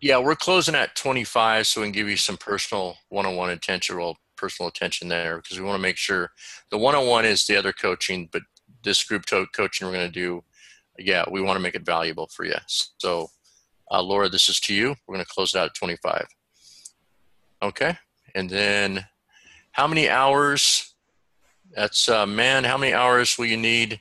Yeah, we're closing at 25, so we can give you some personal one-on-one attention, well, personal attention there, because we want to make sure the one-on-one is the other coaching, but this group coaching we're going to do, yeah, we want to make it valuable for you. So, Laura, this is to you. We're going to close it out at 25. Okay. And then how many hours, that's man, how many hours will you need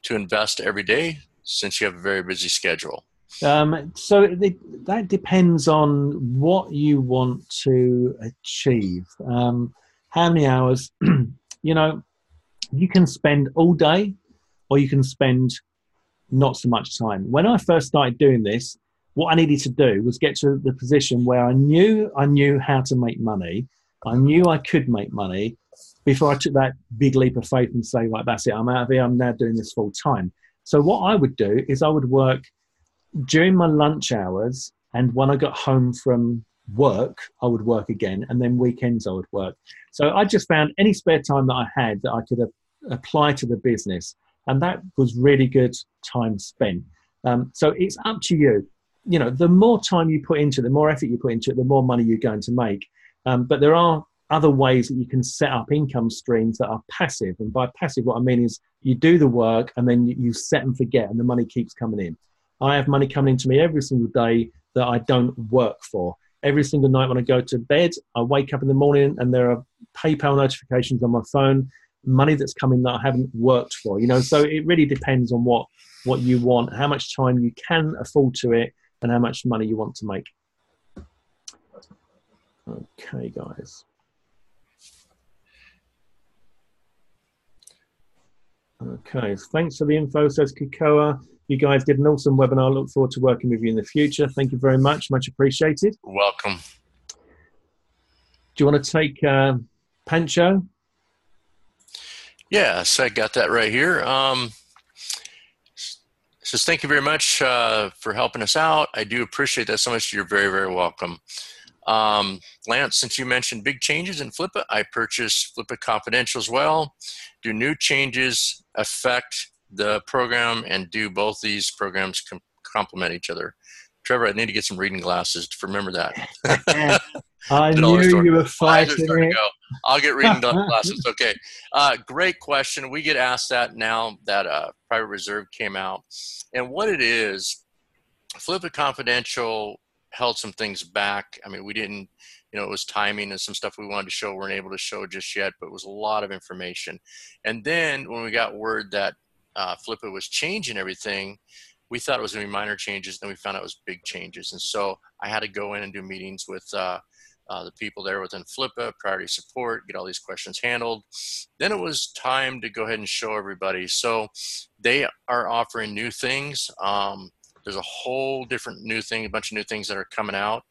to invest every day since you have a very busy schedule? So that depends on what you want to achieve. How many hours, you know, you can spend all day or you can spend not so much time. When I first started doing this, what I needed to do was get to the position where I knew how to make money. I knew I could make money before I took that big leap of faith and say, right, that's it. I'm out of here. I'm now doing this full time. So what I would do is I would work during my lunch hours, and when I got home from work, I would work again, and then weekends I would work. So I just found any spare time that I had that I could apply to the business, and that was really good time spent. So it's up to you. You know, the more time you put into it, the more effort you put into it, the more money you're going to make. But there are other ways that you can set up income streams that are passive. And by passive, what I mean is you do the work and then you set and forget, and the money keeps coming in. I have money coming into me every single day that I don't work for. Every single night when I go to bed, I wake up in the morning and there are PayPal notifications on my phone, money that's coming that I haven't worked for. You know, so it really depends on what you want, how much time you can afford to it, and how much money you want to make. Okay, guys. Okay, thanks for the info, says Kikoa. You guys did an awesome webinar. I look forward to working with you in the future. Thank you very much. Much appreciated. Welcome. Do you want to take Pancho? Yes, I got that right here. Says, thank you very much for helping us out. I do appreciate that so much. You're very, very welcome. Lance, since you mentioned big changes in Flippa, I purchased Flippa Confidential as well. Do new changes affect the program, and do both these programs complement each other? Trevor, I need to get some reading glasses to remember that. I knew you were fighting it. I'll get reading glasses. Okay. Great question. We get asked that now that Private Reserve came out. And what it is, Flippa Confidential held some things back. I mean, we didn't, you know, it was timing and some stuff we wanted to show weren't able to show just yet, but it was a lot of information. And then when we got word that Flippa was changing everything, we thought it was going to be minor changes. Then we found out it was big changes. And so I had to go in and do meetings with the people there within Flippa, priority support, get all these questions handled. Then it was time to go ahead and show everybody. So they are offering new things. There's a whole different new thing, a bunch of new things that are coming out.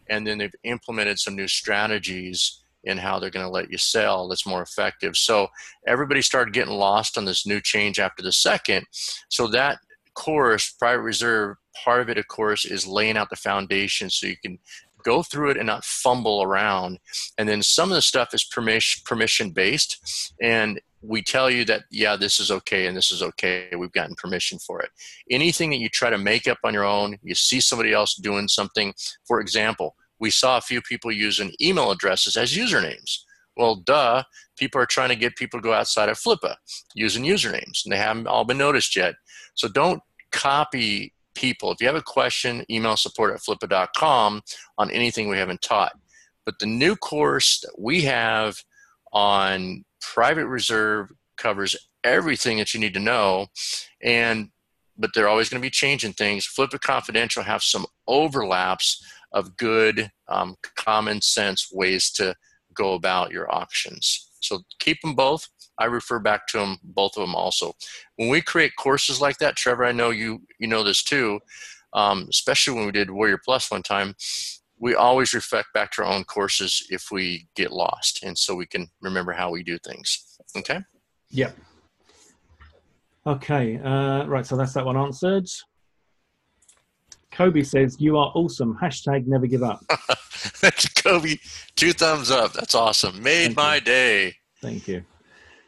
And then they've implemented some new strategies in how they're going to let you sell that's more effective. So everybody started getting lost on this new change after the second. So that course, Private Reserve, part of it, of course, is laying out the foundation so you can go through it and not fumble around. And then some of the stuff is permission based. And we tell you that, yeah, this is okay and this is okay. We've gotten permission for it. Anything that you try to make up on your own, you see somebody else doing something. For example, we saw a few people using email addresses as usernames. Well, duh, people are trying to get people to go outside of Flippa using usernames, and they haven't all been noticed yet. So don't copy people. If you have a question, email support@flippa.com on anything we haven't taught. But the new course that we have on Private Reserve covers everything that you need to know, but they're always going to be changing things. Flippa Confidential have some overlaps of good common sense ways to go about your auctions. So keep them both. I refer back to them, both of them also. When we create courses like that, Trevor, I know you know this too. especially when we did Warrior Plus one time, we always reflect back to our own courses if we get lost. And so we can remember how we do things. Okay? Yep. Okay. Right. So that's that one answered. Kobe says, you are awesome. Hashtag never give up. Thanks, Kobe. 2 thumbs up. That's awesome. Made my day. Thank you.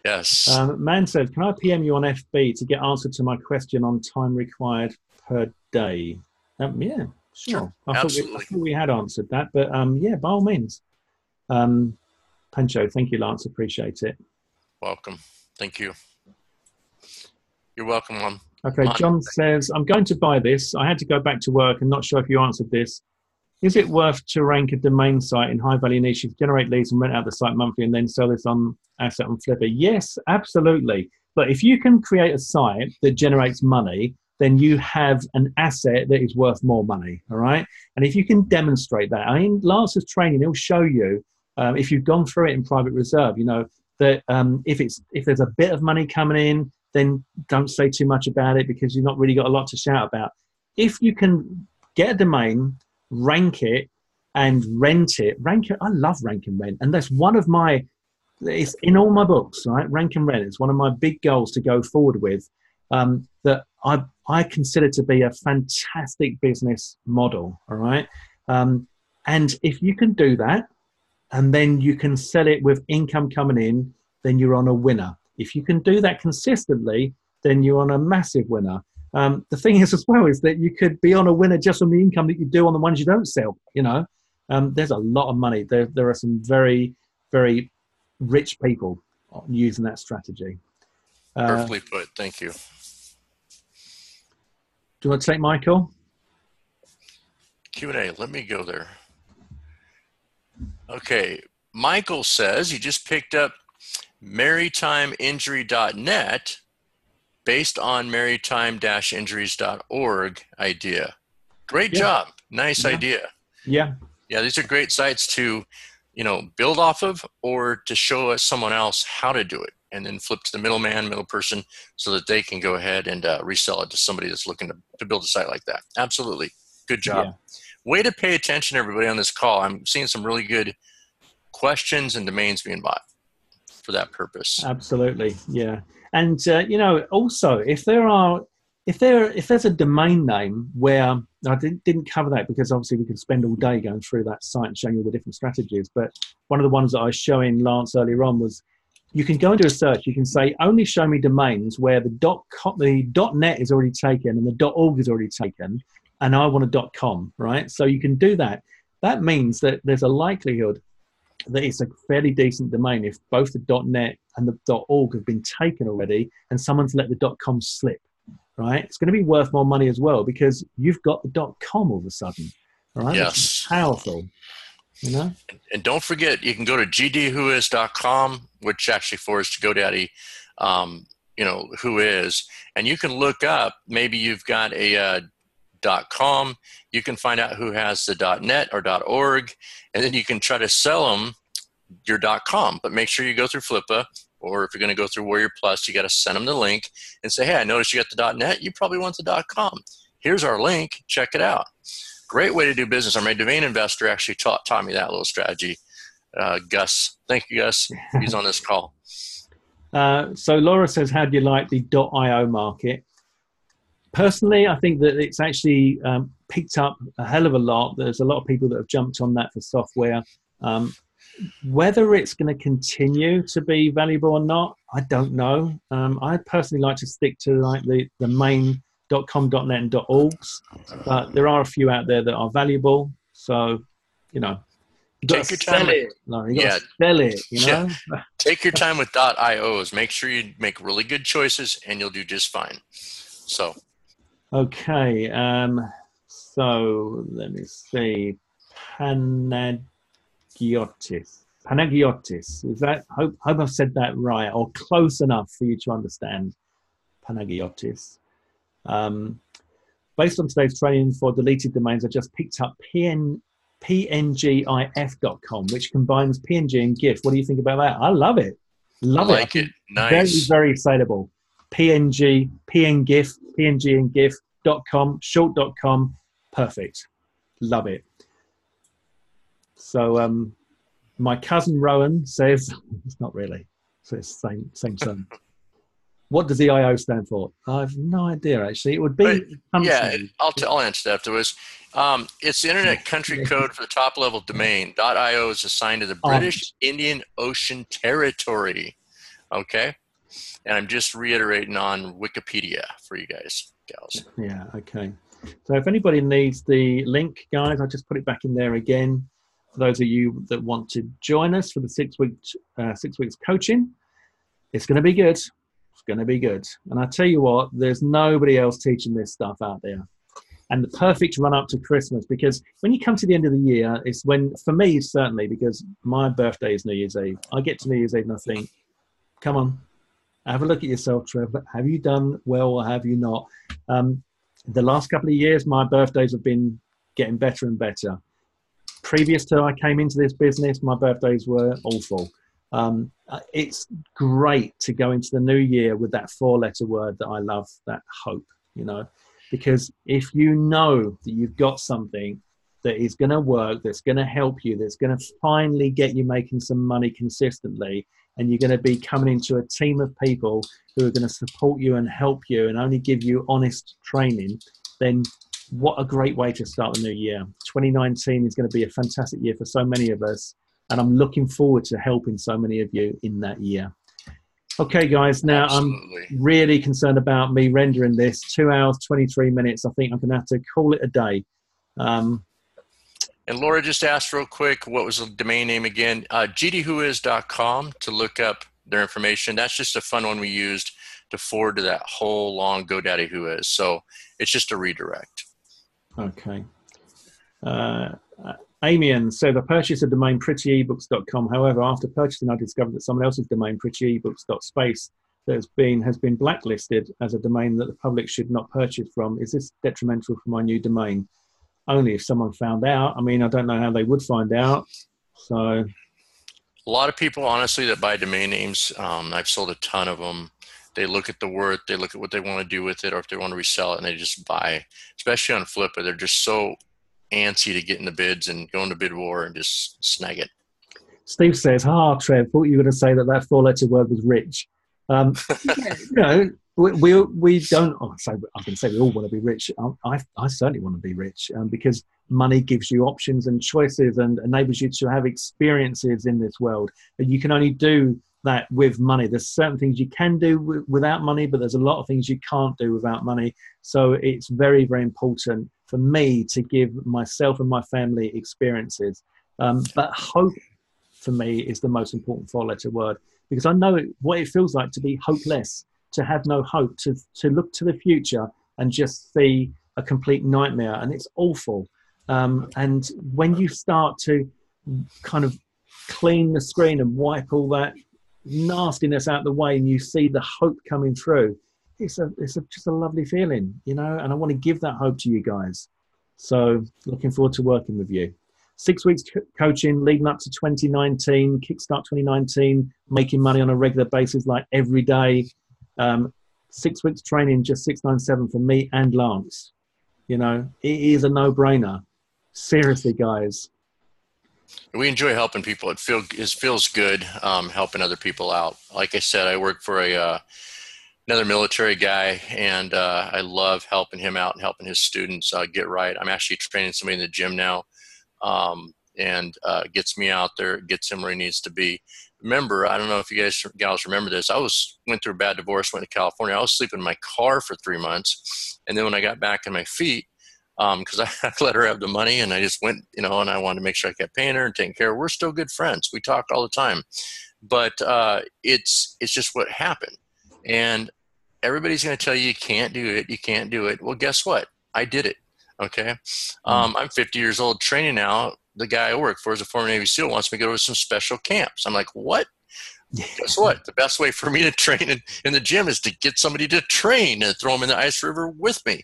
Yes. Man said, can I PM you on FB to get answer to my question on time required per day? Yeah, sure. I thought we had answered that, but yeah, by all means. Pancho, thank you, Lance. Appreciate it. Welcome. Thank you. You're welcome, Mom. Okay, John says, I'm going to buy this. I had to go back to work and not sure if you answered this. Is it worth to rank a domain site in high-value niches, generate leads and rent out the site monthly and then sell this on asset on Flipper? Yes, absolutely. But if you can create a site that generates money, then you have an asset that is worth more money, all right? And if you can demonstrate that, I mean, Lance's training, he'll show you, if you've gone through it in Private Reserve, you know, that if there's a bit of money coming in, then don't say too much about it because you've not really got a lot to shout about. If you can get a domain, rank it, and rent it, I love rank and rent. And that's one of it's in all my books, right? Rank and rent. It's one of my big goals to go forward with, that I consider to be a fantastic business model, all right? And if you can do that, and then you can sell it with income coming in, then you're on a winner. If you can do that consistently, then you're on a massive winner. The thing is as well is that you could be on a winner just from the income that you do on the ones you don't sell, you know. There's a lot of money. There are some very, very rich people using that strategy. Perfectly put. Thank you. Do you want to take Michael? Q&A. Let me go there. Okay. Michael says he just picked up maritimeinjury.net based on maritime-injuries.org idea. Great job. Nice idea. Yeah, these are great sites to, you know, build off of or to show us someone else how to do it and then flip to the middle person so that they can go ahead and resell it to somebody that's looking to build a site like that. Absolutely. Good job. Yeah. Way to pay attention, everybody, on this call. I'm seeing some really good questions and domains being bought for that purpose. Absolutely. Yeah. And, you know, also if there's a domain name where I didn't cover that because obviously we could spend all day going through that site and showing you all the different strategies. But one of the ones that I was showing Lance earlier on was you can go into a search. You can say, only show me domains where the .net is already taken and the .org is already taken. And I want a .com, right? So you can do that. That means that there's a likelihood that it's a fairly decent domain if both the .net and the .org have been taken already and someone's let the .com slip, right? It's going to be worth more money as well because you've got the .com all of a sudden, right? Yes. It's powerful, you know? And don't forget, you can go to gdwhois.com, which actually forwards to GoDaddy, you know, who is, and you can look up, maybe you've got a .com, you can find out who has the .net or .org, and then you can try to sell them your .com. But make sure you go through Flippa, or if you're going to go through Warrior Plus, you got to send them the link and say, hey, I noticed you got the .net. You probably want the .com. Here's our link. Check it out. Great way to do business. Our domain investor actually taught me that little strategy. Gus. Thank you, Gus. He's on this call. So Laura says, how do you like the .io market? Personally, I think that it's actually picked up a hell of a lot. There's a lot of people that have jumped on that for software. Whether it's going to continue to be valuable or not, I don't know. I personally like to stick to like the main .com, .net, and .orgs, but there are a few out there that are valuable. So, you know, you got to sell it. No, you got to sell it. You know, take your time with .ios. Make sure you make really good choices, and you'll do just fine. So. Okay, so let me see. Panagiotis. Is that? Hope I've said that right or close enough for you to understand. Panagiotis. Based on today's training for deleted domains, I just picked up pngif.com, which combines PNG and GIF. What do you think about that? I love it. Love it. I like it. Nice. Very, very saleable. PNG and GIF, short.com, short.com. Perfect. Love it. So my cousin Rowan says, it's not really, so it's same term. What does EIO stand for? I have no idea, actually. It would be yeah, I'll answer that afterwards. It's the Internet Country Code for the top-level domain. .io is assigned to the British Indian Ocean Territory. Okay? And I'm just reiterating on Wikipedia for you guys, gals. Yeah, okay. So if anybody needs the link, guys, I'll just put it back in there again. For those of you that want to join us for the 6 weeks coaching, it's going to be good. It's going to be good. And I tell you what, there's nobody else teaching this stuff out there. And the perfect run up to Christmas, because when you come to the end of the year, it's when, for me, certainly, because my birthday is New Year's Eve. I get to New Year's Eve and I think, come on, have a look at yourself, Trevor. Have you done well or have you not? The last couple of years, my birthdays have been getting better and better. Previous to I came into this business, my birthdays were awful. It's great to go into the new year with that 4-letter word that I love, that hope, you know, because if you know that you've got something that is going to work, that's going to help you, that's going to finally get you making some money consistently, and you're going to be coming into a team of people who are going to support you and help you and only give you honest training, then what a great way to start the new year. 2019 is going to be a fantastic year for so many of us, and I'm looking forward to helping so many of you in that year. Okay, guys, now Absolutely. I'm really concerned about me rendering this 2 hours, 23 minutes. I think I'm going to have to call it a day. And Laura just asked real quick, what was the domain name again? gdwhois.com to look up their information. That's just a fun one we used to forward to that whole long GoDaddy Whois. So it's just a redirect. Okay. Amian said, I purchased a domain prettyebooks.com. However, after purchasing, I discovered that someone else's domain, prettyebooks.space, that has been blacklisted as a domain that the public should not purchase from. Is this detrimental for my new domain? Only if someone found out. I mean, I don't know how they would find out. So, a lot of people, honestly, that buy domain names, I've sold a ton of them. They look at the worth, they look at what they want to do with it, or if they want to resell it, and they just buy. Especially on Flippa, they're just so antsy to get in the bids and go into bid war and just snag it. Steve says, Trev, thought you were going to say that 4-letter word was rich. You know, we don't, I can say we all want to be rich. I certainly want to be rich because money gives you options and choices and enables you to have experiences in this world. But you can only do that with money. There's certain things you can do without money, but there's a lot of things you can't do without money. So it's very, very important for me to give myself and my family experiences. But hope for me is the most important 4-letter word, because I know what it feels like to be hopeless, to have no hope, to look to the future and just see a complete nightmare. And it's awful. And when you start to kind of clean the screen and wipe all that nastiness out of the way and you see the hope coming through, it's just a lovely feeling, you know, and I want to give that hope to you guys. So looking forward to working with you. 6 weeks coaching leading up to 2019, kickstart 2019, making money on a regular basis, like every day. 6 weeks training, just 697 for me and Lance. You know, it is a no-brainer. Seriously, guys. We enjoy helping people. It feels good helping other people out. Like I said, I work for another military guy, and I love helping him out and helping his students get right. I'm actually training somebody in the gym now, and gets me out there, gets him where he needs to be. Remember, I don't know if you gals remember this. I went through a bad divorce, went to California. I was sleeping in my car for 3 months, and then when I got back on my feet, because I let her have the money, and I just went, you know, and I wanted to make sure I kept paying her and taking care of her. We're still good friends. We talk all the time, but it's just what happened. And everybody's going to tell you can't do it. You can't do it. Well, guess what? I did it. Okay. I'm 50 years old training now. The guy I work for is a former Navy SEAL, wants me to go to some special camps. I'm like, what? Guess what? The best way for me to train in the gym is to get somebody to train and throw him in the ice river with me.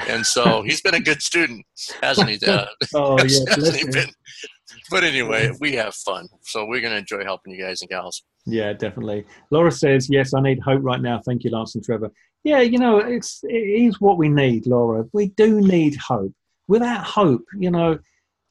And so he's been a good student, hasn't he? Hasn't he been? But anyway, we have fun. So we're going to enjoy helping you guys and gals. Yeah, definitely. Laura says, yes, I need hope right now. Thank you, Lance and Trevor. Yeah, you know, it is what we need, Laura. We do need hope. Without hope, you know,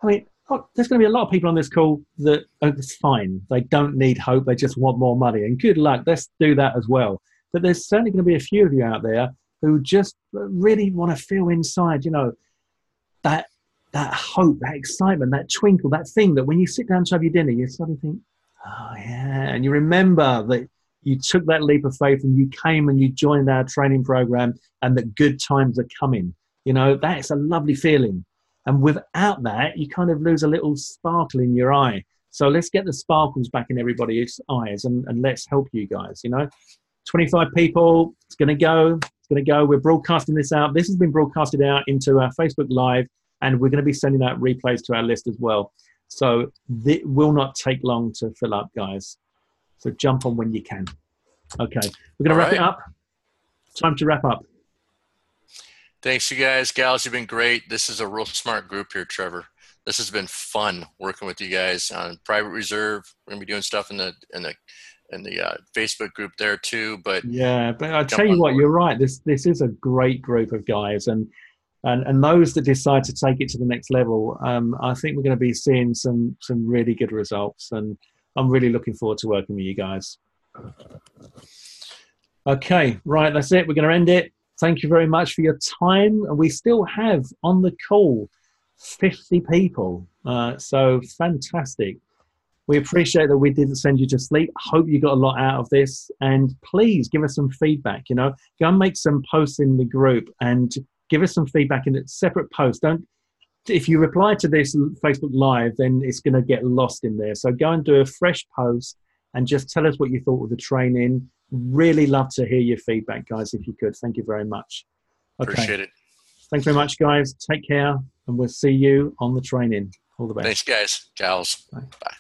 I mean, look, there's going to be a lot of people on this call that it's fine. They don't need hope. They just want more money. And good luck. Let's do that as well. But there's certainly going to be a few of you out there who just really want to feel inside, you know, that that hope, that excitement, that twinkle, that thing that when you sit down to have your dinner, you suddenly think, oh yeah, and you remember that you took that leap of faith and you came and you joined our training program, and that good times are coming. You know, that's a lovely feeling. And without that, you kind of lose a little sparkle in your eye. So let's get the sparkles back in everybody's eyes, and let's help you guys, you know. 25 people, it's going to go. It's going to go. We're broadcasting this out. This has been broadcasted out into our Facebook Live, and we're going to be sending out replays to our list as well. So it will not take long to fill up, guys. So jump on when you can. Okay, we're going to wrap it up. Time to wrap up. Thanks, you guys. Gals, you've been great. This is a real smart group here, Trevor. This has been fun working with you guys on Private Reserve. We're going to be doing stuff in the Facebook group there too. But yeah, but I tell you what, you're right. This is a great group of guys, and those that decide to take it to the next level, I think we're going to be seeing some really good results, and I'm really looking forward to working with you guys. Okay, right, that's it. We're going to end it. Thank you very much for your time. And we still have on the call 50 people. So fantastic. We appreciate that we didn't send you to sleep. Hope you got a lot out of this. And please give us some feedback. You know, go and make some posts in the group and give us some feedback in a separate post. If you reply to this Facebook Live, then it's going to get lost in there. So go and do a fresh post and just tell us what you thought of the training. Really love to hear your feedback, guys, if you could. Thank you very much. Okay. Appreciate it. Thanks very much, guys. Take care, and we'll see you on the training. All the best. Thanks, guys. Gals. Bye. Bye.